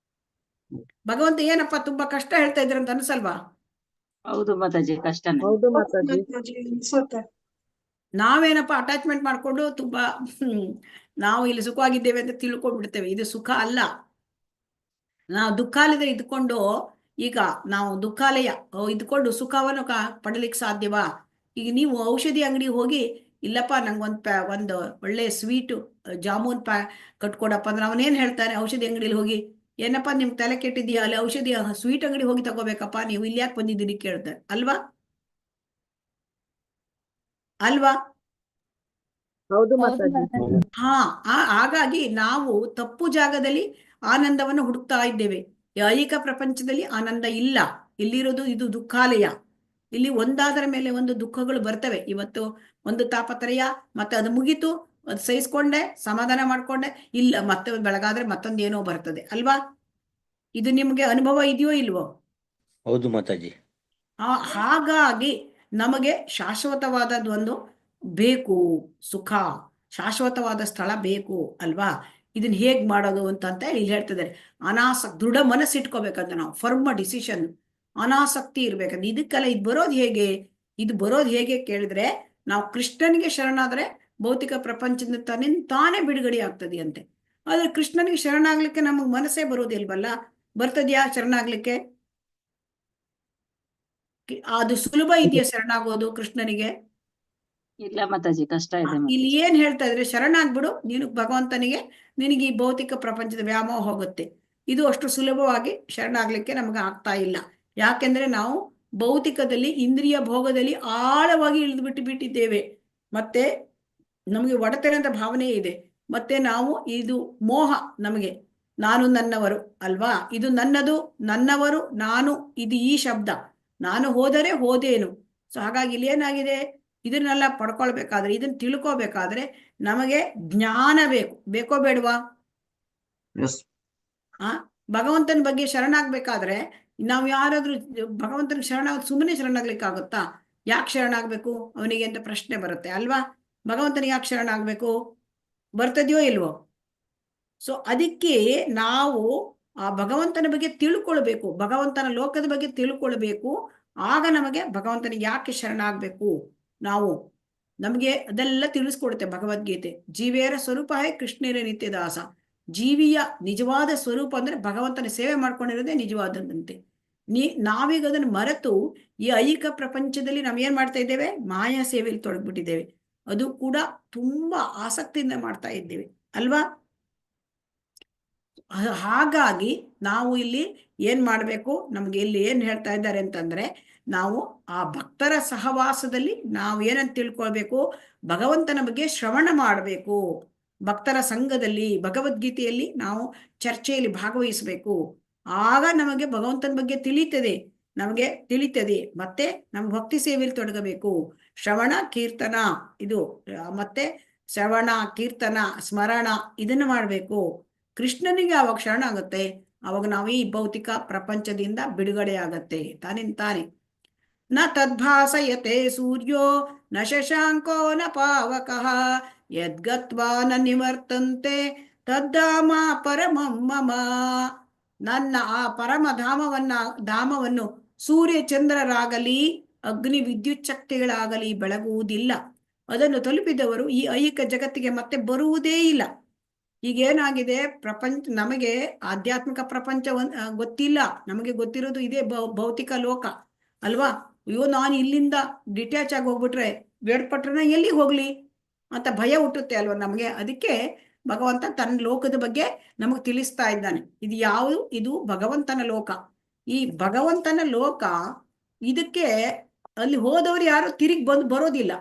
ಭಗವಂತ ಏನಪ್ಪ ತುಂಬಾ ಕಷ್ಟ ಹೇಳ್ತಾ ಇದ್ರಂತ ಅನ್ಸಲ್ವಾ? ಹೌದು ಮಾತಾಜಿ, ಕಷ್ಟನೇ. ಹೌದು ಮಾತಾಜಿ. ಅನ್ಸುತ್ತೆ. ನಾವೇನಪ್ಪ ಅಟ್ಯಾಚ್ಮೆಂಟ್ ಮಾಡ್ಕೊಂಡು ತುಂಬಾ ನಾವು ಇಲ್ಲಿ ಸುಖವಾಗಿದ್ದೇವೆ ಅಂತ ತಿಳ್ಕೊಂಡ್ಬಿಡ್ತೇವೆ. ಇದು ಸುಖ ಅಲ್ಲ. ನಾವು ದುಃಖಾಲಯದಲ್ಲಿ ಇದ್ಕೊಂಡು, ಈಗ ನಾವು ದುಃಖಾಲಯ ಇದ್ಕೊಂಡು ಸುಖವನ್ನು ಪಡಲಿಕ್ಕೆ ಸಾಧ್ಯವಾ? ಈಗ ನೀವು ಔಷಧಿ ಅಂಗಡಿ ಹೋಗಿ, ಇಲ್ಲಪ್ಪ ನಂಗೆ ಒಂದು ಒಳ್ಳೆ ಸ್ವೀಟು ಜಾಮೂನ್ ಕಟ್ಕೊಡಪ್ಪ ಅಂದ್ರೆ ಅವನೇನ್ ಹೇಳ್ತಾನೆ? ಔಷಧಿ ಅಂಗಡಿಲಿ ಹೋಗಿ, ಏನಪ್ಪ ನಿಮ್ಗೆ ತಲೆ ಕೆಟ್ಟಿದ್ಯಾ, ಅಲ್ಲಿ ಔಷಧಿ ಸ್ವೀಟ್ ಅಂಗಡಿ ಹೋಗಿ ತಗೋಬೇಕಪ್ಪ, ನೀವು ಇಲ್ಲಿ ಯಾಕೆ ಬಂದಿದ್ದೀರಿ ಕೇಳ್ತಾರೆ ಅಲ್ವಾ? ಹೌದು ಮಾತಾಜಿ. ಹಾಗಾಗಿ ನಾವು ತಪ್ಪು ಜಾಗದಲ್ಲಿ ಆನಂದವನ್ನು ಹುಡುಕ್ತಾ ಇದ್ದೇವೆ. ಐಹಿಕ ಪ್ರಪಂಚದಲ್ಲಿ ಆನಂದ ಇಲ್ಲ. ಇಲ್ಲಿರೋದು ಇದು ದುಃಖಾಲಯ. ಇಲ್ಲಿ ಒಂದಾದರ ಮೇಲೆ ಒಂದು ದುಃಖಗಳು ಬರ್ತವೆ. ಇವತ್ತು ಒಂದು ತಾಪತ್ರಯ, ಮತ್ತೆ ಅದು ಮುಗೀತು, ಅದು ಸಹಿಸ್ಕೊಂಡೆ, ಸಮಾಧಾನ ಮಾಡ್ಕೊಂಡೆ, ಇಲ್ಲ ಮತ್ತೆ ಬೆಳಗಾದ್ರೆ ಮತ್ತೊಂದು ಏನೋ ಬರ್ತದೆ ಅಲ್ವಾ? ಇದು ನಿಮ್ಗೆ ಅನುಭವ ಇದೆಯೋ ಇಲ್ವೋ? ಹೌದು ಮಾತಾಜಿ. ಹಾಗಾಗಿ ನಮಗೆ ಶಾಶ್ವತವಾದದ್ದು ಒಂದು ಬೇಕು, ಸುಖ, ಶಾಶ್ವತವಾದ ಸ್ಥಳ ಬೇಕು ಅಲ್ವಾ? ಇದನ್ನ ಹೇಗ್ ಮಾಡೋದು ಅಂತ ಇಲ್ಲಿ ಹೇಳ್ತಿದ್ದಾರೆ. ದೃಢ ಮನಸ್ಸಿಟ್ಕೋಬೇಕಂತ ನಾವು, ಫರ್ಮ್ ಡಿಸಿಷನ್, ಅನಾಸಕ್ತಿ ಇರ್ಬೇಕಂತ. ಇದಕ್ಕೆಲ್ಲ ಇದು ಬರೋದು ಹೇಗೆ ಕೇಳಿದ್ರೆ, ನಾವು ಕೃಷ್ಣನಿಗೆ ಶರಣಾದ್ರೆ ಭೌತಿಕ ಪ್ರಪಂಚದಿಂದ ತಾನೇ ಬಿಡುಗಡೆ ಆಗ್ತದೆ ಅಂತೆ. ಆದ್ರೆ ಕೃಷ್ಣನಿಗೆ ಶರಣಾಗ್ಲಿಕ್ಕೆ ನಮಗ್ ಮನಸ್ಸೇ ಬರೋದಿಲ್ವಲ್ಲ? ಬರ್ತದ್ಯಾ ಶರಣಾಗ್ಲಿಕ್ಕೆ? ಅದು ಸುಲಭ ಇದೆಯಾ ಶರಣಾಗೋದು ಕೃಷ್ಣನಿಗೆ? ಇಲ್ಲ ಮಾತಾಜಿ, ಕಷ್ಟ ಇದೆ. ಇಲ್ಲಿ ಏನ್ ಹೇಳ್ತಾ ಇದ್ರೆ, ಶರಣಾಗ್ಬಿಡು ನೀನು ಭಗವಂತನಿಗೆ, ನಿನಗೆ ಈ ಭೌತಿಕ ಪ್ರಪಂಚದ ವ್ಯಾಮೋಹ ಹೋಗುತ್ತೆ. ಇದು ಅಷ್ಟು ಸುಲಭವಾಗಿ ಶರಣಾಗ್ಲಿಕ್ಕೆ ನಮ್ಗೆ ಆಗ್ತಾ ಇಲ್ಲ. ಯಾಕೆಂದ್ರೆ ನಾವು ಭೌತಿಕದಲ್ಲಿ, ಇಂದ್ರಿಯ ಭೋಗದಲ್ಲಿ ಆಳವಾಗಿ ಇಳಿದು ಬಿಟ್ಟಿದ್ದೇವೆ. ಮತ್ತೆ ನಮಗೆ ಒಡೆತನ ಅಂತ ಭಾವನೆ ಇದೆ. ಮತ್ತೆ ನಾವು ಇದು ಮೋಹ, ನಮಗೆ ನಾನು ನನ್ನವರು ಅಲ್ವಾ, ಇದು ನನ್ನದು, ನನ್ನವರು, ನಾನು, ಇದು ಈ ಶಬ್ದ. ನಾನು ಹೋದರೆ ಹೋದೇನು. ಸೊ ಹಾಗಾಗಿ ಇಲ್ಲಿ ಏನಾಗಿದೆ, ಇದನ್ನೆಲ್ಲ ಪಡ್ಕೊಳ್ಬೇಕಾದ್ರೆ, ಇದನ್ನ ತಿಳ್ಕೋಬೇಕಾದ್ರೆ ನಮಗೆ ಜ್ಞಾನ ಬೇಕು. ಬೇಕೋ ಬೇಡವಾ? ಭಗವಂತನ ಬಗ್ಗೆ ಶರಣಾಗ್ಬೇಕಾದ್ರೆ ನಾವು ಯಾರಾದ್ರೂ ಭಗವಂತನ ಸುಮ್ಮನೆ ಶರಣಾಗ್ಲಿಕ್ಕಾಗುತ್ತಾ? ಯಾಕೆ ಶರಣಾಗ್ಬೇಕು ಅವನಿಗೆ ಅಂತ ಪ್ರಶ್ನೆ ಬರುತ್ತೆ ಅಲ್ವಾ. ಭಗವಂತನಿಗೆ ಯಾಕೆ ಶರಣಾಗ್ಬೇಕು? ಬರ್ತದೆಯೋ ಇಲ್ವೋ? ಸೊ ಅದಕ್ಕೆ ನಾವು ಆ ಭಗವಂತನ ಬಗ್ಗೆ ತಿಳ್ಕೊಳ್ಬೇಕು, ಭಗವಂತನ ಲೋಕದ ಬಗ್ಗೆ ತಿಳ್ಕೊಳ್ಬೇಕು. ಆಗ ನಮಗೆ ಭಗವಂತನಿಗೆ ಯಾಕೆ ಶರಣಾಗ್ಬೇಕು ನಾವು, ನಮಗೆ ಅದೆಲ್ಲ ತಿಳಿಸ್ಕೊಡುತ್ತೆ ಭಗವದ್ಗೀತೆ. ಜೀವೇರ ಸ್ವರೂಪ ಹೇ ಕೃಷ್ಣೇರ ನಿತ್ಯದಾಸ. ಜೀವಿಯ ನಿಜವಾದ ಸ್ವರೂಪ ಅಂದ್ರೆ ಭಗವಂತನ ಸೇವೆ ಮಾಡ್ಕೊಂಡಿರೋದೇ ನಿಜವಾದಂತೆ. ನಾವೀಗ ಅದನ್ನು ಮರೆತು ಈ ಐಹಿಕ ಪ್ರಪಂಚದಲ್ಲಿ ನಾವು ಏನ್ ಮಾಡ್ತಾ ಇದ್ದೇವೆ, ಮಾಯಾ ಸೇವೆಯಲ್ಲಿ ತೊಡಗ್ಬಿಟ್ಟಿದ್ದೇವೆ. ಅದು ಕೂಡ ತುಂಬಾ ಆಸಕ್ತಿಯಿಂದ ಮಾಡ್ತಾ ಇದ್ದೇವೆ ಅಲ್ವಾ. ಹಾಗಾಗಿ ನಾವು ಇಲ್ಲಿ ಏನ್ ಮಾಡ್ಬೇಕು, ನಮ್ಗೆ ಇಲ್ಲಿ ಏನ್ ಹೇಳ್ತಾ ಇದ್ದಾರೆ ಅಂತಂದ್ರೆ, ನಾವು ಆ ಭಕ್ತರ ಸಹವಾಸದಲ್ಲಿ ನಾವು ಏನಂತ ತಿಳ್ಕೊಳ್ಬೇಕು, ಭಗವಂತನ ಬಗ್ಗೆ ಶ್ರವಣ ಮಾಡಬೇಕು. ಭಕ್ತರ ಸಂಘದಲ್ಲಿ ಭಗವದ್ಗೀತೆಯಲ್ಲಿ ನಾವು ಚರ್ಚೆಯಲ್ಲಿ ಭಾಗವಹಿಸಬೇಕು. ಆಗ ನಮಗೆ ಭಗವಂತನ ಬಗ್ಗೆ ತಿಳಿತದೆ. ಮತ್ತೆ ನಮ್ಮ ಭಕ್ತಿ ಸೇವೆಯಲ್ಲಿ ತೊಡಗಬೇಕು. ಶ್ರವಣ ಕೀರ್ತನ ಇದು, ಮತ್ತೆ ಶ್ರವಣ ಕೀರ್ತನ ಸ್ಮರಣ ಇದನ್ನು ಮಾಡಬೇಕು. ಕೃಷ್ಣನಿಗೆ ಅವಾಗ ಶರಣ ಆಗುತ್ತೆ. ಅವಾಗ ನಾವು ಈ ಭೌತಿಕ ಪ್ರಪಂಚದಿಂದ ಬಿಡುಗಡೆ ಆಗತ್ತೆ ತಾನೆ. ನ ತದ್ಭಾಸಯತೆ ಸೂರ್ಯೋ ನ ಶಶಾಂಕೋ ನ ಪಾವಕಃ ಯದ್ಗತ್ವಾ ನ ನಿವರ್ತಂತೆ ತದ್ದಾಮ ಪರಮಂ ಮಮ. ನನ್ನ ಆ ಪರಮ ಧಾಮವನ್ನು ಸೂರ್ಯ ಚಂದ್ರರಾಗಲಿ ಅಗ್ನಿ ವಿದ್ಯುತ್ ಶಕ್ತಿಗಳಾಗಲಿ ಬೆಳಗುವುದಿಲ್ಲ. ಅದನ್ನು ತಲುಪಿದವರು ಈ ಐಹಿಕ ಜಗತ್ತಿಗೆ ಮತ್ತೆ ಬರುವುದೇ ಇಲ್ಲ. ಈಗೇನಾಗಿದೆ, ನಮಗೆ ಆಧ್ಯಾತ್ಮಿಕ ಪ್ರಪಂಚ ಗೊತ್ತಿಲ್ಲ. ನಮಗೆ ಗೊತ್ತಿರೋದು ಇದೇ ಭೌತಿಕ ಲೋಕ ಅಲ್ವಾ. ಅಯ್ಯೋ ನಾನು ಇಲ್ಲಿಂದ ಡಿಟ್ಯಾಚ್ ಆಗಿ ಹೋಗ್ಬಿಟ್ರೆ ಬೇಡ್ಪಟ್ರೆ ಎಲ್ಲಿಗೆ ಹೋಗ್ಲಿ ಅಂತ ಭಯ ಹುಟ್ಟುತ್ತೆ ಅಲ್ವಾ ನಮಗೆ. ಅದಕ್ಕೆ ಭಗವಂತ ತನ್ನ ಲೋಕದ ಬಗ್ಗೆ ನಮಗೆ ತಿಳಿಸ್ತಾ ಇದ್ದಾನೆ. ಇದು ಭಗವಂತನ ಲೋಕ. ಈ ಭಗವಂತನ ಲೋಕ, ಇದಕ್ಕೆ ಅಲ್ಲಿ ಹೋದವರು ಯಾರು ತಿರುಗಿ ಬರೋದಿಲ್ಲ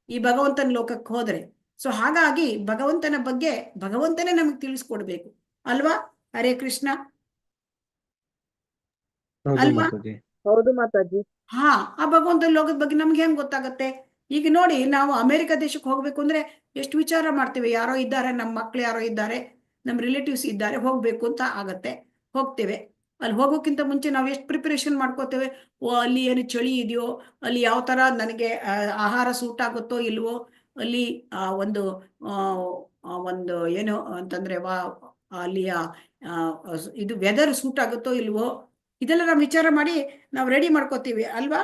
ಈ ಭಗವಂತನ ಲೋಕಕ್ಕೆ ಹೋದ್ರೆ. ಸೊ ಹಾಗಾಗಿ ಭಗವಂತನ ಬಗ್ಗೆ ಭಗವಂತನೇ ನಮಗೆ ತಿಳಿಸ್ಕೊಡ್ಬೇಕು ಅಲ್ವಾ. ಹರೇ ಕೃಷ್ಣ ಅಲ್ವಾ. ಹೌದು ಮಾತಾಜಿ. ಹಾ, ಆ ಭಗವಂತನ ಲೋಕದ ಬಗ್ಗೆ ನಮ್ಗೆ ಹೆಂಗ್ ಗೊತ್ತಾಗತ್ತೆ? ಈಗ ನೋಡಿ, ನಾವು ಅಮೆರಿಕ ದೇಶಕ್ಕೆ ಹೋಗ್ಬೇಕು ಅಂದ್ರೆ ಎಷ್ಟು ವಿಚಾರ ಮಾಡ್ತೀವಿ. ಯಾರೋ ಇದ್ದಾರೆ, ನಮ್ಮ ಮಕ್ಳು ಯಾರೋ ಇದ್ದಾರೆ, ನಮ್ಮ ರಿಲೇಟಿವ್ಸ್ ಇದ್ದಾರೆ, ಹೋಗ್ಬೇಕು ಅಂತ ಆಗತ್ತೆ, ಹೋಗ್ತೇವೆ. ಅಲ್ಲಿ ಹೋಗೋಕ್ಕಿಂತ ಮುಂಚೆ ನಾವು ಎಷ್ಟು ಪ್ರಿಪರೇಷನ್ ಮಾಡ್ಕೋತೇವೆ. ಅಲ್ಲಿ ಏನು ಚಳಿ ಇದೆಯೋ, ಅಲ್ಲಿ ಯಾವ ತರ ನನಗೆ ಆಹಾರ ಸೂಟ್ ಆಗುತ್ತೋ ಇಲ್ವೋ, ಅಲ್ಲಿ ಒಂದು ಏನು ಅಂತಂದ್ರೆ ಅಲ್ಲಿಯ ಇದು ವೆದರ್ ಸೂಟ್ ಆಗುತ್ತೋ ಇಲ್ವೋ, ಇದೆಲ್ಲ ನಾವು ವಿಚಾರ ಮಾಡಿ ನಾವು ರೆಡಿ ಮಾಡ್ಕೋತೀವಿ ಅಲ್ವಾ.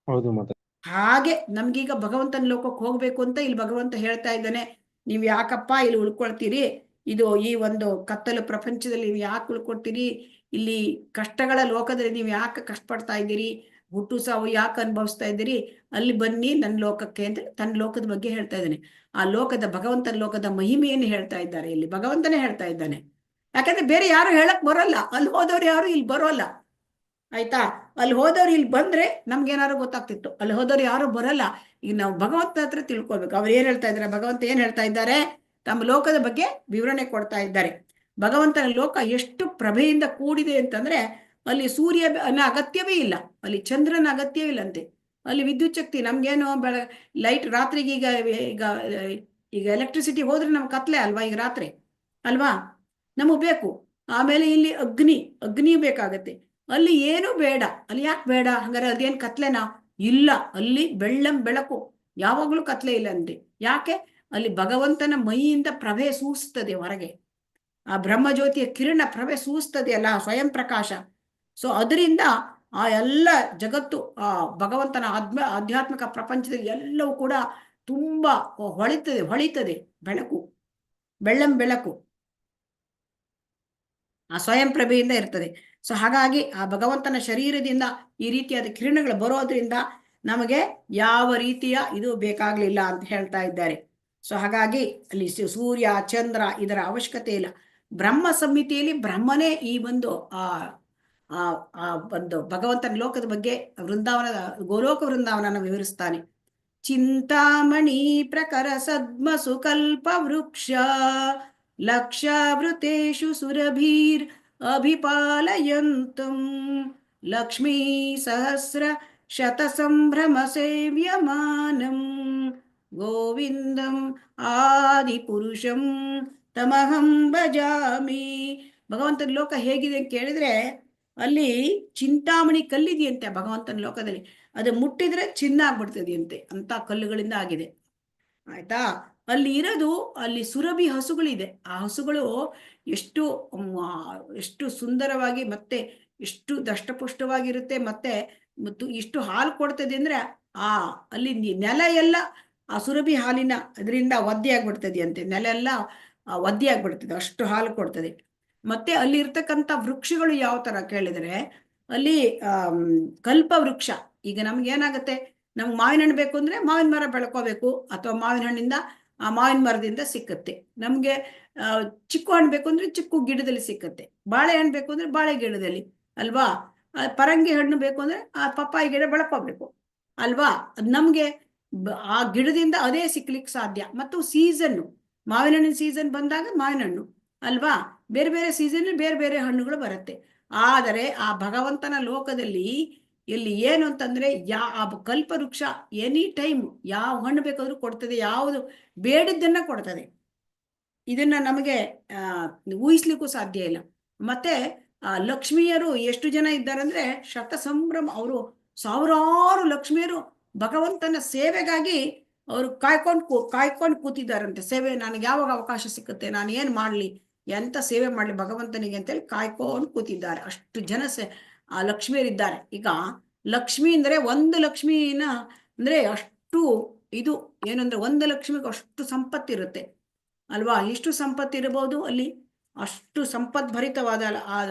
ಹೌದು ಮಾತಾಜಿ. ಹಾಗೆ ನಮ್ಗೀಗ ಭಗವಂತನ ಲೋಕಕ್ಕೆ ಹೋಗ್ಬೇಕು ಅಂತ ಇಲ್ಲಿ ಭಗವಂತ ಹೇಳ್ತಾ ಇದ್ದಾನೆ. ನೀವ್ ಯಾಕಪ್ಪ ಇಲ್ಲಿ ಉಳ್ಕೊಳ್ತೀರಿ, ಈ ಒಂದು ಕತ್ತಲು ಪ್ರಪಂಚದಲ್ಲಿ ನೀವು ಯಾಕೆ ಉಳ್ಕೊಳ್ತೀರಿ, ಇಲ್ಲಿ ಕಷ್ಟಗಳ ಲೋಕದಲ್ಲಿ ನೀವು ಯಾಕೆ ಕಷ್ಟಪಡ್ತಾ ಇದ್ದೀರಿ, ಹುಟ್ಟು ಸಾವು ಯಾಕೆ ಅನುಭವಿಸ್ತಾ ಇದ್ದೀರಿ, ಅಲ್ಲಿ ಬನ್ನಿ ನನ್ನ ಲೋಕಕ್ಕೆ ಅಂತ ತನ್ನ ಲೋಕದ ಬಗ್ಗೆ ಹೇಳ್ತಾ ಇದ್ದಾನೆ. ಆ ಲೋಕದ ಭಗವಂತನ ಲೋಕದ ಮಹಿಮೆಯನ್ನು ಹೇಳ್ತಾ ಇದ್ದಾರೆ ಇಲ್ಲಿ ಭಗವಂತನೇ ಹೇಳ್ತಾ ಇದ್ದಾನೆ. ಯಾಕಂದ್ರೆ ಬೇರೆ ಯಾರು ಹೇಳಕ್ ಬರೋಲ್ಲ, ಅಲ್ಲಿ ಹೋದವ್ರು ಯಾರು ಇಲ್ಲಿ ಬರೋಲ್ಲ ಆಯ್ತಾ. ಅಲ್ಲಿ ಹೋದವ್ರು ಇಲ್ಲಿ ಬಂದ್ರೆ ನಮ್ಗೇನಾದ್ರು ಗೊತ್ತಾಗ್ತಿತ್ತು, ಅಲ್ಲಿ ಹೋದವ್ರು ಯಾರು ಬರಲ್ಲ. ಈಗ ನಾವು ಭಗವಂತನ ಹತ್ರ ತಿಳ್ಕೊಳ್ಬೇಕು. ಅವ್ರು ಏನ್ ಹೇಳ್ತಾ ಇದ್ದಾರೆ, ಭಗವಂತ ಏನ್ ಹೇಳ್ತಾ ಇದ್ದಾರೆ, ತಮ್ಮ ಲೋಕದ ಬಗ್ಗೆ ವಿವರಣೆ ಕೊಡ್ತಾ ಇದ್ದಾರೆ. ಭಗವಂತನ ಲೋಕ ಎಷ್ಟು ಪ್ರಭೆಯಿಂದ ಕೂಡಿದೆ ಅಂತಂದ್ರೆ, ಅಲ್ಲಿ ಸೂರ್ಯನ ಅಗತ್ಯವೇ ಇಲ್ಲ, ಅಲ್ಲಿ ಚಂದ್ರನ ಅಗತ್ಯವಿಲ್ಲಂತೆ, ಅಲ್ಲಿ ವಿದ್ಯುತ್ ಶಕ್ತಿ ನಮ್ಗೇನು ಲೈಟ್ ರಾತ್ರಿಗೆ ಈಗ ಎಲೆಕ್ಟ್ರಿಸಿಟಿ ಹೋದ್ರೆ ನಮ್ಗೆ ಕತ್ಲೆ ಅಲ್ವಾ ಈಗ ರಾತ್ರಿ ಅಲ್ವಾ, ನಮಗ್ ಬೇಕು. ಆಮೇಲೆ ಇಲ್ಲಿ ಅಗ್ನಿ ಬೇಕಾಗತ್ತೆ, ಅಲ್ಲಿ ಏನು ಬೇಡ. ಅಲ್ಲಿ ಯಾಕೆ ಬೇಡ ಹಂಗಾರೆ? ಅದೇನ್ ಕತ್ಲೆನಾ? ಇಲ್ಲ, ಅಲ್ಲಿ ಬೆಳಕು, ಯಾವಾಗ್ಲೂ ಕತ್ಲೆ ಇಲ್ಲ ಅಂತೆ. ಯಾಕೆ? ಅಲ್ಲಿ ಭಗವಂತನ ಮೈಯಿಂದ ಪ್ರಭೆ ಸೂಸ್ತದೆ ಹೊರಗೆ, ಆ ಬ್ರಹ್ಮಜ್ಯೋತಿಯ ಕಿರಣ ಪ್ರಭೆ ಸೂಸ್ತದೆ ಅಲ್ಲ, ಸ್ವಯಂ ಪ್ರಕಾಶ. ಸೊ ಅದರಿಂದ ಆ ಎಲ್ಲ ಜಗತ್ತು, ಆ ಭಗವಂತನ ಆಧ್ಯಾತ್ಮಿಕ ಪ್ರಪಂಚದಲ್ಲಿ ಎಲ್ಲವೂ ಕೂಡ ತುಂಬಾ ಹೊಳಿತದೆ ಬೆಳಕು ಆ ಸ್ವಯಂ ಪ್ರಭೆಯಿಂದ ಇರ್ತದೆ. ಸೊ ಹಾಗಾಗಿ ಆ ಭಗವಂತನ ಶರೀರದಿಂದ ಈ ರೀತಿಯಾದ ಕಿರಣಗಳು ಬರೋದ್ರಿಂದ ನಮಗೆ ಯಾವ ರೀತಿಯ ಇದು ಬೇಕಾಗ್ಲಿಲ್ಲ ಅಂತ ಹೇಳ್ತಾ ಇದ್ದಾರೆ. ಸೊ ಹಾಗಾಗಿ ಅಲ್ಲಿ ಸೂರ್ಯ ಚಂದ್ರ ಇದರ ಅವಶ್ಯಕತೆ ಇಲ್ಲ. ಬ್ರಹ್ಮ ಸಂಹಿತೆಯಲ್ಲಿ ಬ್ರಹ್ಮನೇ ಈ ಒಂದು ಒಂದು ಭಗವಂತನ ಲೋಕದ ಬಗ್ಗೆ ಗೋಲೋಕ ವೃಂದಾವನ ವಿವರಿಸ್ತಾನೆ. ಚಿಂತಾಮಣಿ ಪ್ರಕರ ಸದ್ಮ ಸುಕಲ್ಪ ವೃಕ್ಷ ಲಕ್ಷಾವೃತೇಷು ಸುರಭೀರ್ ಅಭಿಪಾಲಯಂತಂ ಲಕ್ಷ್ಮೀ ಸಹಸ್ರ ಶತಸಂಭ್ರಮ ಸೇವ್ಯಮಾನಂ ಗೋವಿಂದಂ ಆದಿಪುರುಷಂ ತಮಹಂ ಭಜಾಮಿ. ಭಗವಂತನ ಲೋಕ ಹೇಗಿದೆ ಅಂತ ಕೇಳಿದ್ರೆ, ಅಲ್ಲಿ ಚಿಂತಾಮಣಿ ಕಲ್ಲಿದೆಯಂತೆ ಭಗವಂತನ ಲೋಕದಲ್ಲಿ. ಅದು ಮುಟ್ಟಿದ್ರೆ ಚಿನ್ನ ಆಗ್ಬಿಡ್ತದೆಯಂತೆ, ಅಂತ ಕಲ್ಲುಗಳಿಂದ ಆಗಿದೆ. ಆಯ್ತಾ? ಅಲ್ಲಿ ಇರೋದು, ಅಲ್ಲಿ ಸುರಭಿ ಹಸುಗಳಿದೆ. ಆ ಹಸುಗಳು ಎಷ್ಟು ಎಷ್ಟು ಸುಂದರವಾಗಿ ಮತ್ತೆ ಎಷ್ಟು ದಷ್ಟಪುಷ್ಟವಾಗಿರುತ್ತೆ, ಮತ್ತು ಇಷ್ಟು ಹಾಲು ಕೊಡ್ತದೆ ಅಂದ್ರೆ ಅಲ್ಲಿ ನೆಲ ಎಲ್ಲ ಆ ಸುರಭಿ ಹಾಲಿನ ಅದರಿಂದ ಒದ್ದೆ ಆಗ್ಬಿಡ್ತದೆಯಂತೆ. ನೆಲ ಎಲ್ಲ ಒದ್ದೆ ಆಗ್ಬಿಡ್ತದೆ, ಅಷ್ಟು ಹಾಲು ಕೊಡ್ತದೆ. ಮತ್ತೆ ಅಲ್ಲಿ ಇರ್ತಕ್ಕಂಥ ವೃಕ್ಷಗಳು ಯಾವ ತರ ಕೇಳಿದ್ರೆ, ಅಲ್ಲಿ ಕಲ್ಪ ವೃಕ್ಷ. ಈಗ ನಮ್ಗೆ ಏನಾಗುತ್ತೆ, ನಮ್ಗೆ ಮಾವಿನ ಹಣ್ಣು ಬೇಕು ಅಂದ್ರೆ ಮಾವಿನ ಮರ ಬೆಳ್ಕೋಬೇಕು, ಅಥವಾ ಮಾವಿನ ಹಣ್ಣಿಂದ ಆ ಮಾವಿನ ಮರದಿಂದ ಸಿಕ್ಕತ್ತೆ. ನಮ್ಗೆ ಚಿಕ್ಕು ಹಣ್ಣು ಬೇಕು ಅಂದ್ರೆ ಚಿಕ್ಕು ಗಿಡದಲ್ಲಿ ಸಿಕ್ಕತ್ತೆ. ಬಾಳೆಹಣ್ಣು ಬೇಕು ಅಂದ್ರೆ ಬಾಳೆ ಗಿಡದಲ್ಲಿ, ಅಲ್ವಾ? ಪರಂಗಿ ಹಣ್ಣು ಬೇಕು ಅಂದ್ರೆ ಆ ಪಪ್ಪಾಯಿ ಗಿಡ ಬೆಳ್ಕೋಬೇಕು, ಅಲ್ವಾ? ಅದ್ ನಮ್ಗೆ ಆ ಗಿಡದಿಂದ ಅದೇ ಸಿಕ್ಲಿಕ್ಕೆ ಸಾಧ್ಯ. ಮತ್ತು ಸೀಸನ್, ಮಾವಿನ ಹಣ್ಣಿನ ಸೀಸನ್ ಬಂದಾಗ ಮಾವಿನ ಹಣ್ಣು, ಅಲ್ವಾ? ಬೇರೆ ಬೇರೆ ಸೀಸನ್ ಬೇರೆ ಬೇರೆ ಹಣ್ಣುಗಳು ಬರುತ್ತೆ. ಆದರೆ ಆ ಭಗವಂತನ ಲೋಕದಲ್ಲಿ ಇಲ್ಲಿ ಏನು ಅಂತಂದ್ರೆ, ಆ ಕಲ್ಪ ವೃಕ್ಷ ಎನಿ ಟೈಮ್ ಯಾವ ಹಣ್ಣು ಬೇಕಾದ್ರೂ ಕೊಡ್ತದೆ, ಯಾವುದು ಬೇಡಿದ್ದನ್ನ ಕೊಡ್ತದೆ. ಇದನ್ನ ನಮಗೆ ಊಹಿಸ್ಲಿಕ್ಕೂ ಸಾಧ್ಯ ಇಲ್ಲ. ಮತ್ತೆ ಲಕ್ಷ್ಮಿಯರು ಎಷ್ಟು ಜನ ಇದ್ದಾರೆ ಅಂದ್ರೆ ಶತಸಂಭ್ರಮ. ಅವರು ಸಾವಿರಾರು ಲಕ್ಷ್ಮಿಯರು ಭಗವಂತನ ಸೇವೆಗಾಗಿ ಅವರು ಕಾಯ್ಕೊಂಡು ಕೂತಿದ್ದಾರಂತೆ. ಸೇವೆ, ನನಗೆ ಯಾವಾಗ ಅವಕಾಶ ಸಿಕ್ಕುತ್ತೆ, ನಾನು ಏನ್ ಮಾಡ್ಲಿ, ಎಂತ ಸೇವೆ ಮಾಡ್ಲಿ ಭಗವಂತನಿಗೆ ಅಂತೇಳಿ ಕಾಯ್ಕೊಂಡು ಕೂತಿದ್ದಾರೆ. ಅಷ್ಟು ಜನ ಆ ಲಕ್ಷ್ಮಿಯರಿದ್ದಾರೆ. ಈಗ ಲಕ್ಷ್ಮಿ ಅಂದ್ರೆ ಒಂದು ಲಕ್ಷ್ಮಿನ ಅಂದ್ರೆ ಅಷ್ಟು ಇದು ಏನಂದ್ರೆ, ಒಂದು ಲಕ್ಷ್ಮಿಗೆ ಅಷ್ಟು ಸಂಪತ್ತಿರುತ್ತೆ, ಅಲ್ವಾ? ಎಷ್ಟು ಸಂಪತ್ತಿರಬಹುದು ಅಲ್ಲಿ, ಅಷ್ಟು ಸಂಪದ್ಭರಿತವಾದ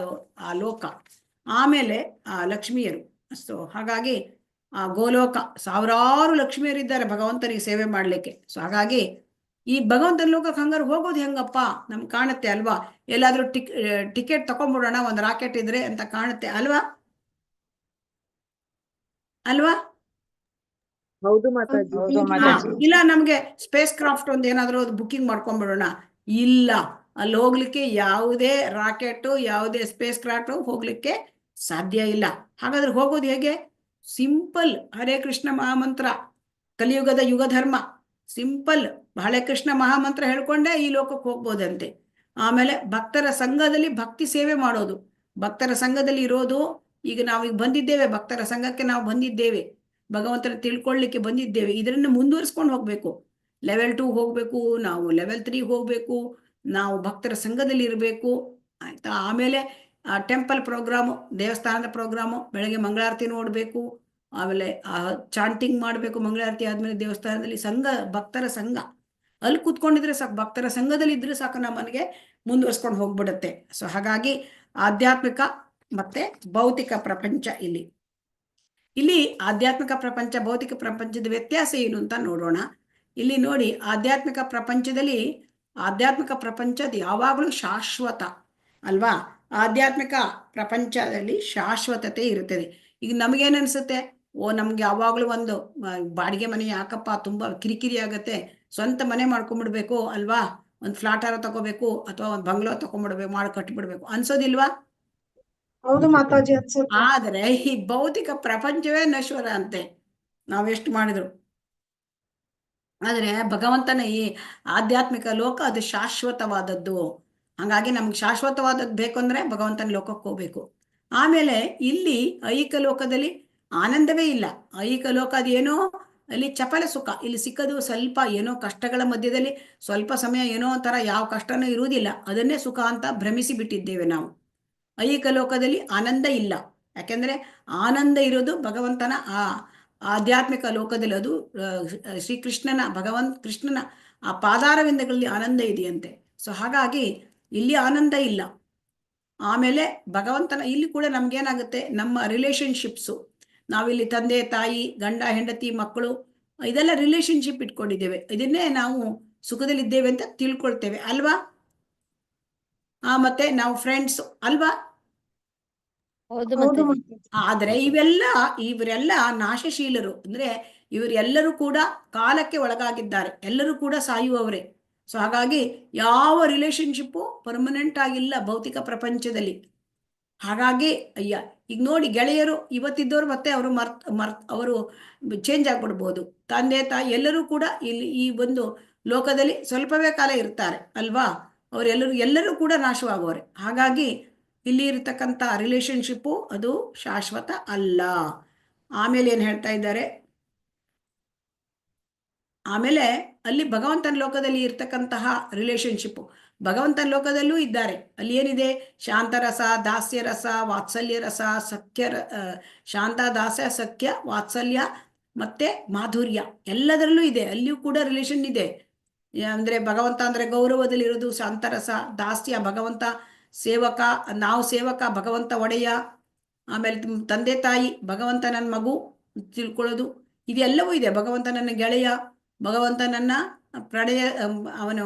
ಆ ಲೋಕ. ಆಮೇಲೆ ಆ ಲಕ್ಷ್ಮಿಯರು. ಸೊ ಹಾಗಾಗಿ ಆ ಗೋಲೋಕ ಸಾವಿರಾರು ಲಕ್ಷ್ಮಿಯರಿದ್ದಾರೆ ಭಗವಂತನಿಗೆ ಸೇವೆ ಮಾಡ್ಲಿಕ್ಕೆ. ಸೊ ಹಾಗಾಗಿ ಈ ಭಗವಂತನ ಲೋಕಕ್ಕೆ ಹಂಗಾರು ಹೋಗೋದು ಹೆಂಗಪ್ಪ ನಮ್ಗೆ ಕಾಣುತ್ತೆ, ಅಲ್ವಾ? ಎಲ್ಲಾದ್ರೂ ಟಿಕೆಟ್ ತಕೊಂಡ್ಬಿಡೋಣ, ಒಂದು ರಾಕೆಟ್ ಇದ್ರೆ ಅಂತ ಕಾಣುತ್ತೆ, ಅಲ್ವಾ? ಅಲ್ವಾ? ಹೌದು ಮಾತಾಜಿ. ಇಲ್ಲ ನಮ್ಗೆ ಸ್ಪೇಸ್ ಕ್ರಾಫ್ಟ್ ಒಂದು ಏನಾದ್ರೂ ಬುಕ್ಕಿಂಗ್ ಮಾಡ್ಕೊಂಡ್ಬಿಡೋಣ. ಇಲ್ಲ, ಅಲ್ಲಿ ಹೋಗ್ಲಿಕ್ಕೆ ಯಾವುದೇ ರಾಕೆಟ್, ಯಾವುದೇ ಸ್ಪೇಸ್ ಕ್ರಾಫ್ಟ್ ಹೋಗ್ಲಿಕ್ಕೆ ಸಾಧ್ಯ ಇಲ್ಲ. ಹಾಗಾದ್ರೆ ಹೋಗೋದು ಹೇಗೆ? ಸಿಂಪಲ್ ಹರೇ ಕೃಷ್ಣ ಮಹಾಮಂತ್ರ, ಕಲಿಯುಗದ ಯುಗ ಧರ್ಮ. ಸಿಂಪಲ್ ಹರೇ ಕೃಷ್ಣ ಮಹಾಮಂತ್ರ ಹೇಳ್ಕೊಂಡೆ ಈ ಲೋಕಕ್ಕೆ ಹೋಗ್ಬೋದಂತೆ. ಆಮೇಲೆ ಭಕ್ತರ ಸಂಘದಲ್ಲಿ ಭಕ್ತಿ ಸೇವೆ ಮಾಡೋದು, ಭಕ್ತರ ಸಂಘದಲ್ಲಿ ಇರೋದು. ಈಗ ನಾವೀಗ ಬಂದಿದ್ದೇವೆ, ಭಕ್ತರ ಸಂಘಕ್ಕೆ ನಾವು ಬಂದಿದ್ದೇವೆ, ಭಗವಂತನ ತಿಳ್ಕೊಳ್ಳಿಕ್ಕೆ ಬಂದಿದ್ದೇವೆ. ಇದನ್ನು ಮುಂದುವರಿಸ್ಕೊಂಡು ಹೋಗ್ಬೇಕು. ಲೆವೆಲ್ 2 ಹೋಗ್ಬೇಕು, ನಾವು ಲೆವೆಲ್ 3 ಹೋಗ್ಬೇಕು, ನಾವು ಭಕ್ತರ ಸಂಘದಲ್ಲಿ ಇರಬೇಕು, ಆಯ್ತಾ? ಆಮೇಲೆ ಟೆಂಪಲ್ ಪ್ರೋಗ್ರಾಮು, ದೇವಸ್ಥಾನದ ಪ್ರೋಗ್ರಾಮು, ಬೆಳಗ್ಗೆ ಮಂಗಳಾರತಿ ನೋಡ್ಬೇಕು, ಆಮೇಲೆ ಚಾಂಟಿಂಗ್ ಮಾಡ್ಬೇಕು. ಮಂಗಳಾರತಿ ಆದ್ಮೇಲೆ ದೇವಸ್ಥಾನದಲ್ಲಿ ಸಂಘ, ಭಕ್ತರ ಸಂಘ, ಅಲ್ಲಿ ಕೂತ್ಕೊಂಡಿದ್ರೆ ಸಾಕು, ಭಕ್ತರ ಸಂಘದಲ್ಲಿ ಇದ್ರೆ ಸಾಕು, ನಮ್ಮನೆಗೆ ಮುಂದುವರ್ಸ್ಕೊಂಡು ಹೋಗ್ಬಿಡುತ್ತೆ. ಸೊ ಹಾಗಾಗಿ ಆಧ್ಯಾತ್ಮಿಕ ಮತ್ತೆ ಭೌತಿಕ ಪ್ರಪಂಚ, ಇಲ್ಲಿ ಆಧ್ಯಾತ್ಮಿಕ ಪ್ರಪಂಚ ಭೌತಿಕ ಪ್ರಪಂಚದ ವ್ಯತ್ಯಾಸ ಏನು ಅಂತ ನೋಡೋಣ. ಇಲ್ಲಿ ನೋಡಿ, ಆಧ್ಯಾತ್ಮಿಕ ಪ್ರಪಂಚದ ಯಾವಾಗಲೂ ಶಾಶ್ವತ, ಅಲ್ವಾ? ಆಧ್ಯಾತ್ಮಿಕ ಪ್ರಪಂಚದಲ್ಲಿ ಶಾಶ್ವತತೆ ಇರುತ್ತದೆ. ಈಗ ನಮಗೇನು ಅನ್ಸುತ್ತೆ, ನಮ್ಗೆ ಯಾವಾಗಲೂ ಒಂದು ಬಾಡಿಗೆ ಮನೆ ಯಾಕಪ್ಪ, ತುಂಬಾ ಕಿರಿಕಿರಿ ಆಗತ್ತೆ, ಸ್ವಂತ ಮನೆ ಮಾಡ್ಕೊಂಡ್ಬಿಡ್ಬೇಕು, ಅಲ್ವಾ? ಒಂದು ಫ್ಲಾಟಾರ ತಗೋಬೇಕು, ಅಥವಾ ಒಂದು ಬಂಗ್ಲೋ ತಗೊಂಡ್ಬಿಡ್ಬೇಕು, ಕಟ್ಬಿಡ್ಬೇಕು ಅನ್ಸೋದಿಲ್ವಾ? ಹೌದು ಮಾತಾಜಿ ಅನ್ಸುತ್ತೆ. ಆದರೆ ಈ ಭೌತಿಕ ಪ್ರಪಂಚವೇ ನಶ್ವರ ಅಂತೆ, ನಾವೆಷ್ಟು ಮಾಡಿದ್ರು. ಆದ್ರೆ ಭಗವಂತನ ಈ ಆಧ್ಯಾತ್ಮಿಕ ಲೋಕ ಅದು ಶಾಶ್ವತವಾದದ್ದು. ಹಾಗಾಗಿ ನಮ್ಗೆ ಶಾಶ್ವತವಾದದ್ದು ಬೇಕು ಅಂದ್ರೆ ಭಗವಂತನ ಲೋಕಕ್ಕೆ ಹೋಗ್ಬೇಕು. ಆಮೇಲೆ ಇಲ್ಲಿ ಐಹಿಕ ಲೋಕದಲ್ಲಿ ಆನಂದವೇ ಇಲ್ಲ. ಐಹಿಕ ಲೋಕ ಅದೇನೋ ಅಲ್ಲಿ ಚಪಲ ಸುಖ, ಇಲ್ಲಿ ಸಿಕ್ಕದು ಸ್ವಲ್ಪ ಏನೋ ಕಷ್ಟಗಳ ಮಧ್ಯದಲ್ಲಿ ಸ್ವಲ್ಪ ಸಮಯ ಏನೋ ಒಂಥರ ಯಾವ ಕಷ್ಟನೂ ಇರುವುದಿಲ್ಲ, ಅದನ್ನೇ ಸುಖ ಅಂತ ಭ್ರಮಿಸಿ ಬಿಟ್ಟಿದ್ದೇವೆ ನಾವು. ಐಹಿಕ ಲೋಕದಲ್ಲಿ ಆನಂದ ಇಲ್ಲ, ಯಾಕೆಂದ್ರೆ ಆನಂದ ಇರೋದು ಭಗವಂತನ ಆಧ್ಯಾತ್ಮಿಕ ಲೋಕದಲ್ಲಿ. ಅದು ಶ್ರೀಕೃಷ್ಣನ, ಕೃಷ್ಣನ ಆ ಪಾದಾರವಿಂದಗಳಲ್ಲಿ ಆನಂದ ಇದೆಯಂತೆ. ಸೊ ಹಾಗಾಗಿ ಇಲ್ಲಿ ಆನಂದ ಇಲ್ಲ. ಆಮೇಲೆ ಭಗವಂತನ ಇಲ್ಲಿ ಕೂಡ ನಮ್ಗೇನಾಗುತ್ತೆ, ನಮ್ಮ ರಿಲೇಶನ್ಶಿಪ್ಸು, ನಾವಿಲ್ಲಿ ತಂದೆ ತಾಯಿ, ಗಂಡ ಹೆಂಡತಿ, ಮಕ್ಕಳು, ಇದೆಲ್ಲ ರಿಲೇಶನ್ಶಿಪ್ ಇಟ್ಕೊಂಡಿದ್ದೇವೆ. ಇದನ್ನೇ ನಾವು ಸುಖದಲ್ಲಿದ್ದೇವೆ ಅಂತ ತಿಳ್ಕೊಳ್ತೇವೆ, ಅಲ್ವಾ? ಮತ್ತೆ ನಾವು ಫ್ರೆಂಡ್ಸ್, ಅಲ್ವಾ? ಆದ್ರೆ ಇವರೆಲ್ಲ ನಾಶಶೀಲರು. ಅಂದ್ರೆ ಇವರೆಲ್ಲರೂ ಕೂಡ ಕಾಲಕ್ಕೆ ಒಳಗಾಗಿದ್ದಾರೆ, ಎಲ್ಲರೂ ಕೂಡ ಸಾಯುವವರೇ. ಸೊ ಹಾಗಾಗಿ ಯಾವ ರಿಲೇಶನ್ಶಿಪ್ಪು ಪರ್ಮನೆಂಟ್ ಆಗಿಲ್ಲ ಭೌತಿಕ ಪ್ರಪಂಚದಲ್ಲಿ. ಹಾಗಾಗಿ ಅಯ್ಯ ಈಗ ನೋಡಿ, ಗೆಳೆಯರು ಇವತ್ತಿದ್ದವರು ಮತ್ತೆ ಅವರು ಅವರು ಚೇಂಜ್ ಆಗ್ಬಿಡ್ಬೋದು. ತಂದೆ ತಾಯಿ ಎಲ್ಲರೂ ಕೂಡ ಇಲ್ಲಿ ಈ ಒಂದು ಲೋಕದಲ್ಲಿ ಸ್ವಲ್ಪವೇ ಕಾಲ ಇರ್ತಾರೆ ಅಲ್ವಾ, ಎಲ್ಲರೂ ಕೂಡ ನಾಶವಾಗುವರೆ. ಹಾಗಾಗಿ ಇಲ್ಲಿ ಇರತಕ್ಕಂಥ ರಿಲೇಶನ್ಶಿಪ್ಪು ಅದು ಶಾಶ್ವತ ಅಲ್ಲ. ಆಮೇಲೆ ಏನು ಹೇಳ್ತಾ ಇದ್ದಾರೆ, ಆಮೇಲೆ ಅಲ್ಲಿ ಭಗವಂತನ ಲೋಕದಲ್ಲಿ ಇರ್ತಕ್ಕಂತಹ ರಿಲೇಶನ್ಶಿಪ್ಪು ಭಗವಂತನ ಲೋಕದಲ್ಲೂ ಇದ್ದಾರೆ. ಅಲ್ಲಿ ಏನಿದೆ, ಶಾಂತರಸ, ದಾಸ್ಯರಸ, ವಾತ್ಸಲ್ಯ ರಸ, ಶಾಂತ, ದಾಸ್ಯ, ಸಖ್ಯ, ವಾತ್ಸಲ್ಯ ಮತ್ತೆ ಮಾಧುರ್ಯ ಎಲ್ಲದರಲ್ಲೂ ಇದೆ. ಅಲ್ಲಿಯೂ ಕೂಡ ರಿಲೇಶನ್ ಇದೆ. ಅಂದ್ರೆ ಭಗವಂತ ಅಂದ್ರೆ ಗೌರವದಲ್ಲಿರೋದು ಶಾಂತರಸ, ದಾಸ್ಯ ಭಗವಂತ ಸೇವಕ, ನಾವು ಸೇವಕ, ಭಗವಂತ ಒಡೆಯ. ಆಮೇಲೆ ತಂದೆ ತಾಯಿ, ಭಗವಂತ ನನ್ನ ಮಗು ತಿಳ್ಕೊಳ್ಳೋದು, ಇದೆಲ್ಲವೂ ಇದೆ. ಭಗವಂತ ನನ್ನ ಗೆಳೆಯ, ಭಗವಂತ ನನ್ನ ಪ್ರಣಯ, ಅವನು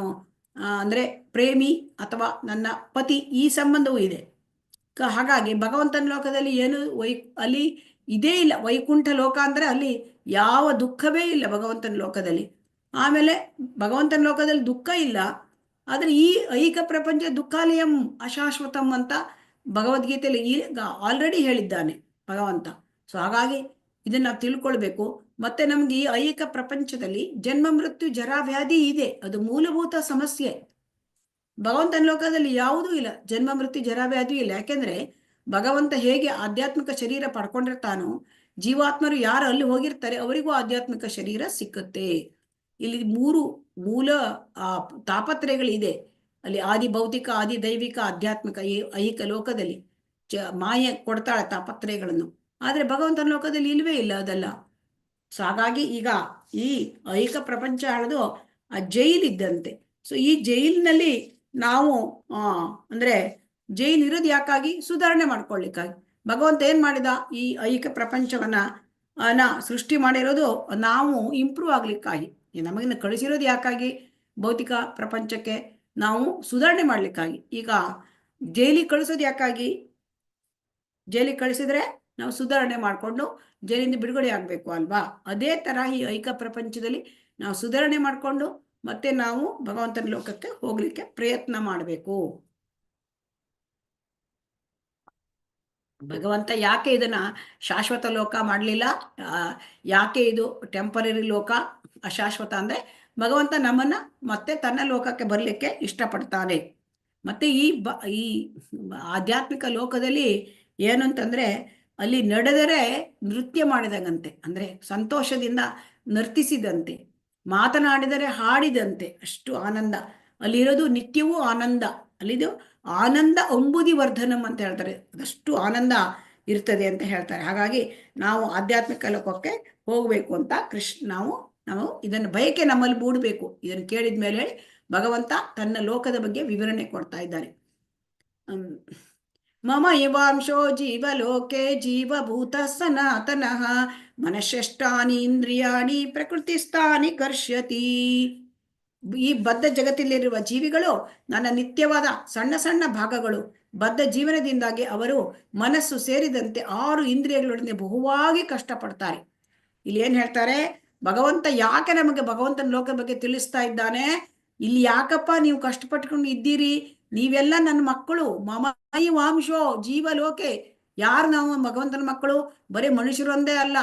ಅಂದ್ರೆ ಪ್ರೇಮಿ ಅಥವಾ ನನ್ನ ಪತಿ, ಈ ಸಂಬಂಧವೂ ಇದೆ. ಹಾಗಾಗಿ ಭಗವಂತನ ಲೋಕದಲ್ಲಿ ಏನು ಅಲ್ಲಿ ಇದೇ ಇಲ್ಲ. ವೈಕುಂಠ ಲೋಕ ಅಂದ್ರೆ ಅಲ್ಲಿ ಯಾವ ದುಃಖವೇ ಇಲ್ಲ ಭಗವಂತನ ಲೋಕದಲ್ಲಿ. ಆಮೇಲೆ ಭಗವಂತನ ಲೋಕದಲ್ಲಿ ದುಃಖ ಇಲ್ಲ, ಆದರೆ ಈ ಐಕ ಪ್ರಪಂಚ ದುಃಖಾಲಯಂ ಅಶಾಶ್ವತಂ ಅಂತ ಭಗವದ್ಗೀತೆಯಲ್ಲಿ ಈಗ ಆಲ್ರೆಡಿ ಹೇಳಿದ್ದಾನೆ ಭಗವಂತ. ಸೊ ಹಾಗಾಗಿ ಇದನ್ನ ನಾವು ತಿಳ್ಕೊಳ್ಬೇಕು. ಮತ್ತೆ ನಮ್ಗೆ ಈ ಐಕ ಪ್ರಪಂಚದಲ್ಲಿ ಜನ್ಮ, ಮೃತ್ಯು, ಜರಾ, ವ್ಯಾಧಿ ಇದೆ. ಅದು ಮೂಲಭೂತ ಸಮಸ್ಯೆ. ಭಗವಂತನ ಲೋಕದಲ್ಲಿ ಯಾವುದೂ ಇಲ್ಲ, ಜನ್ಮ, ಮೃತ್ಯು, ಜರಾ, ವ್ಯಾಧಿ ಇಲ್ಲ. ಯಾಕೆಂದ್ರೆ ಭಗವಂತ ಹೇಗೆ ಆಧ್ಯಾತ್ಮಿಕ ಶರೀರ ಪಡ್ಕೊಂಡಿರ್ತಾನೋ, ಜೀವಾತ್ಮರು ಯಾರು ಅಲ್ಲಿ ಹೋಗಿರ್ತಾರೆ ಅವರಿಗೂ ಆಧ್ಯಾತ್ಮಿಕ ಶರೀರ ಸಿಕ್ಕುತ್ತೆ. ಇಲ್ಲಿ ಮೂಲ ತಾಪತ್ರಯಗಳಿದೆ ಅಲ್ಲಿ, ಆದಿ ಭೌತಿಕ, ಆದಿ ದೈವಿಕ, ಆಧ್ಯಾತ್ಮಿಕ. ಈ ಐಹಿಕ ಲೋಕದಲ್ಲಿ ಮಾಯೆ ಕೊಡ್ತಾಳೆ ತಾಪತ್ರಯಗಳನ್ನು, ಆದ್ರೆ ಭಗವಂತನ ಲೋಕದಲ್ಲಿ ಇಲ್ವೇ ಇಲ್ಲ ಅದೆಲ್ಲ. ಸೊ ಹಾಗಾಗಿ ಈಗ ಈ ಐಹಿಕ ಪ್ರಪಂಚ ಹೇಳೋದು ಆ ಜೈಲಿದ್ದಂತೆ. ಸೊ ಈ ಜೈಲಿನಲ್ಲಿ ನಾವು ಅಂದ್ರೆ ಜೈಲ್ ಇರೋದು ಯಾಕಾಗಿ? ಸುಧಾರಣೆ ಮಾಡ್ಕೊಳ್ಳಿಕ್ಕಾಗಿ. ಭಗವಂತ ಏನ್ ಮಾಡಿದ, ಈ ಐಹಿಕ ಪ್ರಪಂಚವನ್ನ ಸೃಷ್ಟಿ ಮಾಡಿರೋದು ನಾವು ಇಂಪ್ರೂವ್ ಆಗ್ಲಿಕ್ಕಾಗಿ. ನಮಗಿನ್ನ ಕಳಿಸಿರೋದು ಯಾಕಾಗಿ? ಭೌತಿಕ ಪ್ರಪಂಚಕ್ಕೆ ನಾವು ಸುಧಾರಣೆ ಮಾಡ್ಲಿಕ್ಕಾಗಿ. ಈಗ ಜೈಲಿಗೆ ಕಳಿಸೋದು ಯಾಕಾಗಿ? ಜೈಲಿಗೆ ಕಳಿಸಿದ್ರೆ ನಾವು ಸುಧಾರಣೆ ಮಾಡಿಕೊಂಡು ಜೈಲಿಂದ ಬಿಡುಗಡೆ ಆಗ್ಬೇಕು ಅಲ್ವಾ? ಅದೇ ತರ ಈ ಐಕ ಪ್ರಪಂಚದಲ್ಲಿ ನಾವು ಸುಧಾರಣೆ ಮಾಡಿಕೊಂಡು ಮತ್ತೆ ನಾವು ಭಗವಂತನ ಲೋಕಕ್ಕೆ ಹೋಗ್ಲಿಕ್ಕೆ ಪ್ರಯತ್ನ ಮಾಡಬೇಕು. ಭಗವಂತ ಯಾಕೆ ಇದನ್ನ ಶಾಶ್ವತ ಲೋಕ ಮಾಡಲಿಲ್ಲ? ಯಾಕೆ ಇದು ಟೆಂಪರರಿ ಲೋಕ, ಅಶಾಶ್ವತ ಅಂದ್ರೆ ಭಗವಂತ ನಮ್ಮನ್ನ ಮತ್ತೆ ತನ್ನ ಲೋಕಕ್ಕೆ ಬರ್ಲಿಕ್ಕೆ ಇಷ್ಟಪಡ್ತಾನೆ. ಮತ್ತೆ ಈ ಆಧ್ಯಾತ್ಮಿಕ ಲೋಕದಲ್ಲಿ ಏನು ಅಂತಂದ್ರೆ, ಅಲ್ಲಿ ನಡೆದರೆ ನೃತ್ಯ ಮಾಡಿದಂಗಂತೆ, ಅಂದ್ರೆ ಸಂತೋಷದಿಂದ ನರ್ತಿಸಿದಂತೆ, ಮಾತನಾಡಿದರೆ ಹಾಡಿದಂತೆ, ಅಷ್ಟು ಆನಂದ ಅಲ್ಲಿರೋದು. ನಿತ್ಯವೂ ಆನಂದ ಅಲ್ಲಿದು. ಆನಂದ ಅಂಬುದಿ ವರ್ಧನಂ ಅಂತ ಹೇಳ್ತಾರೆ, ಅದಷ್ಟು ಆನಂದ ಇರ್ತದೆ ಅಂತ ಹೇಳ್ತಾರೆ. ಹಾಗಾಗಿ ನಾವು ಆಧ್ಯಾತ್ಮಿಕ ಲೋಕಕ್ಕೆ ಹೋಗ್ಬೇಕು ಅಂತ ನಾವು ಇದನ್ನು ಬಯಕೆ ನಮ್ಮಲ್ಲಿ ಮೂಡಬೇಕು. ಇದನ್ನು ಕೇಳಿದ ಮೇಲೆ ಹೇಳಿ ಭಗವಂತ ತನ್ನ ಲೋಕದ ಬಗ್ಗೆ ವಿವರಣೆ ಕೊಡ್ತಾ ಇದ್ದಾನೆ. ಮಮ ಇವಾಂಶೋ ಜೀವಲೋಕೆ ಜೀವಭೂತ ಸನಾತನಃ ಮನಶ್ಶಷ್ಟಾನಿ ಇಂದ್ರಿಯಾಣಿ ಪ್ರಕೃತಿಸ್ಥಾನಿ ಕರ್ಷ್ಯತಿ. ಈ ಬದ್ಧ ಜಗತ್ತಿನಲ್ಲಿರುವ ಜೀವಿಗಳು ನನ್ನ ನಿತ್ಯವಾದ ಸಣ್ಣ ಸಣ್ಣ ಭಾಗಗಳು. ಬದ್ಧ ಜೀವನದಿಂದಾಗಿ ಅವರು ಮನಸ್ಸು ಸೇರಿದಂತೆ 6 ಇಂದ್ರಿಯಗಳೊಡನೆ ಬಹುವಾಗಿ ಕಷ್ಟಪಡ್ತಾರೆ. ಇಲ್ಲಿ ಏನ್ ಹೇಳ್ತಾರೆ, ಭಗವಂತ ಯಾಕೆ ನಮಗೆ ಭಗವಂತನ ಲೋಕದ ಬಗ್ಗೆ ತಿಳಿಸ್ತಾ ಇದ್ದಾನೆ. ಇಲ್ಲಿ ಯಾಕಪ್ಪ ನೀವು ಕಷ್ಟಪಟ್ಕೊಂಡು ಇದ್ದೀರಿ, ನೀವೆಲ್ಲ ನನ್ನ ಮಕ್ಕಳು. ಮಮೈ ವಾಂಶೋ ಜೀವಲೋಕೆ. ಯಾರು ನಾವು ಭಗವಂತನ ಮಕ್ಕಳು? ಬರೀ ಮನುಷ್ಯರು ಒಂದೇ ಅಲ್ಲ,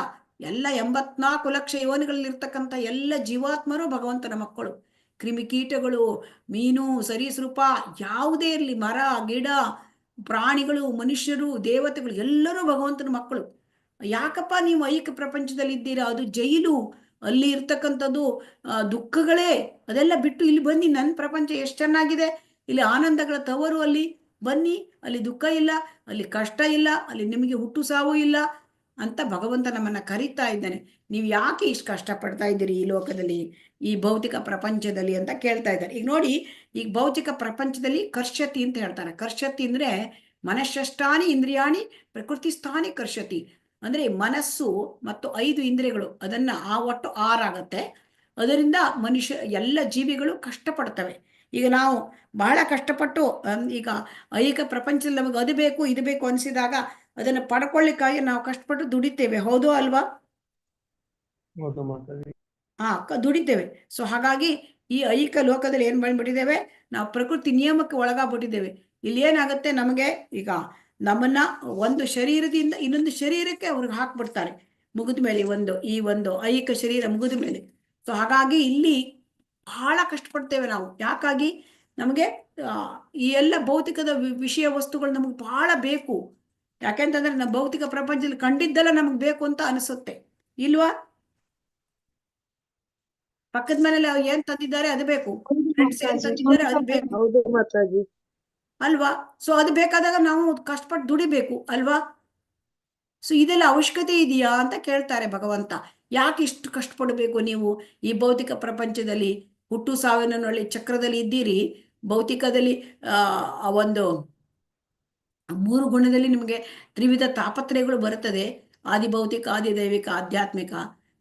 ಎಲ್ಲ 84 ಲಕ್ಷ ಯೋನಿಗಳಲ್ಲಿರ್ತಕ್ಕಂಥ ಎಲ್ಲ ಜೀವಾತ್ಮರು ಭಗವಂತನ ಮಕ್ಕಳು. ಕ್ರಿಮಿಕೀಟಗಳು, ಮೀನು, ಸರೀಸೃಪ, ಯಾವುದೇ ಇರಲಿ, ಮರ ಗಿಡ, ಪ್ರಾಣಿಗಳು, ಮನುಷ್ಯರು, ದೇವತೆಗಳು ಎಲ್ಲರೂ ಭಗವಂತನ ಮಕ್ಕಳು. ಯಾಕಪ್ಪ ನೀವು ಐಕ ಪ್ರಪಂಚದಲ್ಲಿ ಇದ್ದೀರಾ? ಅದು ಜೈಲು. ಅಲ್ಲಿ ಇರ್ತಕ್ಕಂಥದ್ದು ದುಃಖಗಳೇ. ಅದೆಲ್ಲ ಬಿಟ್ಟು ಇಲ್ಲಿ ಬನ್ನಿ, ನನ್ನ ಪ್ರಪಂಚ ಎಷ್ಟು ಚೆನ್ನಾಗಿದೆ, ಇಲ್ಲಿ ಆನಂದಗಳ ತವರು. ಅಲ್ಲಿ ಬನ್ನಿ, ಅಲ್ಲಿ ದುಃಖ ಇಲ್ಲ, ಅಲ್ಲಿ ಕಷ್ಟ ಇಲ್ಲ, ಅಲ್ಲಿ ನಿಮಗೆ ಹುಟ್ಟು ಸಾವು ಇಲ್ಲ ಅಂತ ಭಗವಂತ ನಮ್ಮನ್ನ ಕರೀತಾ ಇದ್ದಾನೆ. ನೀವು ಯಾಕೆ ಇಷ್ಟು ಕಷ್ಟಪಡ್ತಾ ಇದ್ದೀರಿ ಈ ಲೋಕದಲ್ಲಿ, ಈ ಭೌತಿಕ ಪ್ರಪಂಚದಲ್ಲಿ ಅಂತ ಕೇಳ್ತಾ ಇದ್ದಾರೆ. ಈಗ ನೋಡಿ, ಈಗ ಭೌತಿಕ ಪ್ರಪಂಚದಲ್ಲಿ ಕರ್ಷತಿ ಅಂತ ಹೇಳ್ತಾರೆ. ಕರ್ಷತಿ ಅಂದ್ರೆ ಮನಶ್ಶಷ್ಟಾನಿ ಇಂದ್ರಿಯಾಣಿ ಪ್ರಕೃತಿ ಸ್ಥಾನಿ ಕರ್ಷತಿ. ಅಂದ್ರೆ ಮನಸ್ಸು ಮತ್ತು 5 ಇಂದ್ರಿಯಗಳು, ಅದನ್ನ ಒಟ್ಟು 6 ಆಗತ್ತೆ. ಅದರಿಂದ ಮನುಷ್ಯ ಎಲ್ಲ ಜೀವಿಗಳು ಕಷ್ಟಪಡ್ತವೆ. ಈಗ ನಾವು ಬಹಳ ಕಷ್ಟಪಟ್ಟು ಈಗ ಐಕ ಪ್ರಪಂಚದಲ್ಲಿ ನಮಗೆ ಅದು ಬೇಕು ಇದು ಬೇಕು ಅನಿಸಿದಾಗ ಅದನ್ನು ಪಡ್ಕೊಳ್ಳಿಕ್ಕಾಗಿ ನಾವು ಕಷ್ಟಪಟ್ಟು ದುಡಿತೇವೆ, ಹೌದು ಅಲ್ವಾ? ದುಡಿತೇವೆ. ಸೊ ಹಾಗಾಗಿ ಈ ಐಹಿಕ ಲೋಕದಲ್ಲಿ ಏನ್ ಮಾಡ್ಬಿಟ್ಟಿದ್ದೇವೆ, ನಾವು ಪ್ರಕೃತಿ ನಿಯಮಕ್ಕೆ ಒಳಗಾಗ್ಬಿಟ್ಟಿದ್ದೇವೆ. ಇಲ್ಲಿ ಏನಾಗುತ್ತೆ, ನಮಗೆ ಈಗ ನಮ್ಮನ್ನ ಒಂದು ಶರೀರದಿಂದ ಇನ್ನೊಂದು ಶರೀರಕ್ಕೆ ಅವ್ರಿಗೆ ಹಾಕ್ಬಿಡ್ತಾರೆ ಮುಗಿದ ಮೇಲೆ, ಈ ಒಂದು ಐಹಿಕ ಶರೀರ ಮುಗಿದ ಮೇಲೆ. ಸೊ ಹಾಗಾಗಿ ಇಲ್ಲಿ ಬಹಳ ಕಷ್ಟಪಡ್ತೇವೆ ನಾವು. ಯಾಕಾಗಿ ನಮಗೆ ಈ ಎಲ್ಲ ಭೌತಿಕದ ವಿಷಯ ವಸ್ತುಗಳು ನಮಗೆ ಬಹಳ ಬೇಕು. ಯಾಕೆಂತಂದ್ರೆ ನಾವು ಭೌತಿಕ ಪ್ರಪಂಚದಲ್ಲಿ ಕಂಡಿದ್ದೆಲ್ಲ ನಮಗೆ ಬೇಕು ಅಂತ ಅನಿಸುತ್ತೆ, ಇಲ್ವಾ? ಪಕ್ಕದ ಮನೇಲಿ ಅವ್ರು ಏನ್ ತಂದಿದ್ದಾರೆ ಅದು ಬೇಕು, ಹೌದು ಫ್ರೆಂಡ್ಸ್ ಏನ್ ಮಾತಾಜಿ, ತಂದಿದ್ದಾರೆ ಅದು ಬೇಕು, ಹೌದು ಮಾತಾಜಿ. ಅಲ್ವಾ? ಸೊ ಅದು ಬೇಕಾದಾಗ ನಾವು ಕಷ್ಟಪಟ್ಟು ದುಡಿಬೇಕು, ಅಲ್ವಾ? ಸೊ ಇದೆಲ್ಲ ಅವಶ್ಯಕತೆ ಇದೆಯಾ ಅಂತ ಕೇಳ್ತಾರೆ ಭಗವಂತ. ಯಾಕೆ ಇಷ್ಟು ಕಷ್ಟಪಡಬೇಕು ನೀವು ಈ ಭೌತಿಕ ಪ್ರಪಂಚದಲ್ಲಿ? ಹುಟ್ಟು ಸಾವಿನ ಒಳ್ಳೆ ಚಕ್ರದಲ್ಲಿ ಇದ್ದೀರಿ. ಭೌತಿಕದಲ್ಲಿ ಆ ಒಂದು 3 ಗುಣದಲ್ಲಿ ನಿಮಗೆ ತ್ರಿವಿಧ ತಾಪತ್ರಯಗಳು ಬರುತ್ತದೆ, ಆದಿ ಭೌತಿಕ, ಆದಿ ದೈವಿಕ, ಆಧ್ಯಾತ್ಮಿಕ.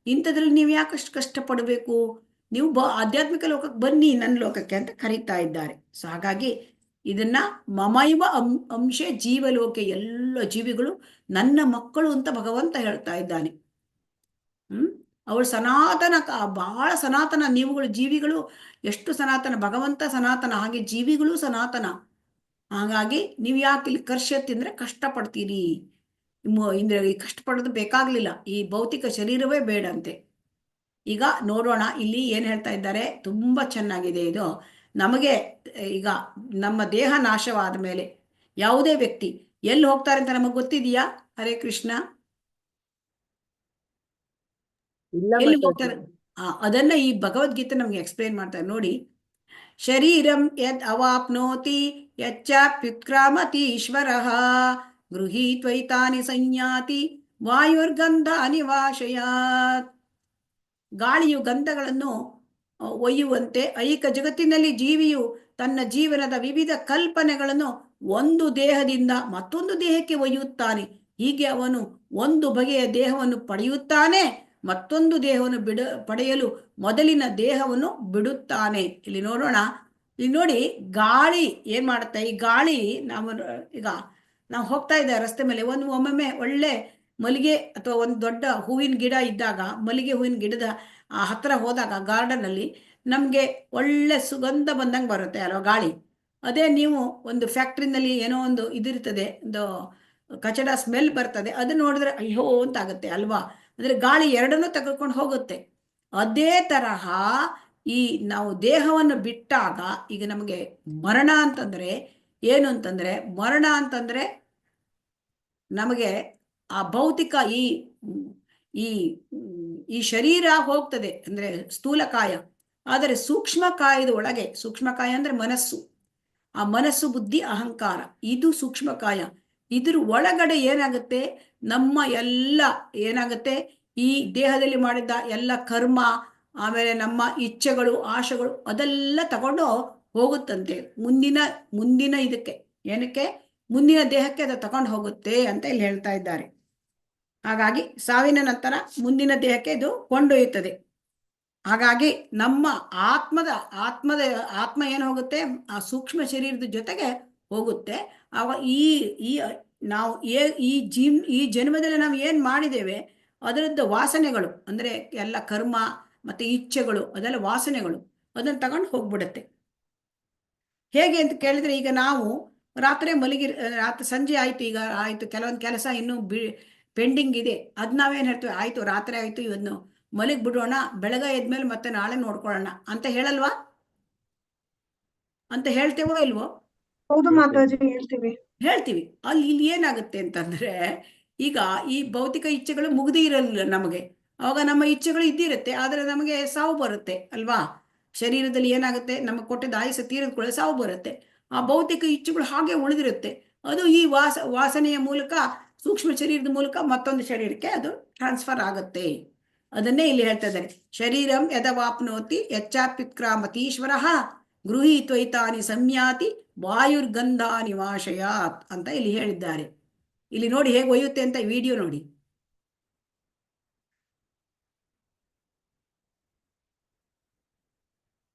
ಇಂಥದ್ರಲ್ಲಿ ನೀವು ಯಾಕಷ್ಟು ಕಷ್ಟಪಡಬೇಕು? ನೀವು ಆಧ್ಯಾತ್ಮಿಕ ಲೋಕಕ್ಕೆ ಬನ್ನಿ, ನನ್ನ ಲೋಕಕ್ಕೆ ಅಂತ ಕರೀತಾ ಇದ್ದಾರೆ. ಸೊ ಹಾಗಾಗಿ ಇದನ್ನ ಮಮೈವ ಅಂಶ ಜೀವಲೋಕೆ, ಎಲ್ಲ ಜೀವಿಗಳು ನನ್ನ ಮಕ್ಕಳು ಅಂತ ಭಗವಂತ ಹೇಳ್ತಾ ಇದ್ದಾನೆ. ಅವಳು ಸನಾತನ, ಬಹಳ ಸನಾತನ. ನೀವುಗಳು ಜೀವಿಗಳು ಎಷ್ಟು ಸನಾತನ, ಭಗವಂತ ಸನಾತನ, ಹಾಗೆ ಜೀವಿಗಳು ಸನಾತನ. ಹಾಗಾಗಿ ನೀವು ಯಾಕೆ ಇಲ್ಲಿ ಕರ್ಷ ತಿಂದ್ರೆ ಕಷ್ಟಪಡ್ತೀರಿ? ಇಂದ್ರೆ ಕಷ್ಟಪಡೋದು ಬೇಕಾಗ್ಲಿಲ್ಲ, ಈ ಭೌತಿಕ ಶರೀರವೇ ಬೇಡಂತೆ. ಈಗ ನೋಡೋಣ ಇಲ್ಲಿ ಏನ್ ಹೇಳ್ತಾ ಇದ್ದಾರೆ, ತುಂಬಾ ಚೆನ್ನಾಗಿದೆ ಇದು. ನಮಗೆ ಈಗ ನಮ್ಮ ದೇಹ ನಾಶವಾದ ಮೇಲೆ ಯಾವುದೇ ವ್ಯಕ್ತಿ ಎಲ್ಲಿ ಹೋಗ್ತಾರೆ ಅಂತ ನಮಗೆ ಗೊತ್ತಿದೆಯಾ? ಹರೇ ಕೃಷ್ಣ. ಇಲ್ಲ ಎಲ್ಲಿ ಮಾತಾಜಿ. ಹೋಗ್ತಾರೆ? ಅದನ್ನ ಈ ಭಗವದ್ಗೀತೆ ನಮ್ಗೆ ಎಕ್ಸ್ಪ್ಲೇನ್ ಮಾಡ್ತಾರೆ ನೋಡಿ. ಶರೀರಂ ಯದ್ ಅವಾಪ್ನೋತಿ ಯಚ್ಚಾಪ್ಯುತ್ಕ್ರಾಮತಿ ಈಶ್ವರಃ ಗೃಹೀತ್ವೈತಾನಿ ಸಂಯಾತಿ ವಾಯುರ್ಗಂಧಾನಿ ವಾಶಯಾತ್. ಗಾಳಿಯು ಗಂಧಗಳನ್ನು ಒಯ್ಯುವಂತೆ ಐಹಿಕ ಜಗತ್ತಿನಲ್ಲಿ ಜೀವಿಯು ತನ್ನ ಜೀವನದ ವಿವಿಧ ಕಲ್ಪನೆಗಳನ್ನು ಒಂದು ದೇಹದಿಂದ ಮತ್ತೊಂದು ದೇಹಕ್ಕೆ ಒಯ್ಯುತ್ತಾನೆ. ಹೀಗೆ ಅವನು ಒಂದು ಬಗೆಯ ದೇಹವನ್ನು ಪಡೆಯುತ್ತಾನೆ, ಮತ್ತೊಂದು ದೇಹವನ್ನು ಪಡೆಯಲು ಮೊದಲಿನ ದೇಹವನ್ನು ಬಿಡುತ್ತಾನೆ. ಇಲ್ಲಿ ನೋಡೋಣ, ಇಲ್ಲಿ ನೋಡಿ ಗಾಳಿ ಏನ್ ಮಾಡುತ್ತೆ. ಈ ಗಾಳಿ ಈಗ ನಾವು ಹೋಗ್ತಾ ಇದ್ದೇವೆ ರಸ್ತೆ ಮೇಲೆ, ಒಮ್ಮೊಮ್ಮೆ ಒಳ್ಳೆ ಮಲ್ಲಿಗೆ ಅಥವಾ ಒಂದು ದೊಡ್ಡ ಹೂವಿನ ಗಿಡ ಇದ್ದಾಗ, ಮಲ್ಲಿಗೆ ಹೂವಿನ ಗಿಡದ ಹತ್ರ ಹೋದಾಗ ಗಾರ್ಡನ್ ಅಲ್ಲಿ ನಮ್ಗೆ ಒಳ್ಳೆ ಸುಗಂಧ ಬಂದಂಗೆ ಬರುತ್ತೆ ಅಲ್ವಾ ಗಾಳಿ. ಅದೇ ನೀವು ಒಂದು ಫ್ಯಾಕ್ಟ್ರಿನಲ್ಲಿ ಏನೋ ಒಂದು ಇದಿರ್ತದೆ, ಒಂದು ಕಚಡ ಸ್ಮೆಲ್ ಬರ್ತದೆ, ಅದನ್ನ ನೋಡಿದ್ರೆ ಅಯ್ಯೋ ಅಂತ ಆಗುತ್ತೆ ಅಲ್ವಾ? ಅಂದ್ರೆ ಗಾಳಿ ಎರಡನ್ನೂ ತೆಗೆದುಕೊಂಡು ಹೋಗುತ್ತೆ. ಅದೇ ತರಹ ಈ ನಾವು ದೇಹವನ್ನು ಬಿಟ್ಟಾಗ ಈಗ ನಮಗೆ ಮರಣ ಅಂತಂದ್ರೆ ಏನು ಅಂತಂದ್ರೆ, ಮರಣ ಅಂತಂದ್ರೆ ನಮಗೆ ಆ ಭೌತಿಕ ಈ ಈ ಶರೀರ ಹೋಗ್ತದೆ ಅಂದ್ರೆ ಸ್ಥೂಲಕಾಯ. ಆದರೆ ಸೂಕ್ಷ್ಮಕಾಯದ ಒಳಗೆ, ಸೂಕ್ಷ್ಮಕಾಯ ಅಂದ್ರೆ ಮನಸ್ಸು, ಆ ಮನಸ್ಸು, ಬುದ್ಧಿ, ಅಹಂಕಾರ, ಇದು ಸೂಕ್ಷ್ಮಕಾಯ. ಇದ್ರ ಒಳಗಡೆ ಏನಾಗುತ್ತೆ, ನಮ್ಮ ಎಲ್ಲ ಏನಾಗುತ್ತೆ, ಈ ದೇಹದಲ್ಲಿ ಮಾಡಿದ ಎಲ್ಲ ಕರ್ಮ, ಆಮೇಲೆ ನಮ್ಮ ಇಚ್ಛೆಗಳು, ಆಶೆಗಳು, ಅದೆಲ್ಲ ತಗೊಂಡು ಹೋಗುತ್ತಂತೆ ಮುಂದಿನ ಇದಕ್ಕೆ, ಏನಕ್ಕೆ, ಮುಂದಿನ ದೇಹಕ್ಕೆ ಅದು ತಗೊಂಡು ಹೋಗುತ್ತೆ ಅಂತ ಇಲ್ಲಿ ಹೇಳ್ತಾ ಇದ್ದಾರೆ. ಹಾಗಾಗಿ ಸಾವಿನ ನಂತರ ಮುಂದಿನ ದೇಹಕ್ಕೆ ಇದು ಕೊಂಡೊಯ್ಯುತ್ತದೆ. ಹಾಗಾಗಿ ನಮ್ಮ ಆತ್ಮ ಏನು ಹೋಗುತ್ತೆ, ಆ ಸೂಕ್ಷ್ಮ ಶರೀರದ ಜೊತೆಗೆ ಹೋಗುತ್ತೆ. ಆಗ ನಾವು ಈ ಜನ್ಮದಲ್ಲಿ ನಾವು ಏನ್ ಮಾಡಿದ್ದೇವೆ ಅದರದ್ದು ವಾಸನೆಗಳು, ಅಂದ್ರೆ ಎಲ್ಲ ಕರ್ಮ ಮತ್ತೆ ಇಚ್ಛೆಗಳು, ಅದೆಲ್ಲ ವಾಸನೆಗಳು, ಅದನ್ನ ತಗೊಂಡು ಹೋಗ್ಬಿಡುತ್ತೆ. ಹೇಗೆ ಅಂತ ಕೇಳಿದ್ರೆ, ಈಗ ನಾವು ರಾತ್ರಿ ರಾತ್ರಿ ಸಂಜೆ ಆಯ್ತು, ಈಗ ಆಯ್ತು, ಕೆಲವೊಂದು ಕೆಲಸ ಇನ್ನೂ ಪೆಂಡಿಂಗ್ ಇದೆ, ಅದ್ ನಾವೇನ್ ಹೇಳ್ತೀವಿ, ಆಯ್ತು ರಾತ್ರಿ ಆಯ್ತು, ಇವತ್ತು ಮಲಗಿ ಬಿಡೋಣ, ಬೆಳಗ ಎದ್ಮೇಲೆ ಮತ್ತೆ ನಾಳೆ ನೋಡ್ಕೊಳ್ಳೋಣ ಅಂತ ಹೇಳಲ್ವಾ? ಅಂತ ಹೇಳ್ತೇವೋ ಇಲ್ವೋ? ಹೌದು ಮಾತಾಜಿ, ಹೇಳ್ತೀವಿ. ಇಲ್ಲಿ ಏನಾಗುತ್ತೆ ಅಂತಂದ್ರೆ, ಈಗ ಈ ಭೌತಿಕ ಇಚ್ಛೆಗಳು ಮುಗ್ದಿ ಇರಲಿಲ್ಲ ನಮಗೆ, ಅವಾಗ ನಮ್ಮ ಇಚ್ಛೆಗಳು ಇದ್ದಿರುತ್ತೆ, ಆದ್ರೆ ನಮಗೆ ಸಾವು ಬರುತ್ತೆ ಅಲ್ವಾ? ಶರೀರದಲ್ಲಿ ಏನಾಗುತ್ತೆ, ನಮಗೆ ಕೊಟ್ಟಿದ್ದ ಆಯುಷ್ಯ ತೀರದ ಕೂಡ ಸಾವು ಬರುತ್ತೆ. ಆ ಭೌತಿಕ ಇಚ್ಛೆಗಳು ಹಾಗೆ ಉಳಿದಿರುತ್ತೆ. ಅದು ಈ ವಾಸನೆಯ ಮೂಲಕ, ಸೂಕ್ಷ್ಮ ಶರೀರದ ಮೂಲಕ ಮತ್ತೊಂದು ಶರೀರಕ್ಕೆ ಅದು ಟ್ರಾನ್ಸ್ಫರ್ ಆಗುತ್ತೆ. ಅದನ್ನೇ ಇಲ್ಲಿ ಹೇಳ್ತಾ ಇದ್ದಾರೆ. ಶರೀರಂ ಯದವಾಪ್ನೋತಿ ಯಚ್ಚಾಪ್ಯುತ್ಕ್ರಾಮತೀಶ್ವರಃ ಗೃಹೀತ್ವೈತಾನಿ ಸಂಯಾತಿ ವಾಯುರ್ಗಂಧಾನಿ ವಾಶಯಾತ್ ಅಂತ ಇಲ್ಲಿ ಹೇಳಿದ್ದಾರೆ. ಇಲ್ಲಿ ನೋಡಿ ಹೇಗೆ ಒಯ್ಯುತ್ತೆ ಅಂತ, ವಿಡಿಯೋ ನೋಡಿ.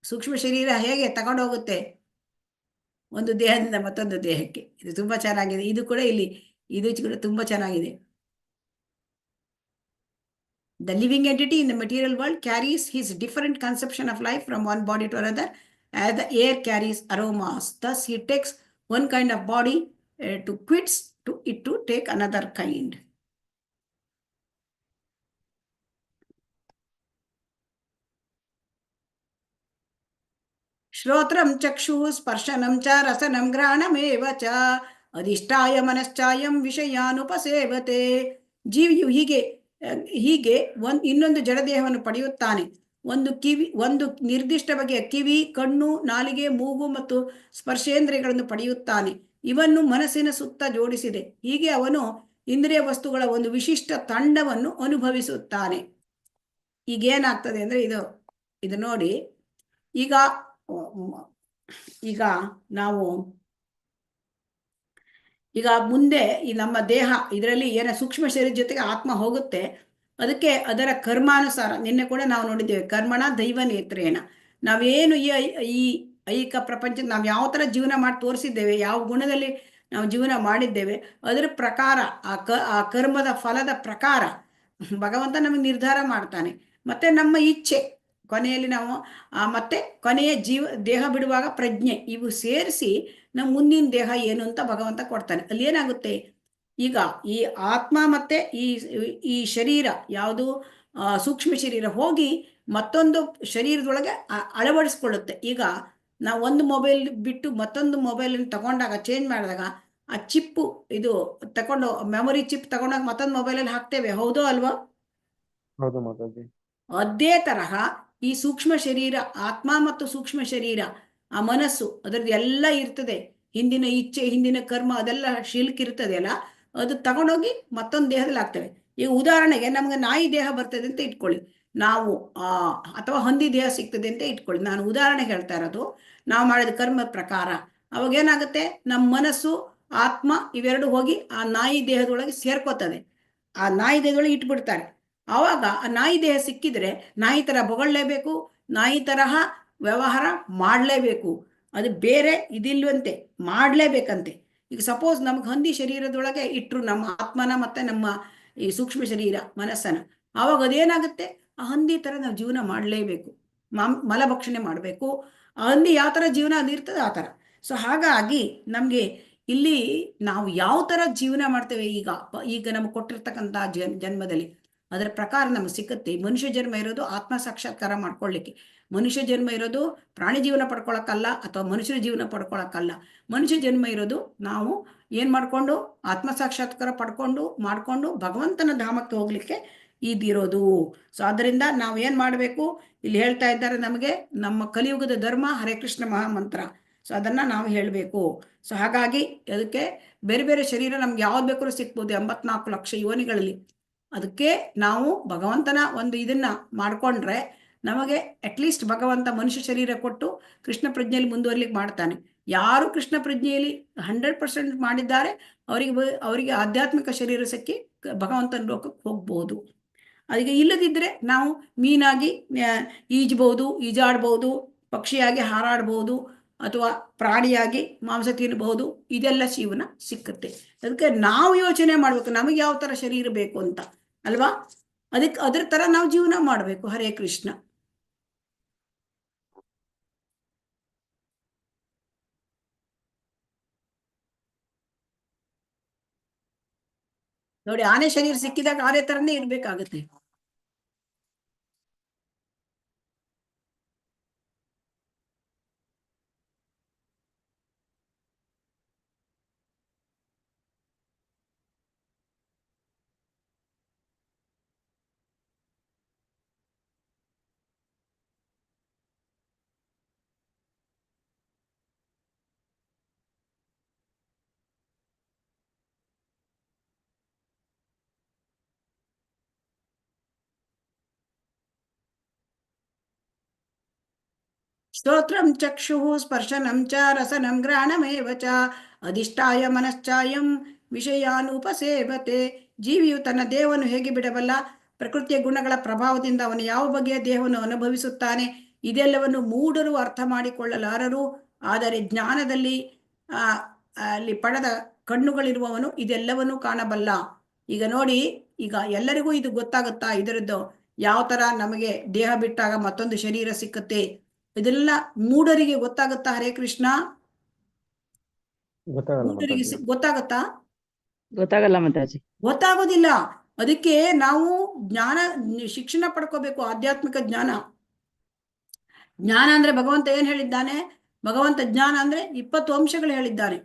ಸೂಕ್ಷ್ಮ ಶರೀರ ಹೇಗೆ ತಗೊಂಡು ಹೋಗುತ್ತೆ ಒಂದು ದೇಹದಿಂದ ಮತ್ತೊಂದು ದೇಹಕ್ಕೆ. ಇದು ತುಂಬಾ ಚೆನ್ನಾಗಿದೆ. ಇದು ಕೂಡ ಇಲ್ಲಿ ಇದು ಕೂಡ ತುಂಬಾ ಚೆನ್ನಾಗಿದೆ. The living entity in the material world carries his different conception of life from one body to another, as the air carries aromas. Thus, he takes one kind of body to quits to it to take another kind. श्रोत्रं चक्षुः स्पर्शनं च रसनं घ्राणमेव च अधिष्ठाय मनಶ್ಚಾಯಂ ವಿಷಯಾನುಪಸೇವತೆ. ಜೀವಿಯು ಹೀಗೆ ಇನ್ನೊಂದು ಜಡದೇಹವನ್ನು ಪಡೆಯುತ್ತಾನೆ. ಒಂದು ನಿರ್ದಿಷ್ಟ ಬಗೆಯ ಕಿವಿ, ಕಣ್ಣು, ನಾಲಿಗೆ, ಮೂಗು ಮತ್ತು ಸ್ಪರ್ಶೇಂದ್ರಿಯಗಳನ್ನು ಪಡೆಯುತ್ತಾನೆ. ಇವನ್ನು ಮನಸ್ಸಿನ ಸುತ್ತ ಜೋಡಿಸಿದೆ. ಹೀಗೆ ಅವನು ಇಂದ್ರಿಯ ವಸ್ತುಗಳ ಒಂದು ವಿಶಿಷ್ಟ ತಂಡವನ್ನು ಅನುಭವಿಸುತ್ತಾನೆ. ಈಗೇನಾಗ್ತದೆ ಅಂದ್ರೆ ಇದು ನೋಡಿ, ಈಗ ಮುಂದೆ ಈ ನಮ್ಮ ದೇಹ ಇದರಲ್ಲಿ ಏನ ಸೂಕ್ಷ್ಮ ಶರೀರ ಜೊತೆಗೆ ಆತ್ಮ ಹೋಗುತ್ತೆ. ಅದಕ್ಕೆ ಅದರ ಕರ್ಮಾನುಸಾರ, ನಿನ್ನೆ ಕೂಡ ನಾವು ನೋಡಿದ್ದೇವೆ, ಕರ್ಮಣ ದೈವ ನೇತ್ರೇಣ. ನಾವೇನು ಈ ಐಹಿಕ ಪ್ರಪಂಚ ನಾವು ಯಾವ ತರ ಜೀವನ ಮಾಡಿ ತೋರಿಸಿದ್ದೇವೆ, ಯಾವ ಗುಣದಲ್ಲಿ ನಾವು ಜೀವನ ಮಾಡಿದ್ದೇವೆ, ಅದರ ಪ್ರಕಾರ ಆ ಕರ್ಮದ ಫಲದ ಪ್ರಕಾರ ಭಗವಂತ ನಮಗೆ ನಿರ್ಧಾರ ಮಾಡ್ತಾನೆ. ಮತ್ತೆ ನಮ್ಮ ಇಚ್ಛೆ ಕೊನೆಯಲ್ಲಿ ನಾವು ಮತ್ತೆ ಕೊನೆಯ ದೇಹ ಬಿಡುವಾಗ ಪ್ರಜ್ಞೆ, ಇವು ಸೇರಿಸಿ ನಮ್ಮ ಮುಂದಿನ ದೇಹ ಏನು ಅಂತ ಭಗವಂತ ಕೊಡ್ತಾನೆ. ಅಲ್ಲಿ ಏನಾಗುತ್ತೆ, ಈಗ ಈ ಆತ್ಮ ಮತ್ತೆ ಈ ಶರೀರ ಯಾವುದು ಸೂಕ್ಷ್ಮ ಶರೀರ ಹೋಗಿ ಮತ್ತೊಂದು ಶರೀರದೊಳಗೆ ಅಳವಡಿಸ್ಕೊಳ್ಳುತ್ತೆ. ಈಗ ನಾವು ಒಂದು ಮೊಬೈಲ್ ಬಿಟ್ಟು ಮತ್ತೊಂದು ಮೊಬೈಲ್ ತಗೊಂಡಾಗ, ಚೇಂಜ್ ಮಾಡಿದಾಗ ಆ ಚಿಪ್ಪು ಇದು ತಗೊಂಡು ಮೆಮೊರಿ ಚಿಪ್ ತಗೊಂಡಾಗ ಮತ್ತೊಂದು ಮೊಬೈಲಲ್ಲಿ ಹಾಕ್ತೇವೆ, ಹೌದೋ ಅಲ್ವಾ? ಹೌದು ಮಾತಾಜಿ. ಅದೇ ತರಹ ಈ ಸೂಕ್ಷ್ಮ ಶರೀರ, ಆತ್ಮ ಮತ್ತು ಸೂಕ್ಷ್ಮ ಶರೀರ, ಆ ಮನಸ್ಸು, ಅದರದ್ದು ಎಲ್ಲ ಇರ್ತದೆ. ಹಿಂದಿನ ಇಚ್ಛೆ, ಹಿಂದಿನ ಕರ್ಮ, ಅದೆಲ್ಲ ಶಿಲ್ಕ್ ಇರ್ತದೆ ಅಲ್ಲ, ಅದು ತಗೊಂಡೋಗಿ ಮತ್ತೊಂದು ದೇಹದಲ್ಲಿ ಆಗ್ತವೆ. ಈಗ ಉದಾಹರಣೆಗೆ ನಮ್ಗೆ ನಾಯಿ ದೇಹ ಬರ್ತದೆ ಅಂತ ಇಟ್ಕೊಳ್ಳಿ, ನಾವು ಅಥವಾ ಹಂದಿ ದೇಹ ಸಿಗ್ತದೆ ಅಂತ ಇಟ್ಕೊಳ್ಳಿ. ನಾನು ಉದಾಹರಣೆ ಹೇಳ್ತಾ ಇರೋದು, ನಾವು ಮಾಡಿದ ಕರ್ಮ ಪ್ರಕಾರ. ಅವಾಗ ಏನಾಗುತ್ತೆ, ನಮ್ಮ ಮನಸ್ಸು, ಆತ್ಮ ಇವೆರಡು ಹೋಗಿ ಆ ನಾಯಿ ದೇಹದೊಳಗೆ ಸೇರ್ಕೋತದೆ. ಆ ನಾಯಿ ದೇಹದೊಳಗೆ ಇಟ್ಬಿಡ್ತಾರೆ. ಆವಾಗ ಆ ನಾಯಿ ದೇಹ ಸಿಕ್ಕಿದ್ರೆ ನಾಯಿ ತರ ಬೊಗಳ್ಲೇಬೇಕು, ನಾಯಿ ತರಹ ವ್ಯವಹಾರ ಮಾಡಲೇಬೇಕು. ಅದು ಬೇರೆ ಇದಿಲ್ವಂತೆ, ಮಾಡಲೇಬೇಕಂತೆ. ಈಗ ಸಪೋಸ್ ನಮ್ಗೆ ಹಂದಿ ಶರೀರದೊಳಗೆ ಇಟ್ಟರು ನಮ್ಮ ಆತ್ಮನ ಮತ್ತೆ ನಮ್ಮ ಈ ಸೂಕ್ಷ್ಮ ಶರೀರ ಮನಸ್ಸನ್ನ, ಆವಾಗ ಅದೇನಾಗುತ್ತೆ, ಆ ಹಂದಿ ತರ ನಾವು ಜೀವನ ಮಾಡಲೇಬೇಕು, ಮಲಭಕ್ಷಣೆ ಮಾಡಬೇಕು. ಆ ಹಂದಿ ಯಾವ ತರ ಜೀವನ ಅದಿರ್ತದೆ ಆ ತರ. ಸೊ ಹಾಗಾಗಿ ನಮ್ಗೆ ಇಲ್ಲಿ ನಾವು ಯಾವ ತರ ಜೀವನ ಮಾಡ್ತೇವೆ, ಈಗ ನಮ್ಗೆ ಕೊಟ್ಟಿರ್ತಕ್ಕಂಥ ಜನ್ಮದಲ್ಲಿ ಅದರ ಪ್ರಕಾರ ನಮ್ಗೆ ಸಿಕ್ಕತ್ತೆ. ಮನುಷ್ಯ ಜನ್ಮ ಇರೋದು ಆತ್ಮ ಸಾಕ್ಷಾತ್ಕಾರ ಮಾಡ್ಕೊಳ್ಳಿಕ್ಕೆ. ಮನುಷ್ಯ ಜನ್ಮ ಇರೋದು ಪ್ರಾಣಿ ಜೀವನ ಪಡ್ಕೊಳಕ್ಕಲ್ಲ, ಅಥವಾ ಮನುಷ್ಯರ ಜೀವನ ಪಡ್ಕೊಳಕ್ಕಲ್ಲ. ಮನುಷ್ಯ ಜನ್ಮ ಇರೋದು ನಾವು ಏನ್ ಮಾಡ್ಕೊಂಡು ಆತ್ಮ ಸಾಕ್ಷಾತ್ಕಾರ ಮಾಡ್ಕೊಂಡು ಭಗವಂತನ ಧಾಮಕ್ಕೆ ಹೋಗ್ಲಿಕ್ಕೆ ಇದಿರೋದು. ಸೊ ಅದರಿಂದ ನಾವು ಏನ್ ಮಾಡ್ಬೇಕು, ಇಲ್ಲಿ ಹೇಳ್ತಾ ಇದ್ದಾರೆ ನಮಗೆ ನಮ್ಮ ಕಲಿಯುಗದ ಧರ್ಮ ಹರೇ ಕೃಷ್ಣ ಮಹಾಮಂತ್ರ. ಸೊ ಅದನ್ನ ನಾವು ಹೇಳಬೇಕು. ಸೊ ಹಾಗಾಗಿ ಅದಕ್ಕೆ ಬೇರೆ ಬೇರೆ ಶರೀರ ನಮ್ಗೆ ಯಾವ್ದು ಬೇಕಾದ್ರೂ ಸಿಕ್ಬೋದು, 84 ಲಕ್ಷ ಯೋನಿಗಳಲ್ಲಿ. ಅದಕ್ಕೆ ನಾವು ಭಗವಂತನ ಒಂದು ಇದನ್ನ ಮಾಡ್ಕೊಂಡ್ರೆ ನಮಗೆ ಅಟ್ಲೀಸ್ಟ್ ಭಗವಂತ ಮನುಷ್ಯ ಶರೀರ ಕೊಟ್ಟು ಕೃಷ್ಣ ಪ್ರಜ್ಞೆಯಲ್ಲಿ ಮುಂದುವರ್ಲಿಕ್ಕೆ ಮಾಡ್ತಾನೆ. ಯಾರು ಕೃಷ್ಣ ಪ್ರಜ್ಞೆಯಲ್ಲಿ 100% ಮಾಡಿದ್ದಾರೆ ಅವರಿಗೆ ಆಧ್ಯಾತ್ಮಿಕ ಶರೀರ ಸಿಕ್ಕಿ ಭಗವಂತನ ಲೋಕಕ್ಕೆ ಹೋಗ್ಬೋದು. ಅದಕ್ಕೆ ಇಲ್ಲದಿದ್ದರೆ ನಾವು ಮೀನಾಗಿ ಈಜಬಹುದು, ಈಜಾಡ್ಬೋದು, ಪಕ್ಷಿಯಾಗಿ ಹಾರಾಡ್ಬೋದು, ಅಥವಾ ಪ್ರಾಣಿಯಾಗಿ ಮಾಂಸ ತಿನ್ನಬಹುದು. ಇದೆಲ್ಲ ಜೀವನ ಸಿಕ್ಕುತ್ತೆ. ಅದಕ್ಕೆ ನಾವು ಯೋಚನೆ ಮಾಡ್ಬೇಕು, ನಮಗೆ ಯಾವ ತರ ಶರೀರ ಬೇಕು ಅಂತ, ಅಲ್ವಾ? ಅದ್ರ ತರ ನಾವು ಜೀವನ ಮಾಡ್ಬೇಕು. ಹರೇ ಕೃಷ್ಣ. ನೋಡಿ, ಆನೆ ಶರೀರ ಸಿಕ್ಕಿದಾಗ ಆನೆ ತರನೇ ಇರ್ಬೇಕಾಗತ್ತೆ. ಸ್ತೋತ್ರಂ ಚಕ್ಷುಃ ಸ್ಪರ್ಶನಂ ಚ ರಸನಂ ಗ್ರಹಣಮೇವ ಚ ಅಧಿಷ್ಠಾಯ ಮನಶ್ಚಾಯಂ ವಿಷಯಾನುಪಸೇವತೆ. ಜೀವಿಯು ತನ್ನ ದೇಹವನ್ನು ಹೇಗೆ ಬಿಡಬಲ್ಲ? ಪ್ರಕೃತಿಯ ಗುಣಗಳ ಪ್ರಭಾವದಿಂದ ಅವನು ಯಾವ ಬಗೆಯ ದೇಹವನ್ನು ಅನುಭವಿಸುತ್ತಾನೆ, ಇದೆಲ್ಲವನ್ನು ಮೂಢರು ಅರ್ಥ ಮಾಡಿಕೊಳ್ಳಲಾರರು. ಆದರೆ ಜ್ಞಾನದಲ್ಲಿ ಅಲ್ಲಿ ಪಡೆದ ಕಣ್ಣುಗಳಿರುವವನು ಇದೆಲ್ಲವನ್ನೂ ಕಾಣಬಲ್ಲ. ಈಗ ನೋಡಿ, ಈಗ ಎಲ್ಲರಿಗೂ ಇದು ಗೊತ್ತಾಗುತ್ತಾ ಇದರದ್ದು ಯಾವ ತರ ನಮಗೆ ದೇಹ ಬಿಟ್ಟಾಗ ಮತ್ತೊಂದು ಶರೀರ ಸಿಕ್ಕುತ್ತೆ, ಇದೆಲ್ಲ ಮೂಢರಿಗೆ ಗೊತ್ತಾಗುತ್ತಾ? ಹರೇ ಕೃಷ್ಣ. ಗೊತ್ತಾಗಲ್ಲ ಮೂಢರಿಗೆ ಮಾತಾಜಿ. ಗೊತ್ತಾಗುತ್ತಾ? ಗೊತ್ತಾಗಲ್ಲ ಮಾತಾಜಿ. ಗೊತ್ತಾಗೋದಿಲ್ಲ. ಅದಕ್ಕೆ ನಾವು ಜ್ಞಾನ ಶಿಕ್ಷಣ ಪಡ್ಕೋಬೇಕು, ಆಧ್ಯಾತ್ಮಿಕ ಜ್ಞಾನ. ಜ್ಞಾನ ಅಂದ್ರೆ ಭಗವಂತ ಏನ್ ಹೇಳಿದ್ದಾನೆ? ಭಗವಂತ ಜ್ಞಾನ ಅಂದ್ರೆ 20 ಅಂಶಗಳು ಹೇಳಿದ್ದಾನೆ.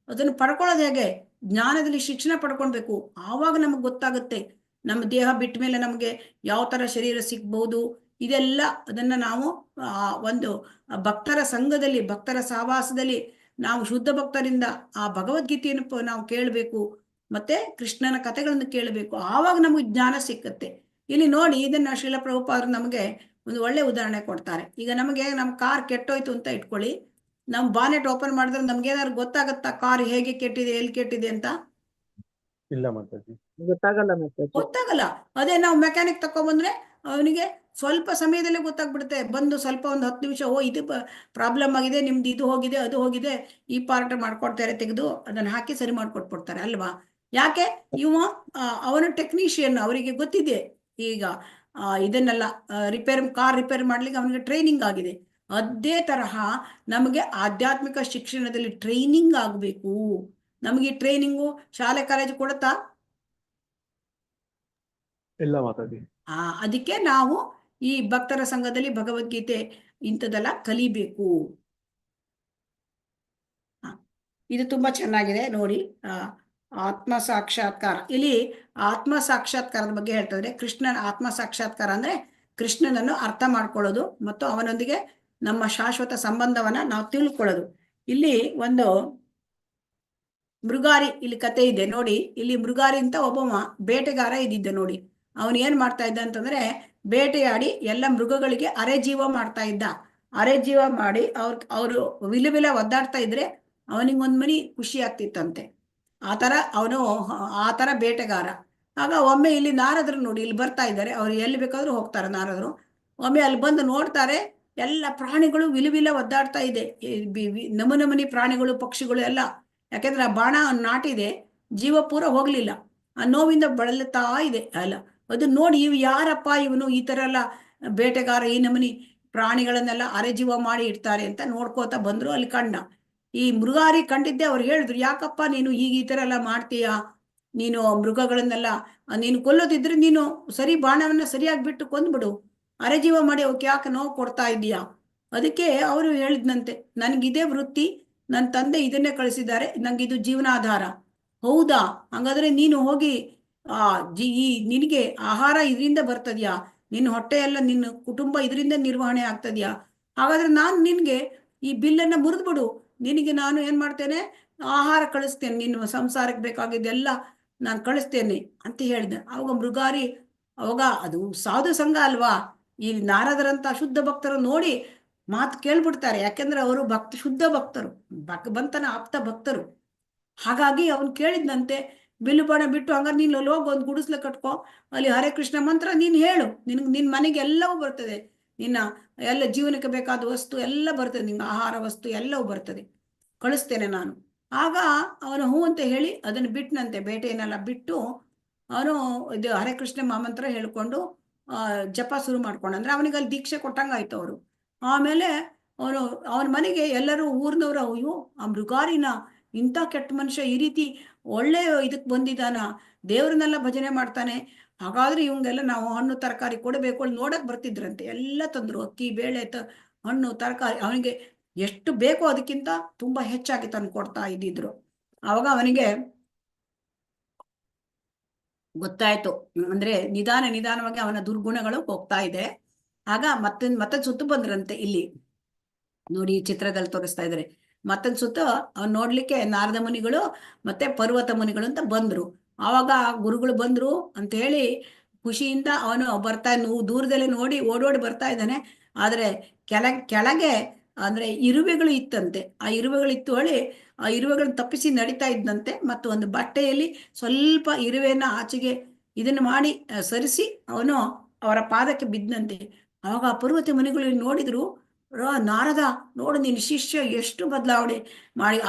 ಅದನ್ನು ಪಡ್ಕೊಳ್ಳೋದು ಹೇಗೆ? ಜ್ಞಾನದಲ್ಲಿ ಶಿಕ್ಷಣ ಪಡ್ಕೊಳ್ಬೇಕು. ಆವಾಗ ನಮಗೆ ಗೊತ್ತಾಗುತ್ತೆ ನಮ್ಮ ದೇಹ ಬಿಟ್ಟ ಮೇಲೆ ನಮಗೆ ಯಾವ ತರ ಶರೀರ ಸಿಗ್ಬಹುದು. ಇದೆಲ್ಲ ಅದನ್ನ ನಾವು ಒಂದು ಭಕ್ತರ ಸಂಘದಲ್ಲಿ, ಭಕ್ತರ ಸಹವಾಸದಲ್ಲಿ ನಾವು ಶುದ್ಧ ಭಕ್ತರಿಂದ ಆ ಭಗವದ್ಗೀತೆಯನ್ನು ನಾವು ಕೇಳಬೇಕು, ಮತ್ತೆ ಕೃಷ್ಣನ ಕಥೆಗಳನ್ನು ಕೇಳಬೇಕು. ಆವಾಗ ನಮಗೆ ಜ್ಞಾನ ಸಿಕ್ಕತ್ತೆ. ಇಲ್ಲಿ ನೋಡಿ, ಇದನ್ನ ಶ್ರೀಲ ಪ್ರಭುಪಾದರು ನಮಗೆ ಒಂದು ಒಳ್ಳೆ ಉದಾಹರಣೆ ಕೊಡ್ತಾರೆ. ಈಗ ನಮಗೆ ನಮ್ಮ ಕಾರ್ ಕೆಟ್ಟೋಯ್ತು ಅಂತ ಇಟ್ಕೊಳ್ಳಿ, ನಮ್ ಬಾನೆಟ್ ಓಪನ್ ಮಾಡಿದ್ರೆ ನಮ್ಗೆ ಏನಾದ್ರು ಗೊತ್ತಾಗತ್ತಾ ಕಾರ್ ಹೇಗೆ ಕೆಟ್ಟಿದೆ, ಎಲ್ಲಿ ಕೆಟ್ಟಿದೆ ಅಂತ? ಇಲ್ಲ ಮಾತಾಜಿ. ಗೊತ್ತಾಗಲ್ಲ ಮಾತಾಜಿ. ಗೊತ್ತಾಗಲ್ಲ. ಅದೇ ನಾವು ಮೆಕ್ಯಾನಿಕ್ ತಕೊಂಡ್ಬಂದ್ರೆ ಅವನಿಗೆ ಸ್ವಲ್ಪ ಸಮಯದಲ್ಲೇ ಗೊತ್ತಾಗ್ಬಿಡುತ್ತೆ. ಬಂದು ಸ್ವಲ್ಪ ಒಂದು 10 ನಿಮಿಷ, ಓ ಇದು ಪ್ರಾಬ್ಲಮ್ ಆಗಿದೆ, ನಿಮ್ದು ಇದು ಹೋಗಿದೆ, ಅದು ಹೋಗಿದೆ, ಈ ಪಾರ್ಟ್ ಮಾಡ್ಕೊಡ್ತಾರೆ, ತೆಗೆದು ಅದನ್ನ ಹಾಕಿ ಸರಿ ಮಾಡ್ಕೊಟ್ಬಿಡ್ತಾರೆ ಅಲ್ವಾ? ಯಾಕೆ? ಅವನು ಟೆಕ್ನಿಷಿಯನ್, ಅವರಿಗೆ ಗೊತ್ತಿದೆ. ಈಗ ಇದನ್ನೆಲ್ಲ ಕಾರ್ ರಿಪೇರ್ ಮಾಡ್ಲಿಕ್ಕೆ ಅವನಿಗೆ ಟ್ರೈನಿಂಗ್ ಆಗಿದೆ. ಅದೇ ತರಹ ನಮಗೆ ಆಧ್ಯಾತ್ಮಿಕ ಶಿಕ್ಷಣದಲ್ಲಿ ಟ್ರೈನಿಂಗ್ ಆಗಬೇಕು. ನಮಗೆ ಈ ಟ್ರೈನಿಂಗು ಶಾಲೆ ಕಾಲೇಜು ಕೊಡುತ್ತಾ? ಇಲ್ಲ ಮಾತಾಜಿ. ಅದಕ್ಕೆ ನಾವು ಈ ಭಕ್ತರ ಸಂಘದಲ್ಲಿ ಭಗವದ್ಗೀತೆ ಇಂಥದೆಲ್ಲ ಕಲಿಬೇಕು. ಇದು ತುಂಬಾ ಚೆನ್ನಾಗಿದೆ ನೋಡಿ. ಆತ್ಮ ಸಾಕ್ಷಾತ್ಕಾರ, ಇಲ್ಲಿ ಆತ್ಮ ಸಾಕ್ಷಾತ್ಕಾರದ ಬಗ್ಗೆ ಹೇಳ್ತಾ ಇದ್ರೆ, ಕೃಷ್ಣನ ಆತ್ಮ ಸಾಕ್ಷಾತ್ಕಾರ ಅಂದ್ರೆ ಕೃಷ್ಣನನ್ನು ಅರ್ಥ ಮಾಡ್ಕೊಳ್ಳೋದು ಮತ್ತು ಅವನೊಂದಿಗೆ ನಮ್ಮ ಶಾಶ್ವತ ಸಂಬಂಧವನ್ನ ನಾವು ತಿಳ್ಕೊಳ್ಳೋದು. ಇಲ್ಲಿ ಒಂದು ಮೃಗಾರಿ ಇಲ್ಲಿ ಕತೆ ಇದೆ ನೋಡಿ. ಇಲ್ಲಿ ಮೃಗಾರಿ ಅಂತ ಒಬ್ಬ ಬೇಟೆಗಾರ ಇದ್ದಿದ್ದ ನೋಡಿ. ಅವನು ಏನ್ ಮಾಡ್ತಾ ಇದ್ದ ಅಂತಂದ್ರೆ, ಬೇಟೆಯಾಡಿ ಎಲ್ಲ ಮೃಗಗಳಿಗೆ ಅರೆಜೀವ ಮಾಡ್ತಾ ಇದ್ದ. ಅರೆಜೀವ ಮಾಡಿ ಅವರು ವಿಲ ಒದ್ದಾಡ್ತಾ ಇದ್ರೆ ಅವನಿಗೊಂದ್ ಮನಿ ಖುಷಿ ಆಗ್ತಿತ್ತಂತೆ. ಆ ತರ ಬೇಟೆಗಾರ. ಆಗ ಒಮ್ಮೆ ಇಲ್ಲಿ ನಾರದರು ನೋಡಿ, ಇಲ್ಲಿ ಬರ್ತಾ ಇದ್ದಾರೆ. ಅವ್ರು ಎಲ್ಲಿ ಬೇಕಾದ್ರೂ ಹೋಗ್ತಾರೆ ನಾರದರು. ಒಮ್ಮೆ ಅಲ್ಲಿ ಬಂದು ನೋಡ್ತಾರೆ, ಎಲ್ಲ ಪ್ರಾಣಿಗಳು ವಿಲ ಒದ್ದಾಡ್ತಾ ಇದೆ. ನಮೂನಿ ಪ್ರಾಣಿಗಳು, ಪಕ್ಷಿಗಳು ಎಲ್ಲ. ಯಾಕೆಂದ್ರೆ ಆ ಬಾಣ ನಾಟಿದೆ, ಜೀವ ಪೂರ ಹೋಗ್ಲಿಲ್ಲ, ಆ ನೋವಿಂದ ಬಳಲುತ್ತಾ ಇದೆ ಅಲ್ಲ. ಅದು ನೋಡಿ, ಇವು ಯಾರಪ್ಪ ಇವನು ಈ ತರ ಎಲ್ಲ ಬೇಟೆಗಾರ ಈ ನಮೂನಿ ಪ್ರಾಣಿಗಳನ್ನೆಲ್ಲ ಅರೆಜೀವ ಮಾಡಿ ಇಡ್ತಾರೆ ಅಂತ ನೋಡ್ಕೋತಾ ಬಂದ್ರು. ಅಲ್ಲಿ ಕಂಡ ಈ ಮೃಗಾರಿ ಕಂಡಿದ್ದೆ. ಅವ್ರು ಹೇಳಿದ್ರು, ಯಾಕಪ್ಪ ನೀನು ಈ ತರ ಎಲ್ಲ ಮಾಡ್ತೀಯಾ? ನೀನು ಮೃಗಗಳನ್ನೆಲ್ಲ ನೀನು ಕೊಲ್ಲೋದಿದ್ರೆ ನೀನು ಸರಿ ಬಾಣವನ್ನ ಸರಿಯಾಗಿ ಬಿಟ್ಟು ಕೊಂದ್ಬಿಡು, ಅರೆಜೀವ ಮಾಡಿ ಅವಕ್ಕೆ ಯಾಕೆ ನೋವು ಕೊಡ್ತಾ ಇದೀಯಾ? ಅದಕ್ಕೆ ಅವರು ಹೇಳಿದ್ನಂತೆ, ನನ್ಗಿದೇ ವೃತ್ತಿ, ನನ್ನ ತಂದೆ ಇದನ್ನೇ ಕಳಿಸಿದ್ದಾರೆ, ನಂಗಿದು ಜೀವನಾಧಾರ. ಹೌದಾ? ಹಂಗಾದ್ರೆ ನೀನು ಹೋಗಿ ನಿನಗೆ ಆಹಾರ ಇದರಿಂದ ಬರ್ತದ್ಯಾ? ನಿನ್ನ ಹೊಟ್ಟೆ ಎಲ್ಲ, ನಿನ್ನ ಕುಟುಂಬ ಇದರಿಂದ ನಿರ್ವಹಣೆ ಆಗ್ತದ್ಯಾ? ಹಾಗಾದ್ರೆ ನಾನು ನಿನ್ಗೆ ಈ ಬಿಲ್ಲನ್ನ ಮುರಿದ್ಬಿಡು, ನಿನಗೆ ನಾನು ಏನ್ ಮಾಡ್ತೇನೆ, ಆಹಾರ ಕಳಿಸ್ತೇನೆ, ನಿನ್ನ ಸಂಸಾರಕ್ಕೆ ಬೇಕಾಗಿದ್ದೆಲ್ಲ ನಾನು ಕಳಿಸ್ತೇನೆ ಅಂತ ಹೇಳಿದೆ. ಅವಾಗ ಮೃಗಾರಿ, ಅವಾಗ ಅದು ಸಾಧು ಸಂಘ ಅಲ್ವಾ, ಈ ನಾರದರಂತ ಶುದ್ಧ ಭಕ್ತರು ನೋಡಿ ಮಾತು ಕೇಳ್ಬಿಡ್ತಾರೆ. ಯಾಕೆಂದ್ರೆ ಅವರು ಶುದ್ಧ ಭಕ್ತರು, ಭಗವಂತನ ಆಪ್ತ ಭಕ್ತರು. ಹಾಗಾಗಿ ಅವನು ಕೇಳಿದ್ನಂತೆ, ಬಿಲ್ಲು ಬಾಣ ಬಿಟ್ಟು, ಹಂಗಾರೆ ನೀನು ಅಲ್ಲಿ ಹೋಗಿ ಒಂದು ಗುಡಿಸ್ಲ ಕಟ್ಕೋ, ಅಲ್ಲಿ ಹರೇ ಕೃಷ್ಣ ಮಂತ್ರ ನೀನು ಹೇಳು, ನಿನ್ನ ಮನೆಗೆ ಎಲ್ಲವೂ ಬರ್ತದೆ, ನಿನ್ನ ಎಲ್ಲ ಜೀವನಕ್ಕೆ ಬೇಕಾದ ವಸ್ತು ಎಲ್ಲ ಬರ್ತದೆ, ನಿನ್ನ ಆಹಾರ ವಸ್ತು ಎಲ್ಲವೂ ಬರ್ತದೆ, ಕಳಿಸ್ತೇನೆ ನಾನು. ಆಗ ಅವನು ಹೂ ಅಂತ ಹೇಳಿ ಅದನ್ನು ಬಿಟ್ಟನಂತೆ. ಬೇಟೆಯನ್ನೆಲ್ಲ ಬಿಟ್ಟು ಅವನು ಇದು ಹರೇ ಕೃಷ್ಣ ಮಂತ್ರ ಹೇಳ್ಕೊಂಡು ಜಪ ಶುರು ಮಾಡ್ಕೊಂಡ. ಅಂದ್ರೆ ಅವನಿಗೆ ಅಲ್ಲಿ ದೀಕ್ಷೆ ಕೊಟ್ಟಂಗಾಯ್ತು ಅವರು. ಆಮೇಲೆ ಅವನ ಮನೆಗೆ ಎಲ್ಲರೂ ಊರ್ನವ್ರು, ಅಯ್ಯೋ ಆ ಮೃಗಾರಿನ ಇಂಥ ಕೆಟ್ಟ ಮನುಷ್ಯ ಈ ರೀತಿ ಒಳ್ಳೆ ಇದಕ್ ಬಂದಿದ್ದಾನ, ದೇವ್ರನ್ನೆಲ್ಲ ಭಜನೆ ಮಾಡ್ತಾನೆ, ಹಾಗಾದ್ರೆ ಇವಂಗೆಲ್ಲ ನಾವು ಹಣ್ಣು ತರಕಾರಿ ಕೊಡಬೇಕು. ಅಲ್ಲಿ ನೋಡಕ್ ಬರ್ತಿದ್ರಂತೆ, ಎಲ್ಲ ತಂದ್ರು, ಅಕ್ಕಿ ಬೇಳೆ ಹಣ್ಣು ತರಕಾರಿ, ಅವನಿಗೆ ಎಷ್ಟು ಬೇಕೋ ಅದಕ್ಕಿಂತ ತುಂಬಾ ಹೆಚ್ಚಾಗಿ ತಂದು ಕೊಡ್ತಾ ಇದ್ದಿದ್ರು. ಆವಾಗ ಅವನಿಗೆ ಗೊತ್ತಾಯ್ತು, ಅಂದ್ರೆ ನಿಧಾನವಾಗಿ ಅವನ ದುರ್ಗುಣಗಳು ಹೋಗ್ತಾ ಇದೆ. ಆಗ ಮತ್ತೆ ಸುತ್ತು ಬಂದ್ರಂತೆ. ಇಲ್ಲಿ ನೋಡಿ, ಚಿತ್ರದಲ್ಲಿ ತೋರಿಸ್ತಾ ಇದ್ದಾರೆ. ಮತ್ತೊಂದು ಸುತ್ತ ಅವ್ನು ನೋಡ್ಲಿಕ್ಕೆ ನಾರದ ಮುನಿಗಳು ಮತ್ತೆ ಪರ್ವತ ಮುನಿಗಳು ಅಂತ ಬಂದ್ರು. ಆವಾಗ ಗುರುಗಳು ಬಂದ್ರು ಅಂತ ಹೇಳಿ ಖುಷಿಯಿಂದ ಅವನು ದೂರದಲ್ಲಿ ನೋಡಿ ಓಡೋಡಿ ಬರ್ತಾ ಇದ್ದಾನೆ. ಆದ್ರೆ ಕೆಳಗೆ ಅಂದ್ರೆ ಇರುವೆಗಳು ಇತ್ತಂತೆ. ಆ ಇರುವೆಗಳಿತ್ತು ಹೇಳಿ ಆ ಇರುವೆಗಳನ್ನ ತಪ್ಪಿಸಿ ನಡೀತಾ ಇದ್ದಂತೆ. ಮತ್ತು ಒಂದು ಬಟ್ಟೆಯಲ್ಲಿ ಸ್ವಲ್ಪ ಇರುವೆನ ಆಚೆಗೆ ಇದನ್ನು ಮಾಡಿ ಸರಿಸಿ ಅವನು ಅವರ ಪಾದಕ್ಕೆ ಬಿದ್ದಂತೆ. ಆವಾಗ ಆ ಪರ್ವತ ಮುನಿಗಳು ನೋಡಿದ್ರು, ನಾರದ ನೋಡು, ನಿನ್ನ ಶಿಷ್ಯ ಎಷ್ಟು ಬದಲಾವಣೆ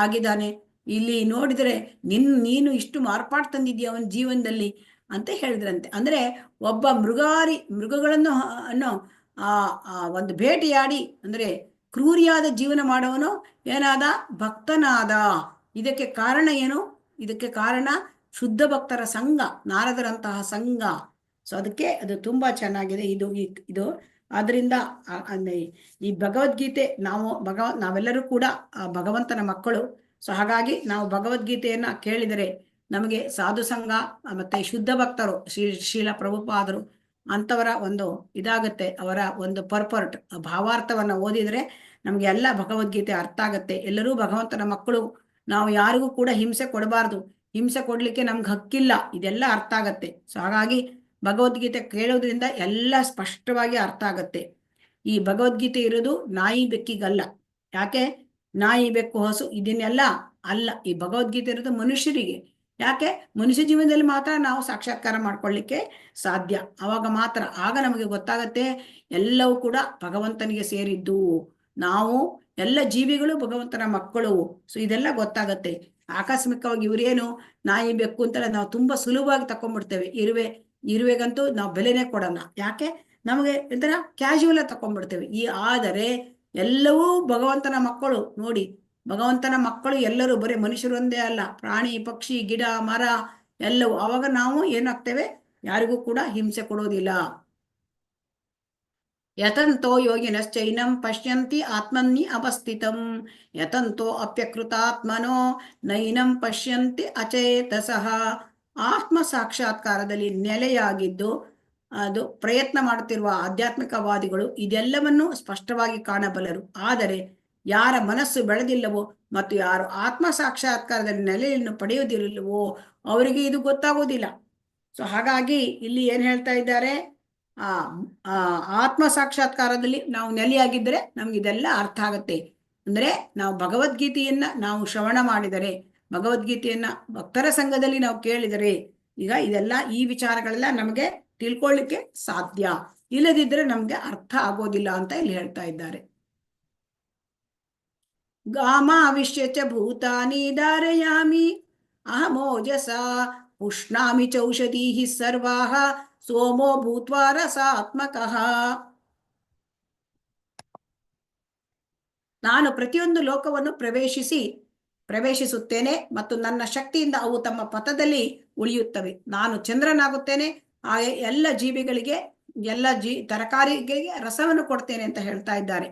ಆಗಿದ್ದಾನೆ, ಇಲ್ಲಿ ನೋಡಿದರೆ ನೀನು ಇಷ್ಟು ಮಾರ್ಪಾಡು ತಂದಿದ್ದೀಯ ಅವನ ಜೀವನದಲ್ಲಿ ಅಂತ ಹೇಳಿದ್ರಂತೆ. ಅಂದ್ರೆ ಒಬ್ಬ ಮೃಗಗಳನ್ನು ಅನ್ನೋ ಒಂದು ಬೇಟೆಯಾಡಿ ಅಂದ್ರೆ ಕ್ರೂರಿಯಾದ ಜೀವನ ಮಾಡೋವನು ಏನಾದ? ಭಕ್ತನಾದ. ಇದಕ್ಕೆ ಕಾರಣ ಏನು? ಇದಕ್ಕೆ ಕಾರಣ ಶುದ್ಧ ಭಕ್ತರ ಸಂಘ, ನಾರದರಂತಹ ಸಂಘ. ಸೊ ಅದಕ್ಕೆ ಅದು ತುಂಬಾ ಚೆನ್ನಾಗಿದೆ ಇದು ಆದ್ರಿಂದ ಈ ಭಗವದ್ಗೀತೆ ನಾವೆಲ್ಲರೂ ಕೂಡ ಭಗವಂತನ ಮಕ್ಕಳು. ಸೊ ಹಾಗಾಗಿ ನಾವು ಭಗವದ್ಗೀತೆಯನ್ನ ಕೇಳಿದರೆ ನಮಗೆ ಸಾಧು ಸಂಘ ಮತ್ತೆ ಶುದ್ಧ ಭಕ್ತರು, ಶ್ರೀಲ ಪ್ರಭುಪಾದರು ಅಂತವರ ಒಂದು ಇದಾಗತ್ತೆ. ಅವರ ಒಂದು ಪರ್ಪರ್ಟ್ ಭಾವಾರ್ಥವನ್ನ ಓದಿದ್ರೆ ನಮ್ಗೆ ಎಲ್ಲ ಭಗವದ್ಗೀತೆ ಅರ್ಥ ಆಗತ್ತೆ. ಎಲ್ಲರೂ ಭಗವಂತನ ಮಕ್ಕಳು. ನಾವು ಯಾರಿಗೂ ಕೂಡ ಹಿಂಸೆ ಕೊಡಬಾರ್ದು. ಹಿಂಸೆ ಕೊಡ್ಲಿಕ್ಕೆ ನಮ್ಗೆ ಹಕ್ಕಿಲ್ಲ. ಇದೆಲ್ಲ ಅರ್ಥ ಆಗತ್ತೆ. ಸೊ ಹಾಗಾಗಿ ಭಗವದ್ಗೀತೆ ಕೇಳೋದ್ರಿಂದ ಎಲ್ಲ ಸ್ಪಷ್ಟವಾಗಿ ಅರ್ಥ ಆಗತ್ತೆ. ಈ ಭಗವದ್ಗೀತೆ ಇರೋದು ನಾಯಿ ಬೆಕ್ಕಿಗಲ್ಲ. ಯಾಕೆ? ನಾಯಿ ಬೆಕ್ಕು ಹಸು ಇದನ್ನೆಲ್ಲ ಅಲ್ಲ. ಈ ಭಗವದ್ಗೀತೆ ಇರೋದು ಮನುಷ್ಯರಿಗೆ. ಯಾಕೆ? ಮನುಷ್ಯ ಜೀವನದಲ್ಲಿ ಮಾತ್ರ ನಾವು ಸಾಕ್ಷಾತ್ಕಾರ ಮಾಡ್ಕೊಳ್ಳಿಕ್ಕೆ ಸಾಧ್ಯ. ಆಗ ನಮಗೆ ಗೊತ್ತಾಗತ್ತೆ ಎಲ್ಲವೂ ಕೂಡ ಭಗವಂತನಿಗೆ ಸೇರಿದ್ದು. ನಾವು ಎಲ್ಲ ಜೀವಿಗಳು ಭಗವಂತನ ಮಕ್ಕಳು. ಸೊ ಇದೆಲ್ಲ ಗೊತ್ತಾಗತ್ತೆ. ಆಕಸ್ಮಿಕವಾಗಿ ಇವರೇನು ನಾಯಿ ಬೆಕ್ಕು ಅಂತ ನಾವು ತುಂಬಾ ಸುಲಭವಾಗಿ ತಕೊಂಡ್ಬಿಡ್ತೇವೆ. ಇರುವೆಗಂತೂ ನಾವು ಬೆಲೆನೇ ಕೊಡೋಣ. ಯಾಕೆ? ನಮಗೆ ಒಂಥರ ಕ್ಯಾಶುವಲ್ ಆಗಿ ತಕೊಂಡ್ಬಿಡ್ತೇವೆ. ಆದರೆ ಎಲ್ಲವೂ ಭಗವಂತನ ಮಕ್ಕಳು. ನೋಡಿ, ಭಗವಂತನ ಮಕ್ಕಳು ಎಲ್ಲರೂ, ಬರೀ ಮನುಷ್ಯರು ಒಂದೇ ಅಲ್ಲ, ಪ್ರಾಣಿ ಪಕ್ಷಿ ಗಿಡ ಮರ ಎಲ್ಲವೂ. ಅವಾಗ ನಾವು ಏನಾಗ್ತೇವೆ? ಯಾರಿಗೂ ಕೂಡ ಹಿಂಸೆ ಕೊಡೋದಿಲ್ಲ. ಯತಂತೋ ಯೋಗಿನಶ್ಚೈನಂ ಪಶ್ಯಂತಿ ಆತ್ಮನ್ನಿ ಅವಸ್ಥಿತಂ ಯತಂತೋ ಅಪ್ಯಕೃತಾತ್ಮನೋ ನೈನಂ ಪಶ್ಯಂತಿ ಅಚೇತಸಃ. ಆತ್ಮ ಸಾಕ್ಷಾತ್ಕಾರದಲ್ಲಿ ನೆಲೆಯಾಗಿದ್ದು ಅದು ಪ್ರಯತ್ನ ಮಾಡುತ್ತಿರುವ ಆಧ್ಯಾತ್ಮಿಕವಾದಿಗಳು ಇದೆಲ್ಲವನ್ನು ಸ್ಪಷ್ಟವಾಗಿ ಕಾಣಬಲ್ಲರು. ಆದರೆ ಯಾರ ಮನಸ್ಸು ಬೆಳೆದಿಲ್ಲವೋ ಮತ್ತು ಯಾರು ಆತ್ಮ ಸಾಕ್ಷಾತ್ಕಾರದಲ್ಲಿ ನೆಲೆಯನ್ನು ಪಡೆಯುವುದಿಲ್ಲವೋ ಅವರಿಗೆ ಇದು ಗೊತ್ತಾಗೋದಿಲ್ಲ. ಸೊ ಹಾಗಾಗಿ ಇಲ್ಲಿ ಏನ್ ಹೇಳ್ತಾ ಇದ್ದಾರೆ? ಆತ್ಮ ಸಾಕ್ಷಾತ್ಕಾರದಲ್ಲಿ ನಾವು ನೆಲೆಯಾಗಿದ್ದರೆ ನಮ್ಗೆ ಇದೆಲ್ಲ ಅರ್ಥ ಆಗತ್ತೆ. ಅಂದ್ರೆ ನಾವು ಭಗವದ್ಗೀತೆಯನ್ನ ನಾವು ಶ್ರವಣ ಮಾಡಿದರೆ, ಭಗವದ್ಗೀತೆಯನ್ನ ಭಕ್ತರ ಸಂಘದಲ್ಲಿ ನಾವು ಕೇಳಿದರೆ ಈಗ ಇದೆಲ್ಲ ಈ ವಿಚಾರಗಳೆಲ್ಲ ನಮಗೆ ತಿಳ್ಕೊಳ್ಳಿಕ್ಕೆ ಸಾಧ್ಯ. ಇಲ್ಲದಿದ್ರೆ ನಮ್ಗೆ ಅರ್ಥ ಆಗೋದಿಲ್ಲ ಅಂತ ಇಲ್ಲಿ ಹೇಳ್ತಾ ಇದ್ದಾರೆ. ಗಾಮಾವಿಶ್ಯಚ ಭೂತಾನಿ ಧಾರಯಾಮಿ ಅಹಮೋಜಸ ಉಷ್ಣಾಮಿ ಚೌಷಧೀಃ ಸರ್ವಾಃ ಸೋಮೋ ಭೂತ್ವಾ ರಸಾತ್ಮಕಃ. ನಾನು ಪ್ರತಿಯೊಂದು ಲೋಕವನ್ನು ಪ್ರವೇಶಿಸುತ್ತೇನೆ ಮತ್ತು ನನ್ನ ಶಕ್ತಿಯಿಂದ ಅವು ತಮ್ಮ ಪಥದಲ್ಲಿ ಉಳಿಯುತ್ತವೆ. ನಾನು ಚಂದ್ರನಾಗುತ್ತೇನೆ. ಆ ಎಲ್ಲ ಜೀವಿಗಳಿಗೆ, ಎಲ್ಲ ತರಕಾರಿಗೆ ರಸವನ್ನು ಕೊಡ್ತೇನೆ ಅಂತ ಹೇಳ್ತಾ ಇದ್ದಾರೆ.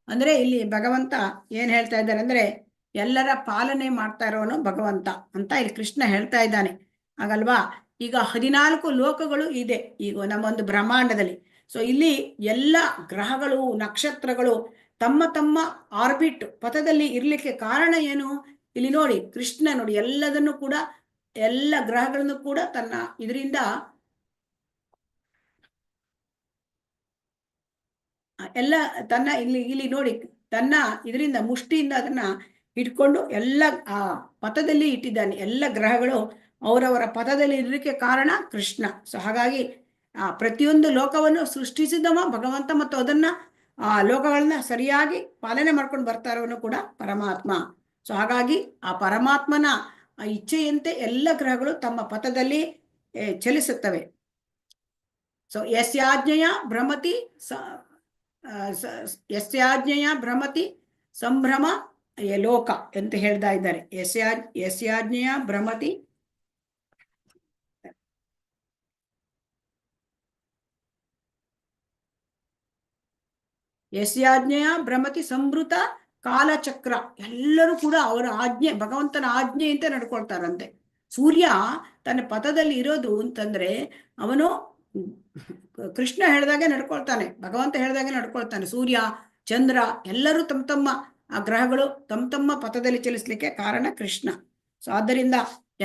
ಅಂದ್ರೆ ಇಲ್ಲಿ ಭಗವಂತ ಏನ್ ಹೇಳ್ತಾ ಇದ್ದಾರೆ ಅಂದ್ರೆ ಎಲ್ಲರ ಪಾಲನೆ ಮಾಡ್ತಾ ಇರೋನು ಭಗವಂತ ಅಂತ ಇಲ್ಲಿ ಕೃಷ್ಣ ಹೇಳ್ತಾ ಇದ್ದಾನೆ. ಹಾಗಲ್ವಾ? ಈಗ 14 ಲೋಕಗಳು ಇದೆ ಈಗ ನಮ್ಮ ಒಂದು ಬ್ರಹ್ಮಾಂಡದಲ್ಲಿ. ಸೊ ಇಲ್ಲಿ ಎಲ್ಲ ಗ್ರಹಗಳು ನಕ್ಷತ್ರಗಳು ತಮ್ಮ ತಮ್ಮ ಆರ್ಬಿಟ್ ಪಥದಲ್ಲಿ ಇರ್ಲಿಕ್ಕೆ ಕಾರಣ ಏನು? ಇಲ್ಲಿ ನೋಡಿ, ಕೃಷ್ಣ ನೋಡಿ ಎಲ್ಲದನ್ನು ಕೂಡ, ಎಲ್ಲ ಗ್ರಹಗಳನ್ನು ಕೂಡ ತನ್ನ ಇದರಿಂದ ಎಲ್ಲ ತನ್ನ ಇಲ್ಲಿ ನೋಡಿ ತನ್ನ ಇದರಿಂದ ಮುಷ್ಟಿಯಿಂದ ಅದನ್ನ ಇಟ್ಕೊಂಡು ಎಲ್ಲ ಆ ಪಥದಲ್ಲಿ ಇಟ್ಟಿದ್ದಾನೆ. ಎಲ್ಲ ಗ್ರಹಗಳು ಅವರವರ ಪಥದಲ್ಲಿ ಇರಲಿಕ್ಕೆ ಕಾರಣ ಕೃಷ್ಣ. ಸೊ ಹಾಗಾಗಿ ಪ್ರತಿಯೊಂದು ಲೋಕವನ್ನು ಸೃಷ್ಟಿಸಿದವ ಭಗವಂತ ಮತ್ತು ಅದನ್ನ ಲೋಕಗಳನ್ನ ಸರಿಯಾಗಿ ಪಾಲನೆ ಮಾಡ್ಕೊಂಡು ಬರ್ತಾ ಇರೋನು ಕೂಡ ಪರಮಾತ್ಮ. ಸೊ ಹಾಗಾಗಿ ಆ ಪರಮಾತ್ಮನ ಇಚ್ಛೆಯಂತೆ ಎಲ್ಲ ಗ್ರಹಗಳು ತಮ್ಮ ಪಥದಲ್ಲಿ ಚಲಿಸುತ್ತವೆ. ಸೊ ಯಸ್ಯಾಜ್ಞೆಯ ಭ್ರಮತಿ ಸಂಭ್ರಮ ಲೋಕ ಅಂತ ಹೇಳ್ತಾ ಇದ್ದಾರೆ. ಯಸ್ಯಾಜ್ಞೆಯ ಭ್ರಮತಿ ಸಂಭೃತ ಕಾಲಚಕ್ರ. ಎಲ್ಲರೂ ಕೂಡ ಅವರ ಆಜ್ಞೆ, ಭಗವಂತನ ಆಜ್ಞೆಯಂತೆ ನಡ್ಕೊಳ್ತಾರಂತೆ. ಸೂರ್ಯ ತನ್ನ ಪಥದಲ್ಲಿ ಇರೋದು ಅಂತಂದ್ರೆ ಅವನು ಕೃಷ್ಣ ಹೇಳ್ದಾಗೆ ನಡ್ಕೊಳ್ತಾನೆ, ಭಗವಂತ ಹೇಳ್ದಾಗೆ ನಡ್ಕೊಳ್ತಾನೆ. ಸೂರ್ಯ ಚಂದ್ರ ಎಲ್ಲರೂ ತಮ್ಮ ಆ ಗ್ರಹಗಳು ತಮ್ಮ ಪಥದಲ್ಲಿ ಚಲಿಸ್ಲಿಕ್ಕೆ ಕಾರಣ ಕೃಷ್ಣ. ಸೊ ಆದ್ದರಿಂದ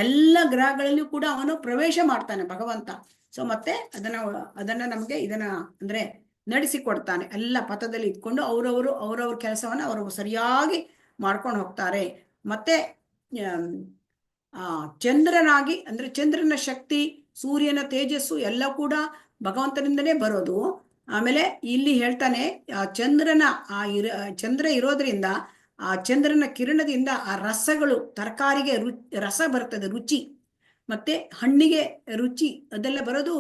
ಎಲ್ಲ ಗ್ರಹಗಳಲ್ಲಿಯೂ ಕೂಡ ಅವನು ಪ್ರವೇಶ ಮಾಡ್ತಾನೆ ಭಗವಂತ. ಸೊ ಮತ್ತೆ ಅದನ್ನ ನಮ್ಗೆ ಇದನ್ನ ಅಂದ್ರೆ ನಡೆಸಿಕೊಡ್ತಾನೆ. ಎಲ್ಲ ಪಥದಲ್ಲಿ ಇಟ್ಕೊಂಡು ಅವರವ್ರ ಕೆಲಸವನ್ನ ಅವರು ಸರಿಯಾಗಿ ಮಾಡ್ಕೊಂಡು ಹೋಗ್ತಾರೆ. ಮತ್ತೆ ಚಂದ್ರನಾಗಿ ಅಂದ್ರೆ ಚಂದ್ರನ ಶಕ್ತಿ, ಸೂರ್ಯನ ತೇಜಸ್ಸು ಎಲ್ಲ ಕೂಡ ಭಗವಂತನಿಂದನೇ ಬರೋದು. ಆಮೇಲೆ ಇಲ್ಲಿ ಹೇಳ್ತಾನೆ ಚಂದ್ರ ಇರೋದ್ರಿಂದ ಆ ಚಂದ್ರನ ಕಿರಣದಿಂದ ಆ ರಸಗಳು, ತರಕಾರಿಗೆ ರಸ ಬರ್ತದೆ, ರುಚಿ, ಮತ್ತೆ ಹಣ್ಣಿಗೆ ರುಚಿ, ಅದೆಲ್ಲ ಬರೋದು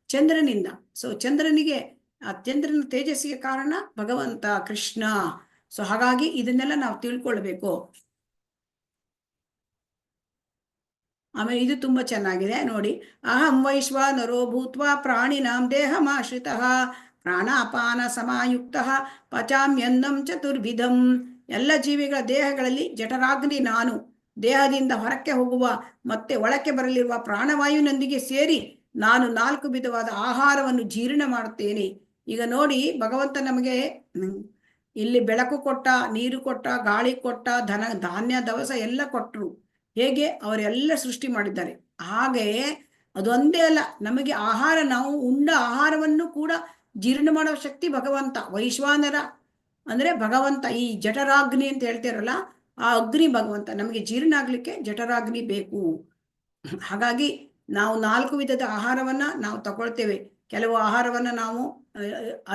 ಚಂದ್ರನಿಂದ. ಸೊ ಚಂದ್ರನಿಗೆ, ಆ ಚಂದ್ರನ ತೇಜಸ್ಸಿಗೆ ಕಾರಣ ಭಗವಂತ ಕೃಷ್ಣ. ಸೊ ಹಾಗಾಗಿ ಇದನ್ನೆಲ್ಲ ನಾವು ತಿಳ್ಕೊಳ್ಬೇಕು. ಆಮೇಲೆ ಇದು ತುಂಬಾ ಚೆನ್ನಾಗಿದೆ ನೋಡಿ. ಅಹಂ ವೈಶ್ವಾನರೋ ಭೂತ್ವಾ ಪ್ರಾಣಿನಾಂ ದೇಹಮಾಶ್ರಿತಃ ಪ್ರಾಣಾಪಾನ ಸಮಾಯುಕ್ತಃ ಪಚಾಮ್ಯನ್ನಂ ಚತುರ್ವಿಧಂ. ಎಲ್ಲ ಜೀವಿಗಳ ದೇಹಗಳಲ್ಲಿ ಜಠರಾಗ್ನಿ ನಾನು, ದೇಹದಿಂದ ಹೊರಕ್ಕೆ ಹೋಗುವ ಮತ್ತೆ ಒಳಕ್ಕೆ ಬರಲಿರುವ ಪ್ರಾಣವಾಯುವಿನೊಂದಿಗೆ ಸೇರಿ ನಾನು 4 ವಿಧವಾದ ಆಹಾರವನ್ನು ಜೀರ್ಣ ಮಾಡುತ್ತೇನೆ. ಈಗ ನೋಡಿ, ಭಗವಂತ ನಮಗೆ ಇಲ್ಲಿ ಬೆಳಕು ಕೊಟ್ಟ, ನೀರು ಕೊಟ್ಟ, ಗಾಳಿ ಕೊಟ್ಟ, ಧಾನ್ಯ ದವಸ ಎಲ್ಲ ಕೊಟ್ಟರು. ಹೇಗೆ ಅವರೆಲ್ಲ ಸೃಷ್ಟಿ ಮಾಡಿದ್ದಾರೆ. ಹಾಗೆ ಅದೊಂದೇ ಅಲ್ಲ, ನಮಗೆ ಆಹಾರ, ನಾವು ಉಂಡ ಆಹಾರವನ್ನು ಕೂಡ ಜೀರ್ಣ ಮಾಡೋ ಶಕ್ತಿ ಭಗವಂತ. ವೈಶ್ವಾನರ ಅಂದ್ರೆ ಭಗವಂತ. ಈ ಜಠರಾಗ್ನಿ ಅಂತ ಹೇಳ್ತಾರಲ್ಲ, ಆ ಅಗ್ನಿ ಭಗವಂತ. ನಮಗೆ ಜೀರ್ಣ ಆಗ್ಲಿಕ್ಕೆ ಜಠರಾಗ್ನಿ ಬೇಕು. ಹಾಗಾಗಿ ನಾವು 4 ವಿಧದ ಆಹಾರವನ್ನ ನಾವು ತಗೊಳ್ತೇವೆ. ಕೆಲವು ಆಹಾರವನ್ನ ನಾವು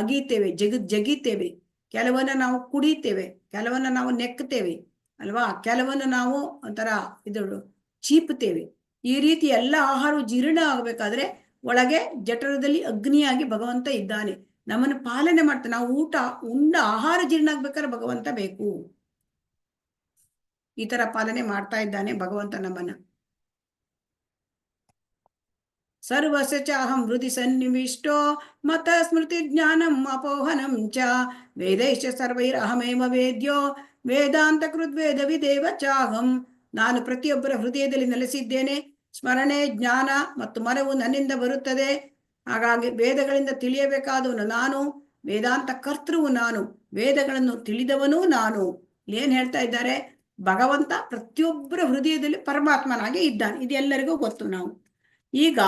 ಅಗೀತೇವೆ, ಜಗಿತೇವೆ, ಕೆಲವನ್ನ ನಾವು ಕುಡಿತೇವೆ, ಕೆಲವನ್ನ ನಾವು ನೆಕ್ತೇವೆ ಅಲ್ವಾ, ಕೆಲವನ್ನ ನಾವು ಒಂಥರ ಚೀಪುತ್ತೇವೆ. ಈ ರೀತಿ ಎಲ್ಲ ಆಹಾರ ಜೀರ್ಣ ಆಗಬೇಕಾದ್ರೆ ಒಳಗೆ ಜಠರದಲ್ಲಿ ಅಗ್ನಿಯಾಗಿ ಭಗವಂತ ಇದ್ದಾನೆ, ನಮ್ಮನ್ನು ಪಾಲನೆ ಮಾಡ್ತಾನೆ. ನಾವು ಉಂಡ ಆಹಾರ ಜೀರ್ಣ ಆಗ್ಬೇಕಾದ್ರೆ ಭಗವಂತ ಬೇಕು. ಈ ತರ ಪಾಲನೆ ಮಾಡ್ತಾ ಇದ್ದಾನೆ ಭಗವಂತ ನಮ್ಮನ್ನ. ಸರ್ವಸ್ಯ ಚಾಹಂ ಹೃದಯ ಸನ್ನಿವಿಷ್ಟೋ ಮತ ಸ್ಮೃತಿ ಜ್ಞಾನಂ ಅಪೋಹನಂ ಚ ವೇದೈಶ್ಚ ಸರ್ವೈರಹಮೇವ ವೇದ್ಯೋ ವೇದಾಂತ ಕೃದ್ವೇದ ವಿದೇವ ಚಾಹಂ. ನಾನು ಪ್ರತಿಯೊಬ್ಬರ ಹೃದಯದಲ್ಲಿ ನೆಲೆಸಿದ್ದೇನೆ. ಸ್ಮರಣೆ, ಜ್ಞಾನ ಮತ್ತು ಮರವು ನನ್ನಿಂದ ಬರುತ್ತದೆ. ಹಾಗಾಗಿ ವೇದಗಳಿಂದ ತಿಳಿಯಬೇಕಾದವನು ನಾನು, ವೇದಾಂತ ಕರ್ತೃವು ನಾನು, ವೇದಗಳನ್ನು ತಿಳಿದವನೂ ನಾನು. ಏನ್ ಹೇಳ್ತಾ ಇದ್ದಾರೆ? ಭಗವಂತ ಪ್ರತಿಯೊಬ್ಬರ ಹೃದಯದಲ್ಲಿ ಪರಮಾತ್ಮನಾಗಿ ಇದ್ದಾನೆ. ಇದೆಲ್ಲರಿಗೂ ಗೊತ್ತು. ನಾವು ಈಗ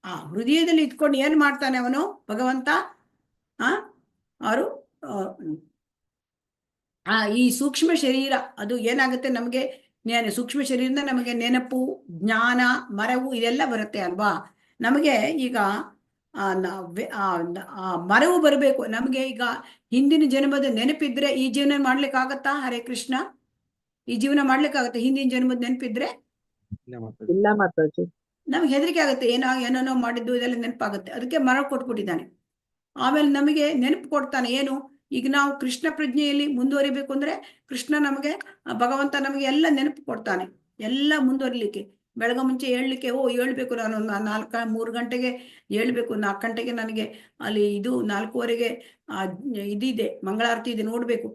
ಆ ಹೃದಯದಲ್ಲಿ ಇಟ್ಕೊಂಡು ಏನ್ ಮಾಡ್ತಾನೆ ಅವನು ಭಗವಂತ? ಅವರು ಈ ಸೂಕ್ಷ್ಮ ಶರೀರ, ಅದು ಏನಾಗುತ್ತೆ ನಮಗೆ, ಸೂಕ್ಷ್ಮ ಶರೀರದಿಂದ ನಮಗೆ ನೆನಪು, ಜ್ಞಾನ, ಮರವು ಇದೆಲ್ಲ ಬರುತ್ತೆ ಅಲ್ವಾ. ನಮಗೆ ಈಗ ಮರವು ಬರಬೇಕು. ನಮಗೆ ಈಗ ಹಿಂದಿನ ಜನ್ಮದ ನೆನಪಿದ್ರೆ ಈ ಜೀವನ ಮಾಡ್ಲಿಕ್ಕಾಗತ್ತಾ? ಹರೇ ಕೃಷ್ಣ, ಈ ಜೀವನ ಮಾಡ್ಲಿಕ್ಕಾಗತ್ತೆ? ಹಿಂದಿನ ಜನ್ಮದ ನೆನಪಿದ್ರೆ ಇಲ್ಲ ಮಾತಾಜಿ. ನಮ್ಗೆ ಹೆದರಿಕೆ ಆಗುತ್ತೆ, ಏನೇನೋ ಮಾಡಿದ್ದು ಇದೆಲ್ಲ ನೆನಪಾಗುತ್ತೆ. ಅದಕ್ಕೆ ಮರ ಕೊಟ್ಬಿಟ್ಟಿದ್ದಾನೆ. ಆಮೇಲೆ ನಮಗೆ ನೆನಪು ಕೊಡ್ತಾನೆ. ಏನು? ಈಗ ನಾವು ಕೃಷ್ಣ ಪ್ರಜ್ಞೆಯಲ್ಲಿ ಮುಂದುವರಿಬೇಕು ಅಂದ್ರೆ ಕೃಷ್ಣ ನಮಗೆ, ಭಗವಂತ ನಮಗೆ ಎಲ್ಲ ನೆನಪು ಕೊಡ್ತಾನೆ, ಎಲ್ಲ ಮುಂದುವರಿಲಿಕ್ಕೆ. ಬೆಳಗ್ಗೆ ಮುಂಚೆ ಹೇಳ್ಲಿಕ್ಕೆ ಹೇಳ್ಬೇಕು, ನಾನು 3 ಗಂಟೆಗೆ ಹೇಳ್ಬೇಕು, 4 ಗಂಟೆಗೆ ನನಗೆ ಅಲ್ಲಿ 4:15 ಇದಿದೆ, ಮಂಗಳಾರತಿ ಇದೆ, ನೋಡ್ಬೇಕು.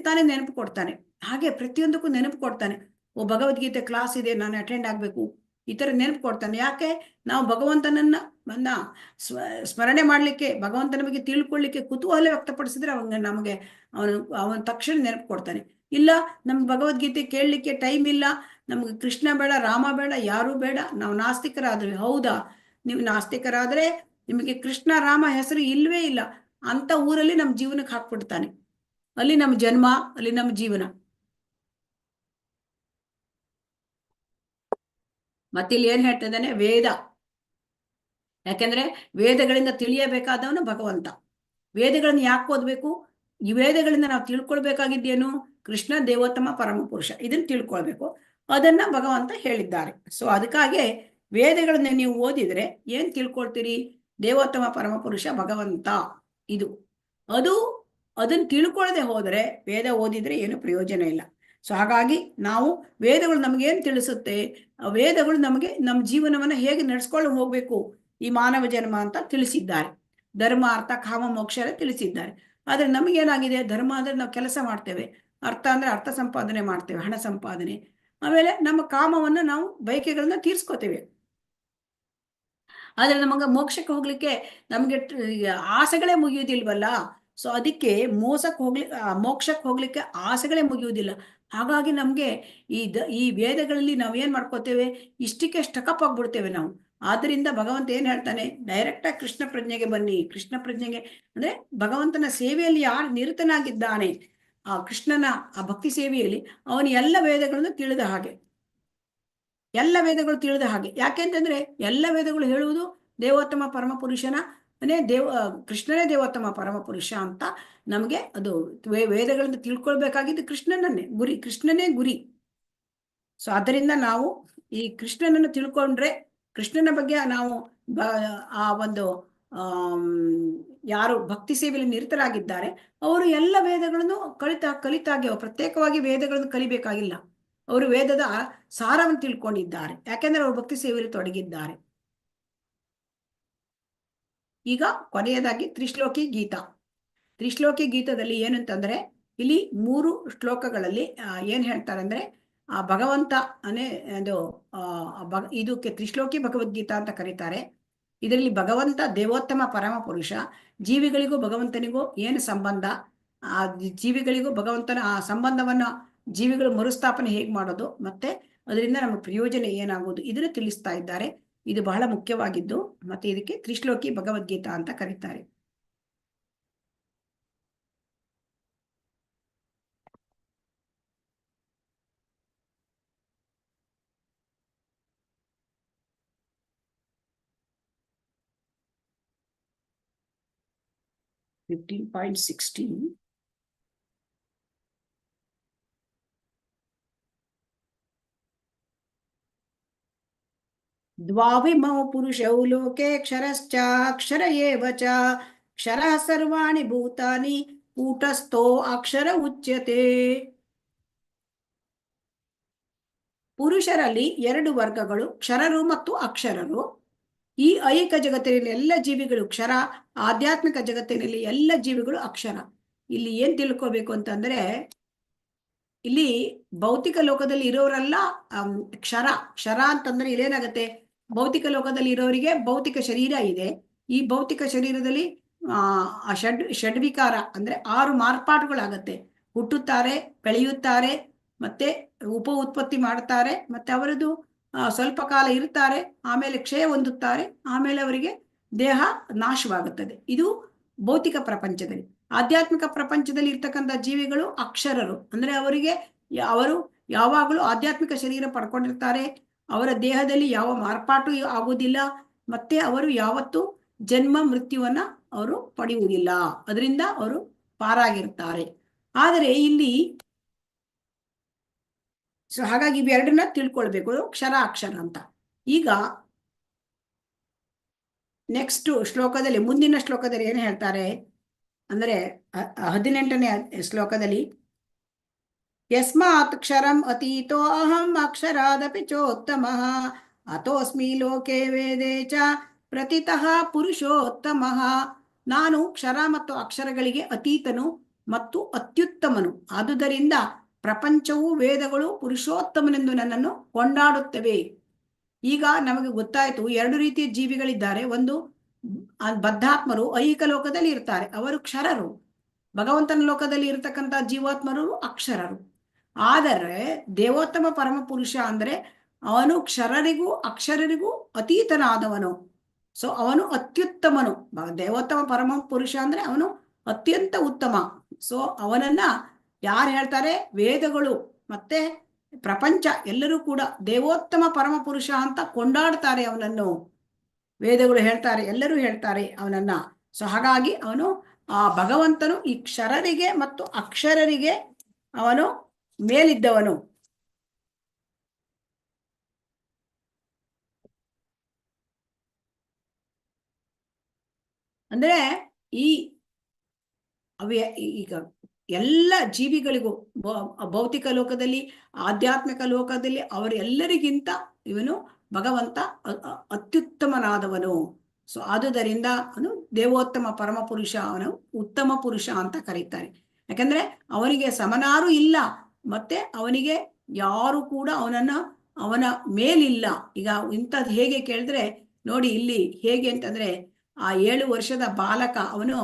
ತಾನೇ ನೆನಪು ಕೊಡ್ತಾನೆ. ಹಾಗೆ ಪ್ರತಿಯೊಂದಕ್ಕೂ ನೆನಪು ಕೊಡ್ತಾನೆ. ಭಗವದ್ಗೀತೆ ಕ್ಲಾಸ್ ಇದೆ, ನಾನು ಅಟೆಂಡ್ ಆಗ್ಬೇಕು, ಈ ತರ ನೆನಪು ಕೊಡ್ತಾನೆ. ಯಾಕೆ? ನಾವು ಭಗವಂತನನ್ನ ಸ್ಮರಣೆ ಮಾಡ್ಲಿಕ್ಕೆ, ಭಗವಂತ ನಮಗೆ ತಿಳ್ಕೊಳ್ಳಿಕ್ಕೆ ಕುತೂಹಲ ವ್ಯಕ್ತಪಡಿಸಿದ್ರೆ ನಮಗೆ ಅವನ ತಕ್ಷಣ ನೆನಪು ಕೊಡ್ತಾನೆ. ಇಲ್ಲ, ನಮ್ಗೆ ಭಗವದ್ಗೀತೆ ಕೇಳಲಿಕ್ಕೆ ಟೈಮ್ ಇಲ್ಲ, ನಮ್ಗೆ ಕೃಷ್ಣ ಬೇಡ, ರಾಮ ಬೇಡ, ಯಾರೂ ಬೇಡ, ನಾವು ನಾಸ್ತಿಕರಾದ್ವಿ. ಹೌದಾ? ನೀವು ನಾಸ್ತಿಕರಾದ್ರೆ ನಿಮಗೆ ಕೃಷ್ಣ ರಾಮ ಹೆಸರು ಇಲ್ವೇ ಇಲ್ಲ ಅಂತ ಊರಲ್ಲಿ ನಮ್ಮ ಜೀವನಕ್ಕೆ ಹಾಕ್ಬಿಡ್ತಾನೆ. ಅಲ್ಲಿ ನಮ್ಮ ಜನ್ಮ, ಅಲ್ಲಿ ನಮ್ಮ ಜೀವನ. ಮತ್ತಿಲ್ಲಿ ಏನ್ ಹೇಳ್ತಾ ಇದ್ದಾನೆ? ವೇದ. ಯಾಕೆಂದ್ರೆ ವೇದಗಳಿಂದ ತಿಳಿಯಬೇಕಾದವನು ಭಗವಂತ. ವೇದಗಳನ್ನ ಯಾಕೆ ಓದ್ಬೇಕು? ಈ ವೇದಗಳಿಂದ ನಾವು ತಿಳ್ಕೊಳ್ಬೇಕಾಗಿದ್ದೇನು? ಕೃಷ್ಣ ದೇವೋತ್ತಮ ಪರಮ ಪುರುಷ, ಇದನ್ನ ತಿಳ್ಕೊಳ್ಬೇಕು. ಅದನ್ನ ಭಗವಂತ ಹೇಳಿದ್ದಾರೆ. ಸೊ ಅದಕ್ಕಾಗಿ ವೇದಗಳನ್ನ ನೀವು ಓದಿದ್ರೆ ಏನ್ ತಿಳ್ಕೊಳ್ತೀರಿ? ದೇವೋತ್ತಮ ಪರಮ ಪುರುಷ ಭಗವಂತ ಇದು. ಅದನ್ನ ತಿಳ್ಕೊಳ್ಳದೆ ಹೋದ್ರೆ ವೇದ ಓದಿದ್ರೆ ಏನು ಪ್ರಯೋಜನ ಇಲ್ಲ. ಸೊ ಹಾಗಾಗಿ ನಾವು ವೇದಗಳು ನಮಗೇನು ತಿಳಿಸುತ್ತೆ? ವೇದಗಳು ನಮಗೆ ನಮ್ಮ ಜೀವನವನ್ನ ಹೇಗೆ ನಡೆಸ್ಕೊಂಡು ಹೋಗ್ಬೇಕು ಈ ಮಾನವ ಜನ್ಮ ಅಂತ ತಿಳಿಸಿದ್ದಾರೆ. ಧರ್ಮ, ಅರ್ಥ, ಕಾಮ, ಮೋಕ್ಷ ತಿಳಿಸಿದ್ದಾರೆ. ಆದ್ರೆ ನಮಗೇನಾಗಿದೆ? ಧರ್ಮ ಅಂದ್ರೆ ನಾವು ಕೆಲಸ ಮಾಡ್ತೇವೆ, ಅರ್ಥ ಅಂದ್ರೆ ಅರ್ಥ ಸಂಪಾದನೆ ಮಾಡ್ತೇವೆ, ಹಣ ಸಂಪಾದನೆ. ಆಮೇಲೆ ನಮ್ಮ ಕಾಮವನ್ನ ನಾವು ಬಯಕೆಗಳನ್ನ ತೀರ್ಸ್ಕೋತೇವೆ. ಆದ್ರೆ ನಮಗೆ ಮೋಕ್ಷಕ್ಕೆ ಹೋಗ್ಲಿಕ್ಕೆ ನಮ್ಗೆ ಆಸೆಗಳೇ ಮುಗಿಯುವುದಿಲ್ವಲ್ಲ. ಸೊ ಅದಕ್ಕೆ ಮೋಕ್ಷಕ್ಕೆ ಹೋಗ್ಲಿಕ್ಕೆ ಆಸೆಗಳೇ ಮುಗಿಯುವುದಿಲ್ಲ. ಹಾಗಾಗಿ ನಮ್ಗೆ ಈ ವೇದಗಳಲ್ಲಿ ನಾವೇನ್ ಮಾಡ್ಕೋತೇವೆ? ಇಷ್ಟಕ್ಕೆ ಸ್ಟಕಪ್ ಆಗ್ಬಿಡ್ತೇವೆ ನಾವು. ಆದ್ರಿಂದ ಭಗವಂತ ಏನ್ ಹೇಳ್ತಾನೆ? ಡೈರೆಕ್ಟ್ ಆಗಿ ಕೃಷ್ಣ ಪ್ರಜ್ಞೆಗೆ ಬನ್ನಿ. ಕೃಷ್ಣ ಪ್ರಜ್ಞೆಗೆ ಅಂದ್ರೆ ಭಗವಂತನ ಸೇವೆಯಲ್ಲಿ ಯಾರು ನಿರತನಾಗಿದ್ದಾನೆ, ಆ ಕೃಷ್ಣನ ಆ ಭಕ್ತಿ ಸೇವೆಯಲ್ಲಿ ಅವನು ಎಲ್ಲ ವೇದಗಳನ್ನು ತಿಳಿದ ಹಾಗೆ, ಎಲ್ಲ ವೇದಗಳು ತಿಳಿದ ಹಾಗೆ. ಯಾಕೆಂತಂದ್ರೆ ಎಲ್ಲ ವೇದಗಳು ಹೇಳುವುದು ದೇವೋತ್ತಮ ಪರಮ ಪುರುಷನ ಕೃಷ್ಣನೇ ದೇವೋತ್ತಮ ಪರಮ ಪುರುಷ ಅಂತ ನಮಗೆ ಅದು ವೇದಗಳಿಂದ ತಿಳ್ಕೊಳ್ಬೇಕಾಗಿದ್ದು ಕೃಷ್ಣನೇ ಗುರಿ. ಸೊ ಅದರಿಂದ ನಾವು ಈ ಕೃಷ್ಣನನ್ನು ತಿಳ್ಕೊಂಡ್ರೆ, ಕೃಷ್ಣನ ಬಗ್ಗೆ ನಾವು ಆ ಒಂದು ಯಾರು ಭಕ್ತಿ ಸೇವೆಯಲ್ಲಿ ನಿರತರಾಗಿದ್ದಾರೆ ಅವರು ಎಲ್ಲ ವೇದಗಳನ್ನು ಕಲಿತಾಗೆ ಪ್ರತ್ಯೇಕವಾಗಿ ವೇದಗಳನ್ನು ಕಲಿಬೇಕಾಗಿಲ್ಲ. ಅವರು ವೇದದ ಸಾರವನ್ನು ತಿಳ್ಕೊಂಡಿದ್ದಾರೆ, ಯಾಕೆಂದ್ರೆ ಅವರು ಭಕ್ತಿ ಸೇವೆಯಲ್ಲಿ ತೊಡಗಿದ್ದಾರೆ. ಈಗ ಕೊನೆಯದಾಗಿ ತ್ರಿಶ್ಲೋಕಿ ಗೀತದಲ್ಲಿ ಏನಂತಂದ್ರೆ ಇಲ್ಲಿ 3 ಶ್ಲೋಕಗಳಲ್ಲಿ ಏನ್ ಹೇಳ್ತಾರೆ ಅಂದ್ರೆ ಆ ಭಗವಂತ ಅದು ಇದಕ್ಕೆ ತ್ರಿಶ್ಲೋಕಿ ಭಗವದ್ಗೀತಾ ಅಂತ ಕರೀತಾರೆ. ಇದರಲ್ಲಿ ಭಗವಂತ ದೇವೋತ್ತಮ ಪರಮ ಪುರುಷ, ಜೀವಿಗಳಿಗೂ ಭಗವಂತನಿಗೂ ಏನು ಸಂಬಂಧ, ಆ ಜೀವಿಗಳಿಗೂ ಭಗವಂತನ ಆ ಸಂಬಂಧವನ್ನ ಜೀವಿಗಳು ಮರುಸ್ಥಾಪನೆ ಹೇಗೆ ಮಾಡೋದು, ಮತ್ತೆ ಅದರಿಂದ ನಮ್ಮ ಪ್ರಯೋಜನ ಏನಾಗೋದು, ಇದನ್ನು ತಿಳಿಸ್ತಾ ಇದ್ದಾರೆ. ಇದು ಬಹಳ ಮುಖ್ಯವಾಗಿದ್ದು, ಮತ್ತೆ ಇದಕ್ಕೆ ತ್ರಿಶ್ಲೋಕಿ ಭಗವದ್ಗೀತಾ ಅಂತ ಕರೀತಾರೆ. ದ್ವಾವಿಮೌ ಪುರುಷೌ ಲೋಕೆ ಕ್ಷರಶ್ಚಾಕ್ಷರ ಏವ ಚ ಕ್ಷರಃ ಸರ್ವಾಣಿ ಭೂತಾನಿ ಕೂಟಸ್ಥೋ ಅಕ್ಷರ ಉಚ್ಯತೆ. ಪುರುಷರಲ್ಲಿ 2 ವರ್ಗಗಳು, ಕ್ಷರರು ಮತ್ತು ಅಕ್ಷರರು. ಈ ಐಹಿಕ ಜಗತ್ತಿನಲ್ಲಿ ಎಲ್ಲ ಜೀವಿಗಳು ಕ್ಷರ, ಆಧ್ಯಾತ್ಮಿಕ ಜಗತ್ತಿನಲ್ಲಿ ಎಲ್ಲ ಜೀವಿಗಳು ಅಕ್ಷರ. ಇಲ್ಲಿ ಏನ್ ತಿಳ್ಕೋಬೇಕು ಅಂತಂದ್ರೆ, ಇಲ್ಲಿ ಭೌತಿಕ ಲೋಕದಲ್ಲಿ ಇರೋರೆಲ್ಲ ಕ್ಷರ ಅಂತಂದ್ರೆ ಇಲ್ಲೇನಾಗತ್ತೆ, ಭೌತಿಕ ಲೋಕದಲ್ಲಿ ಇರೋರಿಗೆ ಭೌತಿಕ ಶರೀರ ಇದೆ. ಈ ಭೌತಿಕ ಶರೀರದಲ್ಲಿ ಷಡ್ವಿಕಾರ ಅಂದ್ರೆ 6 ಮಾರ್ಪಾಟುಗಳಾಗತ್ತೆ. ಹುಟ್ಟುತ್ತಾರೆ, ಬೆಳೆಯುತ್ತಾರೆ, ಮತ್ತೆ ಉತ್ಪತ್ತಿ ಮಾಡ್ತಾರೆ, ಮತ್ತೆ ಅವರದು ಸ್ವಲ್ಪ ಕಾಲ ಇರ್ತಾರೆ, ಆಮೇಲೆ ಕ್ಷಯ ಹೊಂದುತ್ತಾರೆ, ಆಮೇಲೆ ಅವರಿಗೆ ದೇಹ ನಾಶವಾಗುತ್ತದೆ. ಇದು ಭೌತಿಕ ಪ್ರಪಂಚದಲ್ಲಿ. ಆಧ್ಯಾತ್ಮಿಕ ಪ್ರಪಂಚದಲ್ಲಿ ಇರ್ತಕ್ಕಂಥ ಜೀವಿಗಳು ಅಕ್ಷರರು, ಅಂದ್ರೆ ಅವರು ಯಾವಾಗಲೂ ಆಧ್ಯಾತ್ಮಿಕ ಶರೀರ ಪಡ್ಕೊಂಡಿರ್ತಾರೆ. ಅವರ ದೇಹದಲ್ಲಿ ಯಾವ ಮಾರ್ಪಾಟು ಆಗುವುದಿಲ್ಲ, ಮತ್ತೆ ಅವರು ಯಾವತ್ತೂ ಜನ್ಮ ಮೃತ್ಯುವನ್ನ ಅವರು ಪಡೆಯುವುದಿಲ್ಲ, ಅದರಿಂದ ಅವರು ಪಾರಾಗಿರ್ತಾರೆ. ಆದರೆ ಇಲ್ಲಿ ಹಾಗಾಗಿ ಇವೆರಡನ್ನ ತಿಳ್ಕೊಳ್ಬೇಕು, ಕ್ಷರ ಅಕ್ಷರ ಅಂತ. ಈಗ ನೆಕ್ಸ್ಟ್ ಶ್ಲೋಕದಲ್ಲಿ, ಮುಂದಿನ ಶ್ಲೋಕದಲ್ಲಿ ಏನು ಹೇಳ್ತಾರೆ ಅಂದ್ರೆ 18ನೇ ಶ್ಲೋಕದಲ್ಲಿ, ಯಸ್ಮಾತ್ ಕ್ಷರಂ ಅತೀತೋ ಅಹಂ ಅಕ್ಷರಾದಪಿ ಚೋತ್ತಮಃ ಅತೋಸ್ಮಿ ಲೋಕೆ ವೇದೇ ಚ ಪ್ರತಿತಃ ಪುರುಷೋತ್ತಮಃ. ನಾನು ಕ್ಷರ ಮತ್ತು ಅಕ್ಷರಗಳಿಗೆ ಅತೀತನು ಮತ್ತು ಅತ್ಯುತ್ತಮನು, ಆದುದರಿಂದ ಪ್ರಪಂಚವು ವೇದಗಳು ಪುರುಷೋತ್ತಮನೆಂದು ನನ್ನನ್ನು ಕೊಂಡಾಡುತ್ತವೆ. ಈಗ ನಮಗೆ ಗೊತ್ತಾಯ್ತು 2 ರೀತಿಯ ಜೀವಿಗಳಿದ್ದಾರೆ. ಒಂದು ಬದ್ಧಾತ್ಮರು ಐಹಿಕ ಲೋಕದಲ್ಲಿ ಇರ್ತಾರೆ, ಅವರು ಕ್ಷರರು. ಭಗವಂತನ ಲೋಕದಲ್ಲಿ ಇರತಕ್ಕಂಥ ಜೀವಾತ್ಮರು ಅಕ್ಷರರು. ಆದರೆ ದೇವೋತ್ತಮ ಪರಮ ಪುರುಷ ಅಂದ್ರೆ ಅವನು ಕ್ಷರರಿಗೂ ಅಕ್ಷರರಿಗೂ ಅತೀತನಾದವನು. ಸೊ ಅವನು ಅತ್ಯುತ್ತಮನು. ದೇವೋತ್ತಮ ಪರಮ ಪುರುಷ ಅಂದ್ರೆ ಅವನು ಅತ್ಯಂತ ಉತ್ತಮ. ಸೊ ಅವನನ್ನ ಯಾರು ಹೇಳ್ತಾರೆ, ವೇದಗಳು ಮತ್ತೆ ಪ್ರಪಂಚ ಎಲ್ಲರೂ ಕೂಡ ದೇವೋತ್ತಮ ಪರಮ ಪುರುಷ ಅಂತ ಕೊಂಡಾಡ್ತಾರೆ ಅವನನ್ನು. ವೇದಗಳು ಹೇಳ್ತಾರೆ, ಎಲ್ಲರೂ ಹೇಳ್ತಾರೆ ಅವನನ್ನ. ಸೊ ಹಾಗಾಗಿ ಅವನು ಆ ಭಗವಂತನು ಈ ಕ್ಷರರಿಗೆ ಮತ್ತು ಅಕ್ಷರರಿಗೆ ಅವನು ಮೇಲಿದ್ದವನು. ಅಂದ್ರೆ ಈಗ ಎಲ್ಲ ಜೀವಿಗಳಿಗೂ ಭೌತಿಕ ಲೋಕದಲ್ಲಿ ಆಧ್ಯಾತ್ಮಿಕ ಲೋಕದಲ್ಲಿ ಅವರೆಲ್ಲರಿಗಿಂತ ಇವನು ಭಗವಂತ ಅತ್ಯುತ್ತಮನಾದವನು. ಸೊ ಆದುದರಿಂದ ಅವನು ದೇವೋತ್ತಮ ಪರಮ ಪುರುಷ, ಅವನು ಉತ್ತಮ ಪುರುಷ ಅಂತ ಕರೀತಾರೆ. ಯಾಕಂದ್ರೆ ಅವನಿಗೆ ಸಮನಾರು ಇಲ್ಲ, ಮತ್ತೆ ಅವನಿಗೆ ಯಾರು ಕೂಡ ಅವನ ಮೇಲಿಲ್ಲ. ಈಗ ಇಂಥದ್ದು ಹೇಗೆ ಕೇಳಿದ್ರೆ ನೋಡಿ, ಇಲ್ಲಿ ಹೇಗೆ ಅಂತಂದ್ರೆ ಆ 7 ವರ್ಷದ ಬಾಲಕ ಅವನು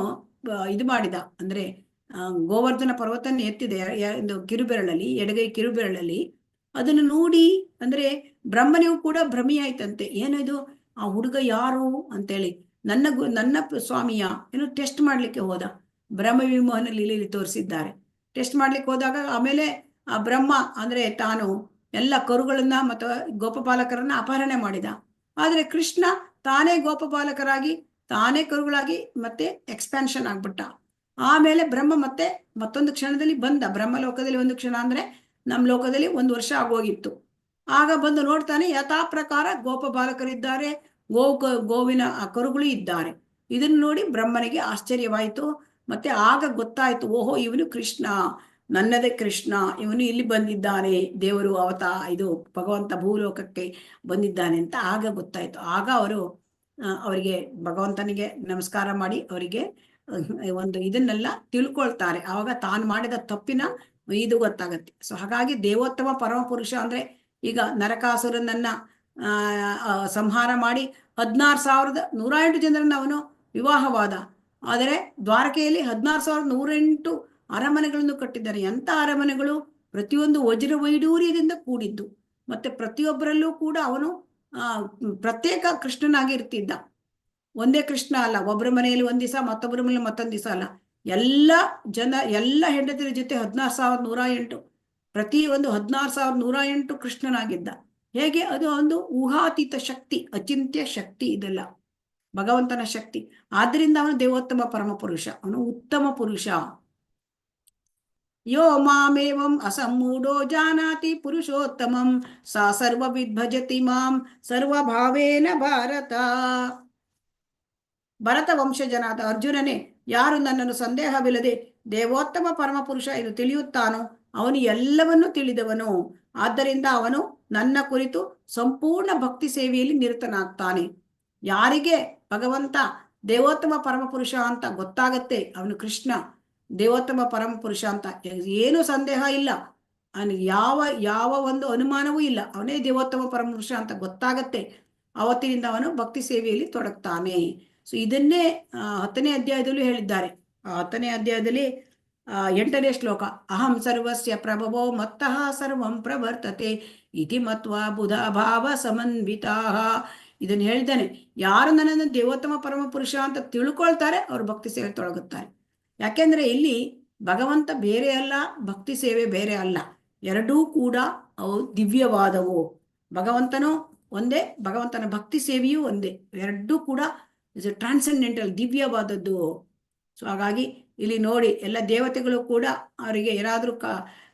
ಇದು ಮಾಡಿದ, ಅಂದ್ರೆ ಗೋವರ್ಧನ ಪರ್ವತನ ಎತ್ತಿದೆ ಕಿರುಬೆರಳಲ್ಲಿ, ಎಡಗೈ ಕಿರುಬೆರಳಲ್ಲಿ. ಅದನ್ನು ನೋಡಿ ಅಂದ್ರೆ ಬ್ರಹ್ಮನಿಗೂ ಕೂಡ ಭ್ರಮೆಯಾಯ್ತಂತೆ, ಏನಿದು ಆ ಹುಡುಗ ಯಾರು ಅಂತೇಳಿ. ನನ್ನ ಸ್ವಾಮಿಯ ಏನು ಟೆಸ್ಟ್ ಮಾಡ್ಲಿಕ್ಕೆ ಹೋದ. ಬ್ರಹ್ಮ ವಿಮೋಹನ ಲೀಲೆಯಲ್ಲಿ ತೋರಿಸಿದ್ದಾರೆ. ಟೆಸ್ಟ್ ಮಾಡ್ಲಿಕ್ಕೆ ಹೋದಾಗ ಆಮೇಲೆ ಆ ಬ್ರಹ್ಮ ಅಂದ್ರೆ ತಾನು ಎಲ್ಲ ಕರುಗಳನ್ನ ಮತ್ತು ಗೋಪಪಾಲಕರನ್ನ ಅಪಹರಣೆ ಮಾಡಿದ. ಆದ್ರೆ ಕೃಷ್ಣ ತಾನೇ ಗೋಪಪಾಲಕರಾಗಿ ತಾನೇ ಕರುಗಳಾಗಿ ಮತ್ತೆ ಎಕ್ಸ್ಪ್ಯಾನ್ಷನ್ ಆಗ್ಬಿಟ್ಟ. ಆಮೇಲೆ ಬ್ರಹ್ಮ ಮತ್ತೆ ಮತ್ತೊಂದು ಕ್ಷಣದಲ್ಲಿ ಬಂದ. ಬ್ರಹ್ಮಲೋಕದಲ್ಲಿ ಒಂದು ಕ್ಷಣ ಅಂದ್ರೆ ನಮ್ಮ ಲೋಕದಲ್ಲಿ 1 ವರ್ಷ ಆಗೋಗಿತ್ತು. ಆಗ ಬಂದು ನೋಡ್ತಾನೆ, ಯಥಾ ಪ್ರಕಾರ ಗೋಪ ಬಾಲಕರಿದ್ದಾರೆ, ಗೋವಿನ ಕರುಗಳು ಇದ್ದಾರೆ. ಇದನ್ನು ನೋಡಿ ಬ್ರಹ್ಮನಿಗೆ ಆಶ್ಚರ್ಯವಾಯಿತು. ಮತ್ತೆ ಆಗ ಗೊತ್ತಾಯ್ತು, ಓಹೋ ಇವನು ಕೃಷ್ಣ, ನನ್ನದೇ ಕೃಷ್ಣ, ಇವನು ಇಲ್ಲಿ ಬಂದಿದ್ದಾನೆ, ದೇವರು ಇದು ಭಗವಂತ ಭೂಲೋಕಕ್ಕೆ ಬಂದಿದ್ದಾನೆ ಅಂತ ಆಗ ಗೊತ್ತಾಯ್ತು. ಆಗ ಅವರಿಗೆ ಭಗವಂತನಿಗೆ ನಮಸ್ಕಾರ ಮಾಡಿ ಅವರಿಗೆ ಒಂದು ಇದನ್ನೆಲ್ಲ ತಿಳ್ಕೊಳ್ತಾರೆ. ಆವಾಗ ತಾನು ಮಾಡಿದ ತಪ್ಪಿನ ಇದು ಗೊತ್ತಾಗತ್ತೆ. ಸೊ ಹಾಗಾಗಿ ದೇವೋತ್ತಮ ಪರಮಪುರುಷ ಅಂದ್ರೆ, ಈಗ ನರಕಾಸುರನನ್ನ ಸಂಹಾರ ಮಾಡಿ 16,108 ಜನರನ್ನ ಅವನು ವಿವಾಹವಾದ. ಆದರೆ ದ್ವಾರಕೆಯಲ್ಲಿ 16,108 ಅರಮನೆಗಳನ್ನು ಕಟ್ಟಿದ್ದಾರೆ. ಎಂತ ಅರಮನೆಗಳು! ಪ್ರತಿಯೊಂದು ವಜ್ರ ವೈಡೂರ್ಯದಿಂದ ಕೂಡಿದ್ದು. ಮತ್ತೆ ಪ್ರತಿಯೊಬ್ಬರಲ್ಲೂ ಕೂಡ ಅವನು ಪ್ರತ್ಯೇಕ ಕೃಷ್ಣನಾಗಿ ಇರ್ತಿದ್ದ. ಒಂದೇ ಕೃಷ್ಣ ಅಲ್ಲ, ಒಬ್ಬರ ಮನೆಯಲ್ಲಿ ಒಂದ್ ದಿವಸ, ಮತ್ತೊಬ್ಬರ ಮನೆಯಲ್ಲಿ ಮತ್ತೊಂದ್ ದಿವಸ ಅಲ್ಲ, ಎಲ್ಲ ಹೆಂಡತಿರ ಜೊತೆ 16,108, ಪ್ರತಿಯೊಂದು 16,108 ಕೃಷ್ಣನಾಗಿದ್ದ. ಹೇಗೆ? ಅದು ಒಂದು ಊಹಾತೀತ ಶಕ್ತಿ, ಅಚಿಂತ್ಯ ಶಕ್ತಿ ಇದೆಲ್ಲ ಭಗವಂತನ ಶಕ್ತಿ. ಆದ್ರಿಂದ ಅವನು ದೇವೋತ್ತಮ ಪರಮಪುರುಷ, ಅವನು ಉತ್ತಮ ಪುರುಷ. ಯೋ ಮಾಮೇವಂ ಅಸಮ್ಮೂಢೋ ಜಾನಾತಿ ಪುರುಷೋತ್ತಮಂ ಸಾ ಸರ್ವವಿದ್ ಭಜತಿ ಮಾಂ ಸರ್ವಭಾವೇನ ಭಾರತ. ಭರತ ವಂಶಜನಾದ ಅರ್ಜುನನೇ, ಯಾರು ನನ್ನನ್ನು ಸಂದೇಹವಿಲ್ಲದೆ ದೇವೋತ್ತಮ ಪರಮಪುರುಷ ಎಂದು ತಿಳಿಯುತ್ತಾನೋ ಅವನು ಎಲ್ಲವನ್ನೂ ತಿಳಿದವನು. ಆದ್ದರಿಂದ ಅವನು ನನ್ನ ಕುರಿತು ಸಂಪೂರ್ಣ ಭಕ್ತಿ ಸೇವೆಯಲ್ಲಿ ನಿರತನಾಗ್ತಾನೆ. ಯಾರಿಗೆ ಭಗವಂತ ದೇವೋತ್ತಮ ಪರಮಪುರುಷ ಅಂತ ಗೊತ್ತಾಗತ್ತೆ, ಅವನು ಕೃಷ್ಣ ದೇವೋತ್ತಮ ಪರಮಪುರುಷ ಅಂತ ಏನು ಸಂದೇಹ ಇಲ್ಲ, ಅವನಿಗೆ ಯಾವ ಒಂದು ಅನುಮಾನವೂ ಇಲ್ಲ, ಅವನೇ ದೇವೋತ್ತಮ ಪರಮಪುರುಷ ಅಂತ ಗೊತ್ತಾಗತ್ತೆ. ಅವತ್ತಿನಿಂದ ಅವನು ಭಕ್ತಿ ಸೇವೆಯಲ್ಲಿ ತೊಡಗ್ತಾನೆ. ಸೊ ಇದನ್ನೇ 10ನೇ ಅಧ್ಯಾಯದಲ್ಲೂ ಹೇಳಿದ್ದಾರೆ. 10ನೇ ಅಧ್ಯಾಯದಲ್ಲಿ 8ನೇ ಶ್ಲೋಕ, ಅಹಂ ಸರ್ವಸ್ಯ ಪ್ರಭವೋ ಮತ್ತಃ ಸರ್ವಂ ಪ್ರವರ್ತತೆ ಇತಿ ಮತ್ವಾ ಬುಧ ಭಾವ ಸಮನ್ವಿತಾ. ಇದನ್ನು ಹೇಳಿದ್ದಾನೆ. ಯಾರು ನನ್ನನ್ನು ದೇವೋತ್ತಮ ಪರಮಪುರುಷ ಅಂತ ತಿಳ್ಕೊಳ್ತಾರೆ ಅವರು ಭಕ್ತಿ ಸೇವೆ ತೊಡಗುತ್ತಾರೆ. ಯಾಕೆಂದ್ರೆ ಇಲ್ಲಿ ಭಗವಂತ ಬೇರೆ ಅಲ್ಲ, ಭಕ್ತಿ ಸೇವೆ ಬೇರೆ ಅಲ್ಲ, ಎರಡೂ ಕೂಡ ಅವು ದಿವ್ಯವಾದವು. ಭಗವಂತನೂ ಒಂದೇ, ಭಗವಂತನ ಭಕ್ತಿ ಸೇವೆಯೂ ಒಂದೇ, ಎರಡೂ ಕೂಡ ಟ್ರಾನ್ಸೆಂಡೆಂಟಲ್, ದಿವ್ಯವಾದದ್ದು. ಸೊ ಹಾಗಾಗಿ ಇಲ್ಲಿ ನೋಡಿ, ಎಲ್ಲ ದೇವತೆಗಳು ಕೂಡ ಅವರಿಗೆ ಏನಾದ್ರೂ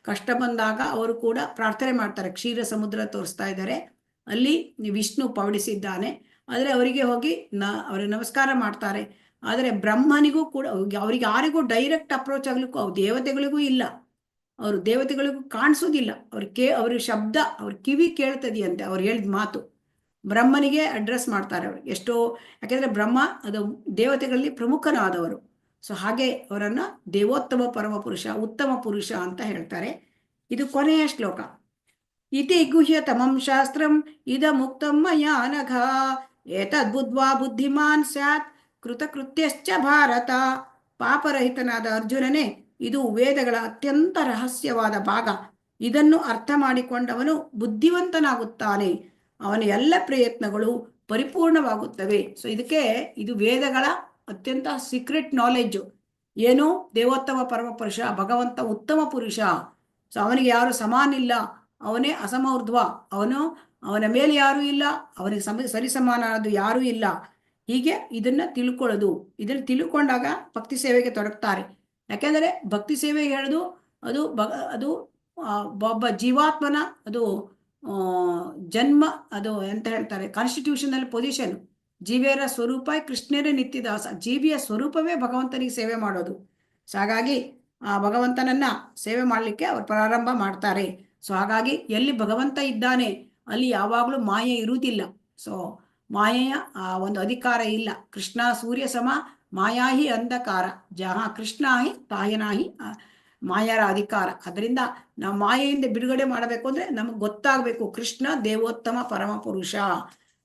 ಕಷ್ಟ ಬಂದಾಗ ಅವರು ಕೂಡ ಪ್ರಾರ್ಥನೆ ಮಾಡ್ತಾರೆ. ಕ್ಷೀರ ಸಮುದ್ರ ತೋರಿಸ್ತಾ ಇದ್ದಾರೆ, ಅಲ್ಲಿ ವಿಷ್ಣು ಪವಡಿಸಿದ್ದಾನೆ, ಆದರೆ ಅವರಿಗೆ ಹೋಗಿ ಅವ್ರಿಗೆ ನಮಸ್ಕಾರ ಮಾಡ್ತಾರೆ. ಆದರೆ ಬ್ರಹ್ಮನಿಗೂ ಕೂಡ, ಅವ್ರಿಗೆ ಯಾರಿಗೂ ಡೈರೆಕ್ಟ್ ಅಪ್ರೋಚ್ ಆಗ್ಲಿಕ್ಕೂ ದೇವತೆಗಳಿಗೂ ಇಲ್ಲ, ಅವರು ದೇವತೆಗಳಿಗೂ ಕಾಣಿಸೋದಿಲ್ಲ. ಅವ್ರ ಶಬ್ದ ಅವ್ರ ಕಿವಿ ಕೇಳ್ತದೆಯಂತೆ, ಅವ್ರು ಹೇಳಿದ ಮಾತು ಬ್ರಹ್ಮನಿಗೆ ಅಡ್ರೆಸ್ ಮಾಡ್ತಾರೆ ಅವರು ಎಷ್ಟೋ. ಯಾಕೆಂದ್ರೆ ಬ್ರಹ್ಮ ಅದು ದೇವತೆಗಳಲ್ಲಿ ಪ್ರಮುಖನಾದವರು. ಸೊ ಹಾಗೆ ಅವರನ್ನ ದೇವೋತ್ತಮ ಪರಮಪುರುಷ, ಉತ್ತಮ ಪುರುಷ ಅಂತ ಹೇಳ್ತಾರೆ. ಇದು ಕೊನೆಯ ಶ್ಲೋಕ. ಇತಿ ಗುಹ್ಯತಮಂ ಶಾಸ್ತ್ರಂ ಇದ ಮುಕ್ತಂ ಮಯಾ ನಘ ಏತದ್ಬುದ್ಧ್ವಾ ಬುದ್ಧಿಮಾನ್ ಸ್ಯಾತ್ ಕೃತಕೃತ್ಯಶ್ಚ ಭಾರತ. ಪಾಪರಹಿತನಾದ ಅರ್ಜುನನೇ, ಇದು ವೇದಗಳ ಅತ್ಯಂತ ರಹಸ್ಯವಾದ ಭಾಗ. ಇದನ್ನು ಅರ್ಥ ಮಾಡಿಕೊಂಡವನು ಬುದ್ಧಿವಂತನಾಗುತ್ತಾನೆ, ಅವನ ಎಲ್ಲ ಪ್ರಯತ್ನಗಳು ಪರಿಪೂರ್ಣವಾಗುತ್ತವೆ. ಸೊ ಇದಕ್ಕೆ ಇದು ವೇದಗಳ ಅತ್ಯಂತ ಸೀಕ್ರೆಟ್ ನಾಲೆಡ್ಜು. ಏನು? ದೇವೋತ್ತಮ ಪರಮಪುರುಷ, ಭಗವಂತ ಉತ್ತಮ ಪುರುಷ. ಸೊ ಅವನಿಗೆ ಯಾರು ಸಮಾನಿಲ್ಲ, ಅವನೇ ಅಸಮೌರ್ಧ್ವ, ಅವನ ಮೇಲೆ ಯಾರೂ ಇಲ್ಲ, ಅವನಿಗೆ ಸರಿಸಮಾನದು ಯಾರೂ ಇಲ್ಲ. ಹೀಗೆ ಇದನ್ನ ತಿಳ್ಕೊಳ್ಳೋದು, ಇದನ್ನು ತಿಳ್ಕೊಂಡಾಗ ಭಕ್ತಿ ಸೇವೆಗೆ ತೊಡಗ್ತಾರೆ. ಯಾಕೆಂದರೆ ಭಕ್ತಿ ಸೇವೆ ಹೇಳೋದು ಅದು ಒಬ್ಬ ಜೀವಾತ್ಮನ ಅದು ಜನ್ಮ, ಅದು ಎಂತ ಹೇಳ್ತಾರೆ, ಕಾನ್ಸ್ಟಿಟ್ಯೂಷನಲ್ ಪೊಸಿಷನ್. ಜೀವಿಯರ ಸ್ವರೂಪ ಕೃಷ್ಣರೇ ನಿತ್ಯದಾಸ. ಜೀವಿಯ ಸ್ವರೂಪವೇ ಭಗವಂತನಿಗೆ ಸೇವೆ ಮಾಡೋದು. ಸೊ ಹಾಗಾಗಿ ಆ ಭಗವಂತನನ್ನ ಸೇವೆ ಮಾಡಲಿಕ್ಕೆ ಅವರು ಪ್ರಾರಂಭ ಮಾಡ್ತಾರೆ. ಸೊ ಹಾಗಾಗಿ ಎಲ್ಲಿ ಭಗವಂತ ಇದ್ದಾನೆ ಅಲ್ಲಿ ಯಾವಾಗಲೂ ಮಾಯೆ ಇರುವುದಿಲ್ಲ. ಸೊ ಮಾಯೆಯ ಒಂದು ಅಧಿಕಾರ ಇಲ್ಲ. ಕೃಷ್ಣ ಸೂರ್ಯ ಸಮ ಮಾಯಾಹಿ ಅಂಧಕಾರ, ಜಹ ಕೃಷ್ಣಾಹಿ ತಾಯನಾಹಿ ಮಾಯಾರ ಅಧಿಕಾರ. ಅದರಿಂದ ನಾವು ಮಾಯೆಯಿಂದ ಬಿಡುಗಡೆ ಮಾಡಬೇಕು ಅಂದ್ರೆ ನಮಗೆ ಗೊತ್ತಾಗಬೇಕು ಕೃಷ್ಣ ದೇವೋತ್ತಮ ಪರಮಪುರುಷ.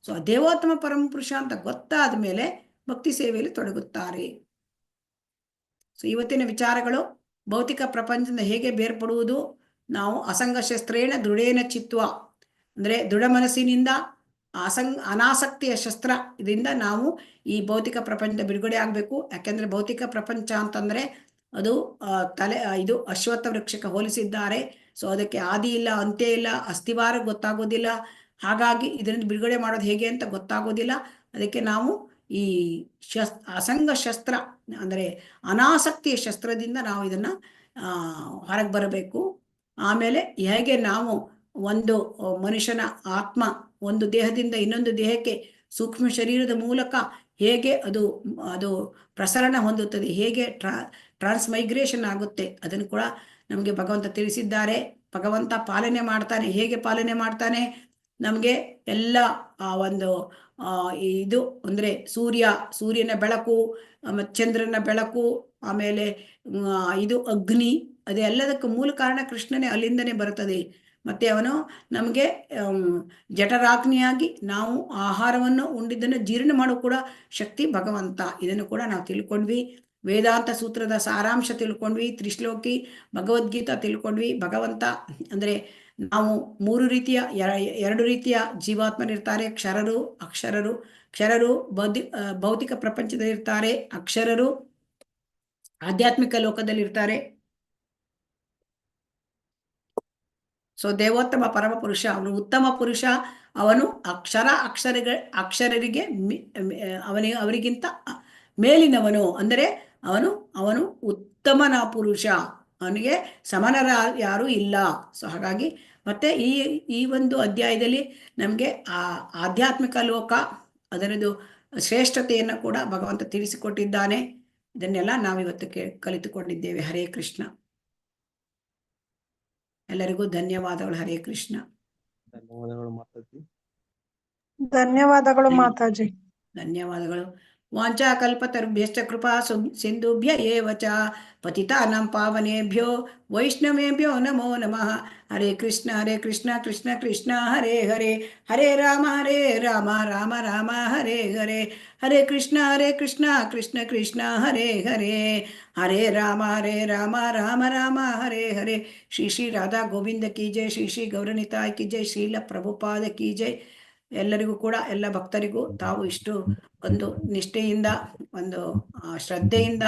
ಸೊ ದೇವೋತ್ತಮ ಪರಮಪುರುಷ ಅಂತ ಗೊತ್ತಾದ ಮೇಲೆ ಭಕ್ತಿ ಸೇವೆಯಲ್ಲಿ ತೊಡಗುತ್ತಾರೆ. ಸೊ ಇವತ್ತಿನ ವಿಚಾರಗಳು ಭೌತಿಕ ಪ್ರಪಂಚದಿಂದ ಹೇಗೆ ಬೇರ್ಪಡುವುದು. ನಾವು ಅಸಂಗ ಶಸ್ತ್ರೇಣ ದೃಢೇನ ಚಿತ್ವ, ಅಂದ್ರೆ ದೃಢ ಮನಸ್ಸಿನಿಂದ ಅನಾಸಕ್ತಿಯ ಶಸ್ತ್ರ ಇದರಿಂದ ನಾವು ಈ ಭೌತಿಕ ಪ್ರಪಂಚದ ಬಿಡುಗಡೆ ಆಗಬೇಕು. ಯಾಕೆಂದ್ರೆ ಭೌತಿಕ ಪ್ರಪಂಚ ಅಂತಂದ್ರೆ ಅದು ಇದು ಅಶ್ವತ್ಥ ವೃಕ್ಷಕ್ಕೆ ಹೋಲಿಸಿದ್ದಾರೆ. ಸೊ ಅದಕ್ಕೆ ಆದಿ ಇಲ್ಲ, ಅಂತ್ಯ ಇಲ್ಲ, ಅಸ್ಥಿವಾರ ಗೊತ್ತಾಗೋದಿಲ್ಲ. ಹಾಗಾಗಿ ಇದರಿಂದ ಬಿಡುಗಡೆ ಮಾಡೋದು ಹೇಗೆ ಅಂತ ಗೊತ್ತಾಗೋದಿಲ್ಲ. ಅದಕ್ಕೆ ನಾವು ಈ ಅಸಂಗ ಶಸ್ತ್ರ ಅಂದರೆ ಅನಾಸಕ್ತಿಯ ಶಸ್ತ್ರದಿಂದ ನಾವು ಇದನ್ನ ಹೊರಗೆ ಬರಬೇಕು. ಆಮೇಲೆ ಹೇಗೆ ನಾವು ಒಂದು ಮನುಷ್ಯನ ಆತ್ಮ ಒಂದು ದೇಹದಿಂದ ಇನ್ನೊಂದು ದೇಹಕ್ಕೆ ಸೂಕ್ಷ್ಮ ಶರೀರದ ಮೂಲಕ ಹೇಗೆ ಅದು ಪ್ರಸರಣ ಹೊಂದುತ್ತದೆ, ಹೇಗೆ ಟ್ರಾನ್ಸ್ಮೈಗ್ರೇಷನ್ ಆಗುತ್ತೆ, ಅದನ್ನು ಕೂಡ ನಮಗೆ ಭಗವಂತ ತಿಳಿಸಿದ್ದಾರೆ. ಭಗವಂತ ಪಾಲನೆ ಮಾಡ್ತಾನೆ. ಹೇಗೆ ಪಾಲನೆ ಮಾಡ್ತಾನೆ? ನಮಗೆ ಎಲ್ಲ ಒಂದು ಇದು ಅಂದರೆ ಸೂರ್ಯನ ಬೆಳಕು, ಚಂದ್ರನ ಬೆಳಕು, ಆಮೇಲೆ ಇದು ಅಗ್ನಿ, ಅದೆಲ್ಲದಕ್ಕೂ ಮೂಲ ಕಾರಣ ಕೃಷ್ಣನೇ, ಅಲ್ಲಿಂದನೇ ಬರುತ್ತದೆ. ಮತ್ತೆ ಅವನು ನಮಗೆ ಜಠರಾಗ್ನಿಯಾಗಿ ನಾವು ಆಹಾರವನ್ನು ಉಂಡಿದ್ದನ್ನು ಜೀರ್ಣ ಮಾಡೋ ಕೂಡ ಶಕ್ತಿ ಭಗವಂತ. ಇದನ್ನು ಕೂಡ ನಾವು ತಿಳ್ಕೊಂಡ್ವಿ. ವೇದಾಂತ ಸೂತ್ರದ ಸಾರಾಂಶ ತಿಳ್ಕೊಂಡ್ವಿ. ತ್ರಿಶ್ಲೋಕಿ ಭಗವದ್ಗೀತಾ ತಿಳ್ಕೊಂಡ್ವಿ. ಭಗವಂತ ಅಂದರೆ ನಾವು ಎರಡು ರೀತಿಯ ಜೀವಾತ್ಮರಿರ್ತಾರೆ. ಕ್ಷರರು, ಅಕ್ಷರರು. ಕ್ಷರರು ಭೌತಿಕ ಪ್ರಪಂಚದಲ್ಲಿರ್ತಾರೆ. ಅಕ್ಷರರು ಆಧ್ಯಾತ್ಮಿಕ ಲೋಕದಲ್ಲಿರ್ತಾರೆ. ಸೊ ದೇವೋತ್ತಮ ಪರಮ ಪುರುಷ ಅವನು ಉತ್ತಮ ಪುರುಷ. ಅವನು ಅಕ್ಷರರಿಗೆ ಅವರಿಗಿಂತ ಮೇಲಿನವನು. ಅಂದರೆ ಅವನು ಉತ್ತಮನ ಪುರುಷ. ಅವನಿಗೆ ಸಮನರ ಯಾರೂ ಇಲ್ಲ. ಸೊ ಹಾಗಾಗಿ ಮತ್ತೆ ಈ ಒಂದು ಅಧ್ಯಾಯದಲ್ಲಿ ನಮಗೆ ಆಧ್ಯಾತ್ಮಿಕ ಲೋಕ ಅದರದ್ದು ಶ್ರೇಷ್ಠತೆಯನ್ನು ಕೂಡ ಭಗವಂತ ತಿಳಿಸಿಕೊಟ್ಟಿದ್ದಾನೆ. ಇದನ್ನೆಲ್ಲ ನಾವಿವತ್ತು ಕಲಿತುಕೊಂಡಿದ್ದೇವೆ. ಹರೇ ಕೃಷ್ಣ. ಎಲ್ಲರಿಗೂ ಧನ್ಯವಾದಗಳು. ಹರೇ ಕೃಷ್ಣ. ಧನ್ಯವಾದಗಳು ಮಾತಾಜಿ. ಧನ್ಯವಾದಗಳು ಮಾತಾಜಿ. ಧನ್ಯವಾದಗಳು. ವಾಂಚಾಕಲ್ಪತರುಭ್ಯಶ್ಚ ಕೃಪಾ ಸಿಂಧುಭ್ಯ ಏವ ಚ ಪತಿತಾನಾಂ ಪಾವನೇಭ್ಯೋ ವೈಷ್ಣವೇಭ್ಯೋ ನಮೋ ನಮಃ. ಹರೇ ಕೃಷ್ಣ ಕೃಷ್ಣ ಕೃಷ್ಣ ಹರೇ ಹರೇ, ಹರೇ ರಾಮ ರಾಮ ರಾಮ ಹರೇ ಹರೇ, ಹರೇ ಕೃಷ್ಣ ಕೃಷ್ಣ ಕೃಷ್ಣ ಹರೇ ಹರೇ, ಹರೇ ರಾಮ ರಾಮ ರಾಮ ಹರೇ ಹರೇ. ಶ್ರೀ ರಾಧಾ ಗೋವಿಂದ ಕಿ ಜೈ, ಶ್ರೀ ಗೌರನಿತಾಯ್ ಕಿ ಜೈ, ಶ್ರೀಲ ಪ್ರಭುಪಾದ ಕಿ ಜೈ. ಎಲ್ಲರಿಗೂ ಕೂಡ, ಎಲ್ಲ ಭಕ್ತರಿಗೂ ತಾವು ಇಷ್ಟು ಒಂದು ನಿಷ್ಠೆಯಿಂದ, ಒಂದು ಶ್ರದ್ಧೆಯಿಂದ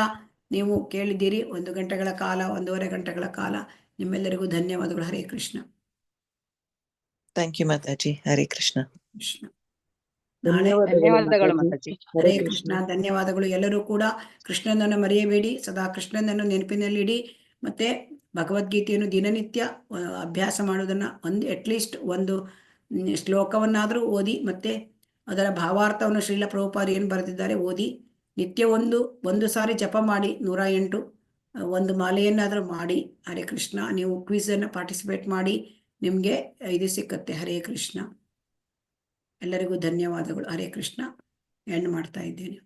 ನೀವು ಕೇಳಿದ್ದೀರಿ. 1 ಗಂಟೆಗಳ ಕಾಲ, 1.5 ಗಂಟೆಗಳ ಕಾಲ. ನಿಮ್ಮೆಲ್ಲರಿಗೂ ಧನ್ಯವಾದಗಳು. ಹರೇ ಕೃಷ್ಣ. ಥ್ಯಾಂಕ್ ಯು ಮಾತಾಜಿ. ಹರೇ ಕೃಷ್ಣ. ಕೃಷ್ಣ. ಧನ್ಯವಾದಗಳು ಮಾತಾಜಿ. ಹರೇ ಕೃಷ್ಣ. ಧನ್ಯವಾದಗಳು. ಎಲ್ಲರೂ ಕೂಡ ಕೃಷ್ಣನನ್ನು ಮರೆಯಬೇಡಿ. ಸದಾ ಕೃಷ್ಣನನ್ನು ನೆನಪಿನಲ್ಲಿಡಿ. ಮತ್ತೆ ಭಗವದ್ಗೀತೆಯನ್ನು ದಿನನಿತ್ಯ ಅಭ್ಯಾಸ ಮಾಡೋದನ್ನ ಅಟ್ಲೀಸ್ಟ್ ಒಂದು ಶ್ಲೋಕವನ್ನಾದರೂ ಓದಿ, ಮತ್ತೆ ಅದರ ಭಾವಾರ್ಥವನ್ನು ಶ್ರೀಲ ಪ್ರಭುಪಾದ ಏನು ಬರೆದಿದ್ದಾರೆ ಓದಿ. ನಿತ್ಯ ಒಂದು ಸಾರಿ ಜಪ ಮಾಡಿ. 108 ಒಂದು ಮಾಲೆಯನ್ನಾದರೂ ಮಾಡಿ. ಹರೇ ಕೃಷ್ಣ. ನೀವು ಕ್ವಿಝನ್ನು ಪಾರ್ಟಿಸಿಪೇಟ್ ಮಾಡಿ, ನಿಮಗೆ ಇದು ಸಿಕ್ಕತ್ತೆ. ಹರೇ ಕೃಷ್ಣ. ಎಲ್ಲರಿಗೂ ಧನ್ಯವಾದಗಳು. ಹರೇ ಕೃಷ್ಣ. ಎಂಡ್ ಮಾಡ್ತಾ ಇದ್ದೇನೆ.